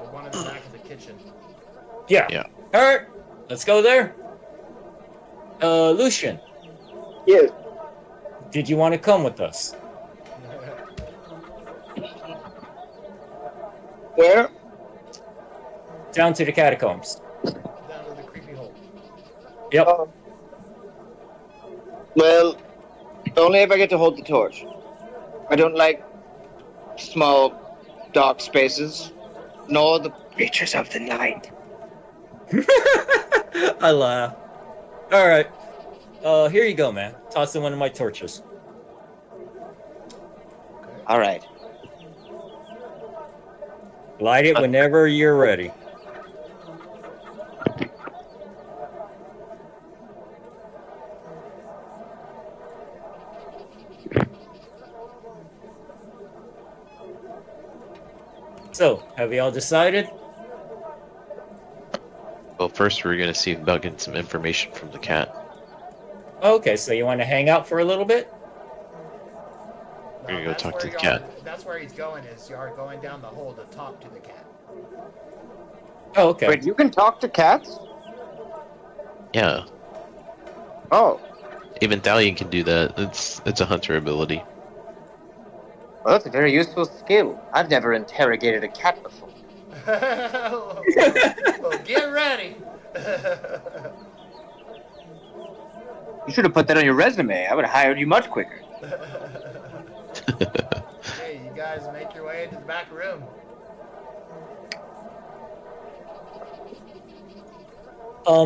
The one in the back of the kitchen. Yeah. Yeah. Alright, let's go there. Lucian, Yes. did you want to come with us? Where? Down to the catacombs. Down to the creepy hole. Yep. Well, only if I get to hold the torch. I don't like small, dark spaces, nor the creatures of the night. I laugh. Alright. Here you go, man. Toss in one of my torches. All right. Light it whenever you're ready. So, have you all decided? Well, first we're gonna see about getting some information from the cat. Okay, so you want to hang out for a little bit? We're gonna go that's talk where to the y'all- cat. That's where he's going. Is you are going down the hole to talk to the cat. Oh, okay. Wait, you can talk to cats? Yeah, Oh, even Thalion can do that. It's a hunter ability. Well, that's a very useful skill. I've never interrogated a cat before. well, get ready. you should have put that on your resume. I would have hired you much quicker. Hey, you guys make your way into the back room.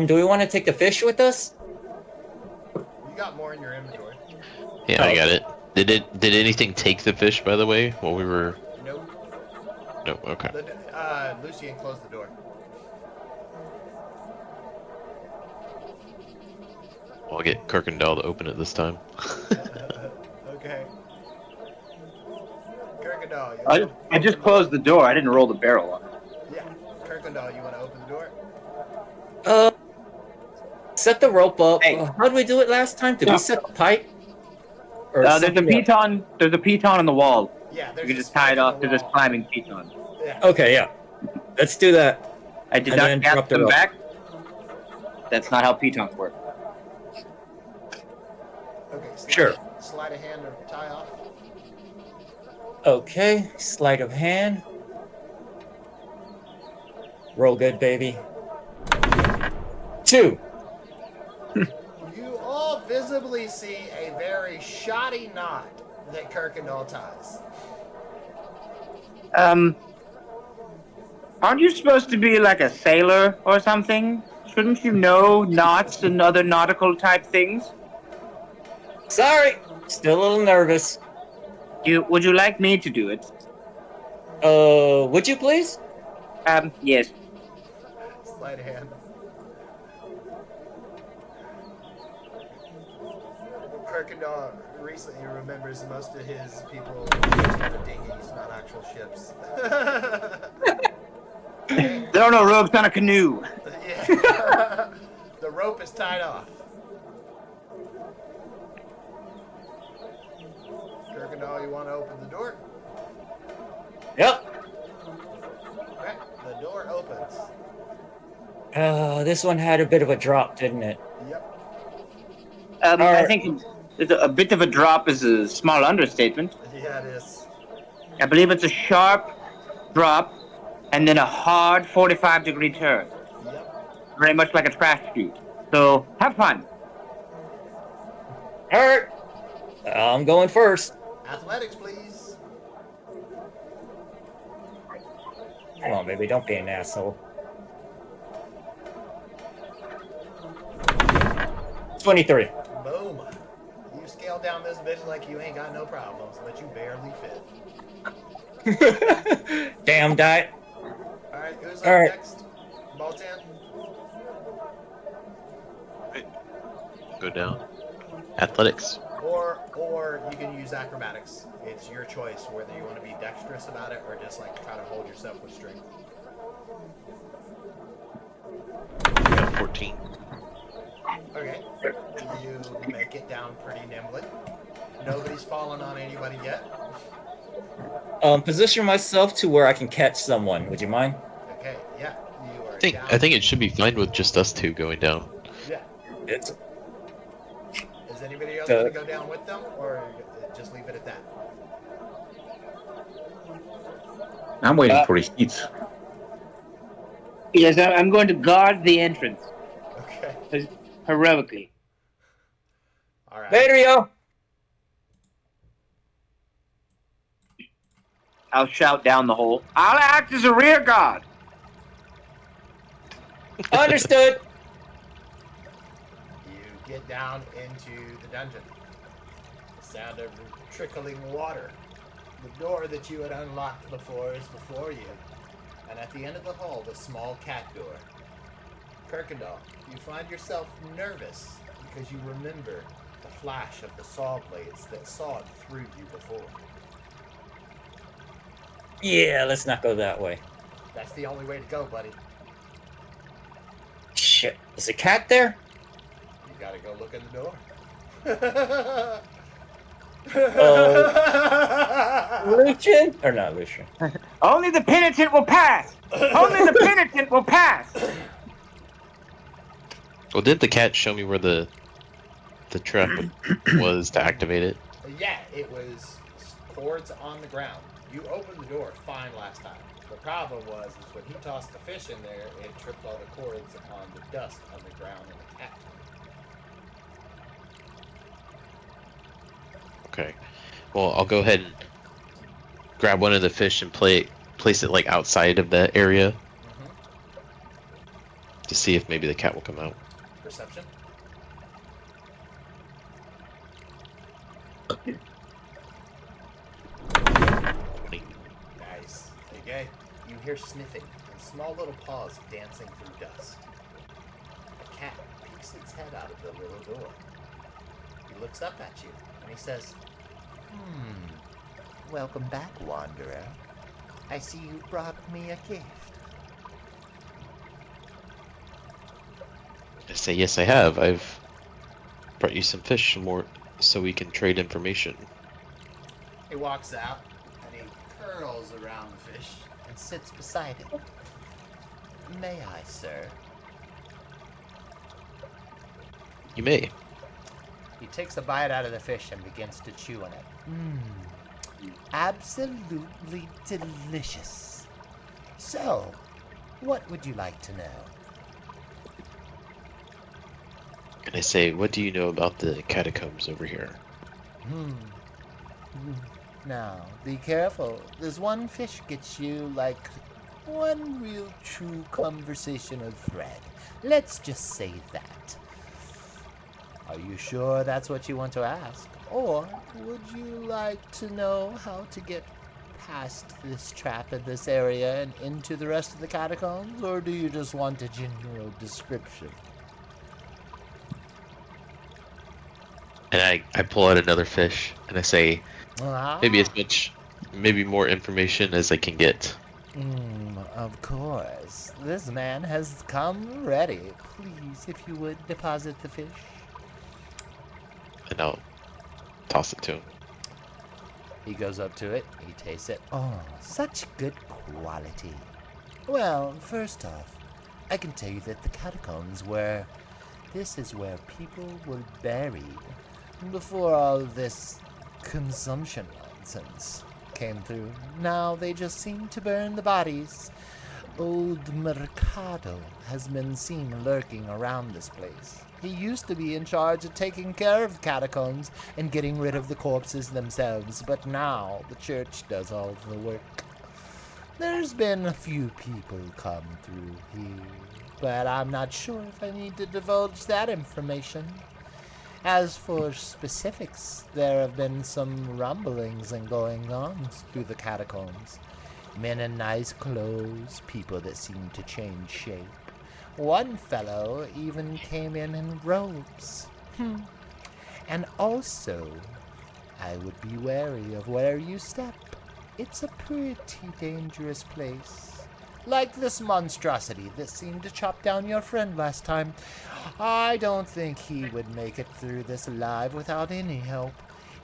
Do we want to take the fish with us? You got more in your inventory. Yeah, I got it. Did anything take the fish, by the way, while we were? Nope. No. Okay. Lucien closed the door. I'll get Kuykendahl to open it this time. Okay. Kuykendahl, I just closed the door. I didn't roll the barrel on it. Yeah. Kuykendahl, you want to open the door? Set the rope up. Hey. How did we do it last time? Did we set the pipe? Or There's a something else? piton. There's a piton on the wall. Yeah, You there's can a just tie spike it in off the to this wall. climbing piton. Yeah. Okay, yeah. Let's do that. I did And then not cast drop the them rope. back. That's not how pitons work. Okay. Sure. Slide a hand or tie off. Okay, sleight of hand. Roll good, baby. 2. You all visibly see a very shoddy knot that Kuykendahl ties. Aren't you supposed to be like a sailor or something? Shouldn't you know knots and other nautical type things? Sorry, still a little nervous. Would you like me to do it? Would you please? Yes. Slide a hand. Kuykendahl recently remembers most of his people used on dinghies, not actual ships. There are no ropes on a canoe. Yeah. The rope is tied off. Kuykendahl, you want to open the door? Yep. Okay, the door opens. This one had a bit of a drop, didn't it? Yep. I Alright. think a bit of a drop is a small understatement. Yeah, it is. I believe it's a sharp drop and then a hard 45-degree turn. Yep. Very much like a trash chute. So, have fun. Alright. I'm going first. Athletics, please. Come on, baby, don't be an asshole. 23. Boom. You scale down this bitch like you ain't got no problems, but you barely fit. Damn diet. Alright, who's up All right. next? Baltan? Go down. Athletics. Or you can use acrobatics. It's your choice whether you want to be dexterous about it or just like try to hold yourself with strength. Got 14. Okay. You make it down pretty nimbly. Nobody's fallen on anybody yet. Position myself to where I can catch someone. Would you mind? Okay, yeah. You are down. I think it should be fine with just us two going down. Yeah. It's Is anybody else Uh, going to go down with them or just leave it at that? I'm waiting for receipts. Yes, I'm going to guard the entrance. Okay. Heroically. Alright. later, yo. I'll shout down the hole. I'll act as a rear guard. Understood. You get down into the dungeon. The sound of trickling water. The door that you had unlocked before is before you. And at the end of the hall, the small cat door. Kuykendahl, you find yourself nervous because you remember the flash of the saw blades that sawed through you before. Yeah, let's not go that way. That's the only way to go, buddy. Shit. Is a cat there? You gotta go look in the door. Lucian? Or not Lucian. Only the penitent will pass. Only the penitent will pass. Well, didn't the cat show me where the trap was to activate it? Yeah, it was cords on the ground. You opened the door fine last time. The problem was is when he tossed the fish in there, it tripped all the cords on the dust on the ground and the cat. Okay. Well, I'll go ahead and grab one of the fish and place it like outside of the area to see if maybe the cat will come out. Perception. Nice. Okay. You hear sniffing and small little paws dancing through dust. A cat peeks its head out of the little door. He looks up at you and he says, Welcome back, wanderer. I see you brought me a gift. I say, yes, I have. I've brought you some fish more so we can trade information. He walks out and he curls around the fish and sits beside it. May I, sir? You may. He takes a bite out of the fish and begins to chew on it. Absolutely delicious. So, what would you like to know? And I say, what do you know about the catacombs over here? Now, be careful. This one fish gets you like one real true conversational thread. Let's just say that. Are you sure that's what you want to ask? Or would you like to know how to get past this trap in this area and into the rest of the catacombs? Or do you just want a general description? And I pull out another fish and I say, maybe more information as I can get. Of course. This man has come ready. Please, if you would, deposit the fish. And I'll toss it to him. He goes up to it, he tastes it. Oh, such good quality. Well, first off, I can tell you that the catacombs this is where people were buried before all this consumption nonsense came through. Now they just seem to burn the bodies. Old Mercado has been seen lurking around this place. He used to be in charge of taking care of catacombs and getting rid of the corpses themselves, but now the church does all the work. There's been a few people come through here, but I'm not sure if I need to divulge that information. As for specifics, there have been some rumblings and goings-ons through the catacombs. Men in nice clothes, people that seem to change shape. One fellow even came in robes. And also, I would be wary of where you step. It's a pretty dangerous place. Like this monstrosity that seemed to chop down your friend last time. I don't think he would make it through this alive without any help.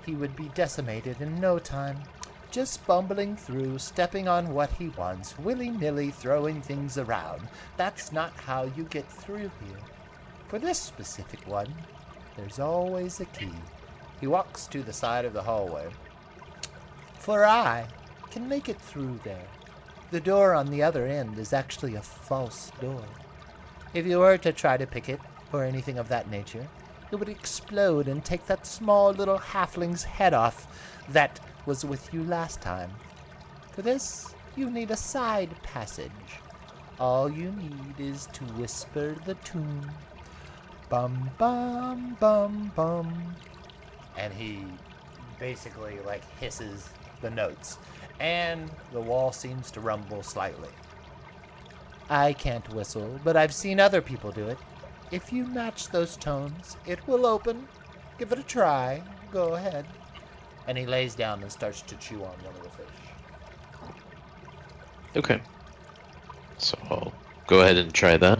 He would be decimated in no time. Just bumbling through, stepping on what he wants, willy-nilly throwing things around. That's not how you get through here. For this specific one, there's always a key. He walks to the side of the hallway. For I can make it through there. The door on the other end is actually a false door. If you were to try to pick it, or anything of that nature, it would explode and take that small little halfling's head off that was with you last time. For this, you need a side passage. All you need is to whisper the tune. Bum bum bum bum. And he basically hisses the notes. And the wall seems to rumble slightly. I can't whistle, but I've seen other people do it. If you match those tones, it will open. Give it a try. Go ahead. And he lays down and starts to chew on one of the fish. Okay. So I'll go ahead and try that.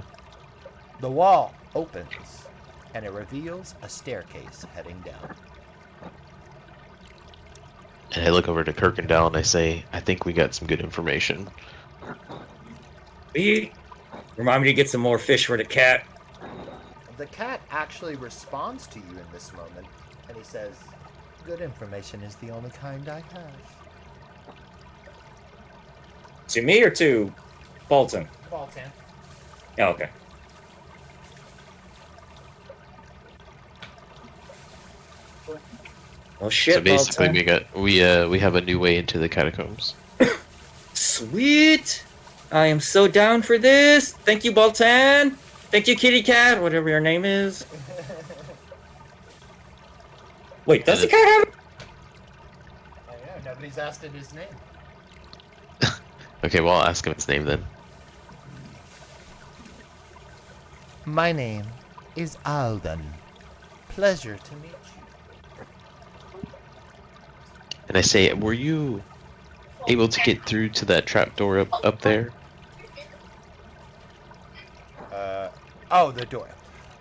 The wall opens, and it reveals a staircase heading down. And I look over to Kuykendahl and I say, I think we got some good information. Remind me to get some more fish for the cat. The cat actually responds to you in this moment, and he says, "Good information is the only kind I have." To me or to Bolton? Bolton. Oh, okay. Oh shit! So basically, Bolton. we have a new way into the catacombs. Sweet! I am so down for this. Thank you, Bolton. Thank you, Kitty Cat, whatever your name is. Wait, does the cat have? I know, nobody's asked him his name. Okay, well, I'll ask him his name then. My name is Alden. Pleasure to meet you. And I say, were you able to get through to that trapdoor up there? Oh, the door.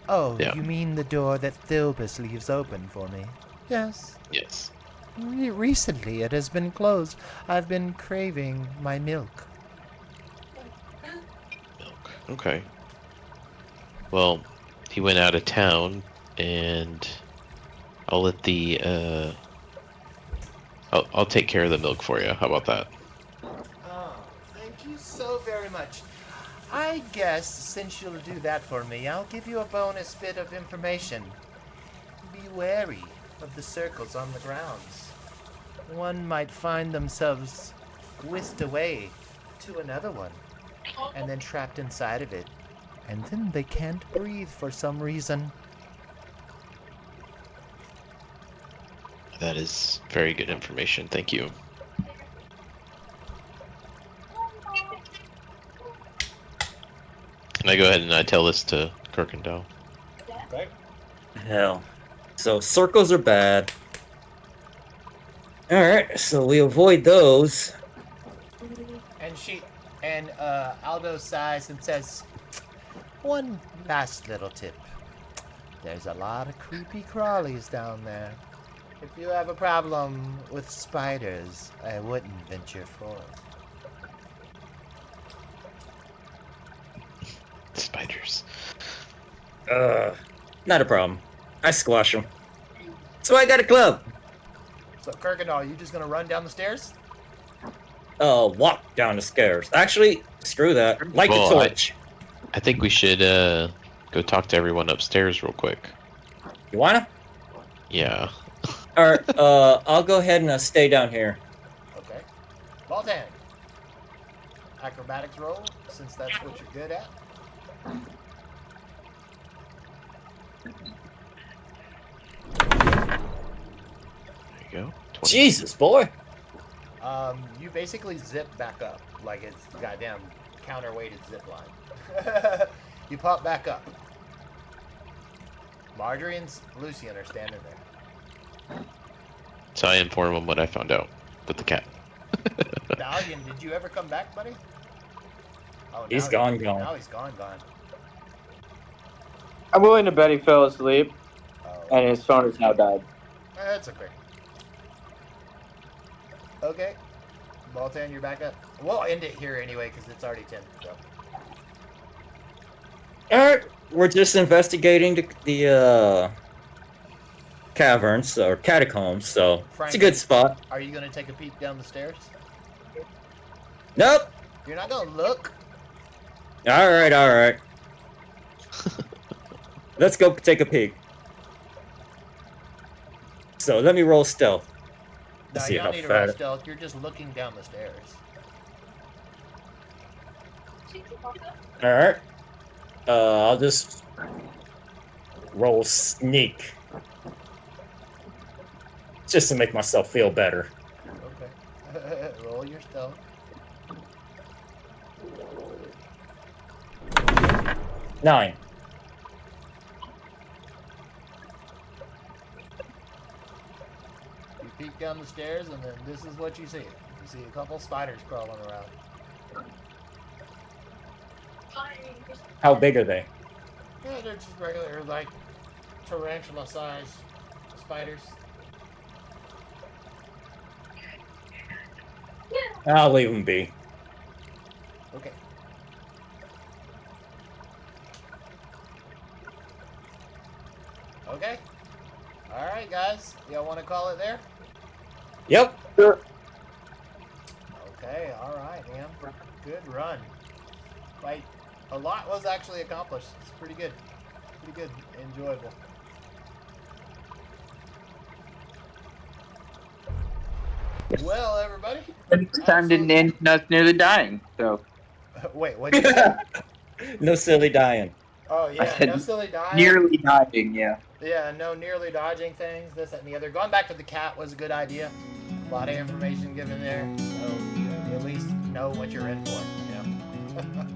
Oh, Yeah. you mean the door that Thilbus leaves open for me? Yes. Yes. Recently it has been closed. I've been craving my milk. Milk. Okay. Well, he went out of town, and I'll let the I'll take care of the milk for you. How about that? Oh, thank you so very much. I guess since you'll do that for me, I'll give you a bonus bit of information. Be wary of the circles on the grounds. One might find themselves whisked away to another one, and then trapped inside of it, and then they can't breathe for some reason. That is very good information. Thank you. And I go ahead and I tell this to Kuykendahl. Okay. Hell. So circles are bad. Alright, so we avoid those. And Aldo sighs and says, "One last little tip. There's a lot of creepy crawlies down there. If you have a problem with spiders, I wouldn't venture forth." Spiders. Not a problem. I squash them. So I got a club. So, Kuykendahl, you just gonna run down the stairs? Walk down the stairs. Actually, screw that. Light the Well, torch. I think we should go talk to everyone upstairs real quick. You wanna? Yeah. Alright, I'll go ahead and stay down here. Okay. Baltan. Acrobatics roll, since that's what you're good at. There you go. 20. Jesus, boy. You basically zip back up like it's goddamn counterweighted zip line. You pop back up. Marjorie and Lucian are standing there. So I inform him what I found out with the cat. Dalian, did you ever come back, buddy? Oh, He's now gone. Now he's gone. I'm willing to bet he fell asleep Oh, and his phone has now died. that's okay. Okay. Baltan, you're back up. We'll end it here anyway because it's already 10. So. Alright, we're just investigating the caverns or catacombs, so Frank, it's a good spot. Are you gonna take a peek down the stairs? Nope. You're not gonna look? Alright. Let's go take a peek. So let me roll stealth. No, See you how don't need to roll fat- stealth. You're just looking down the stairs. Alright. I'll just roll sneak. Just to make myself feel better. Okay. Roll your stealth. 9. You peek down the stairs, and then this is what you see. You see a couple spiders crawling around. How big are they? Yeah, they're just regular, like, tarantula size spiders. I'll leave them be. Okay. Okay. All right, guys. Y'all want to call it there? Yep. Sure. Okay. All right, man. Good run. Quite a lot was actually accomplished. It's pretty good. Pretty good. Enjoyable. Well, everybody. And this time didn't end in us nearly dying. So Wait, what did you say? No silly dying. Oh, I yeah. said No silly dying. nearly dying. Yeah. Yeah, no nearly dodging things, this, that, and the other. Going back to the cat was a good idea. A lot of information given there. So you at least know what you're in for. You know?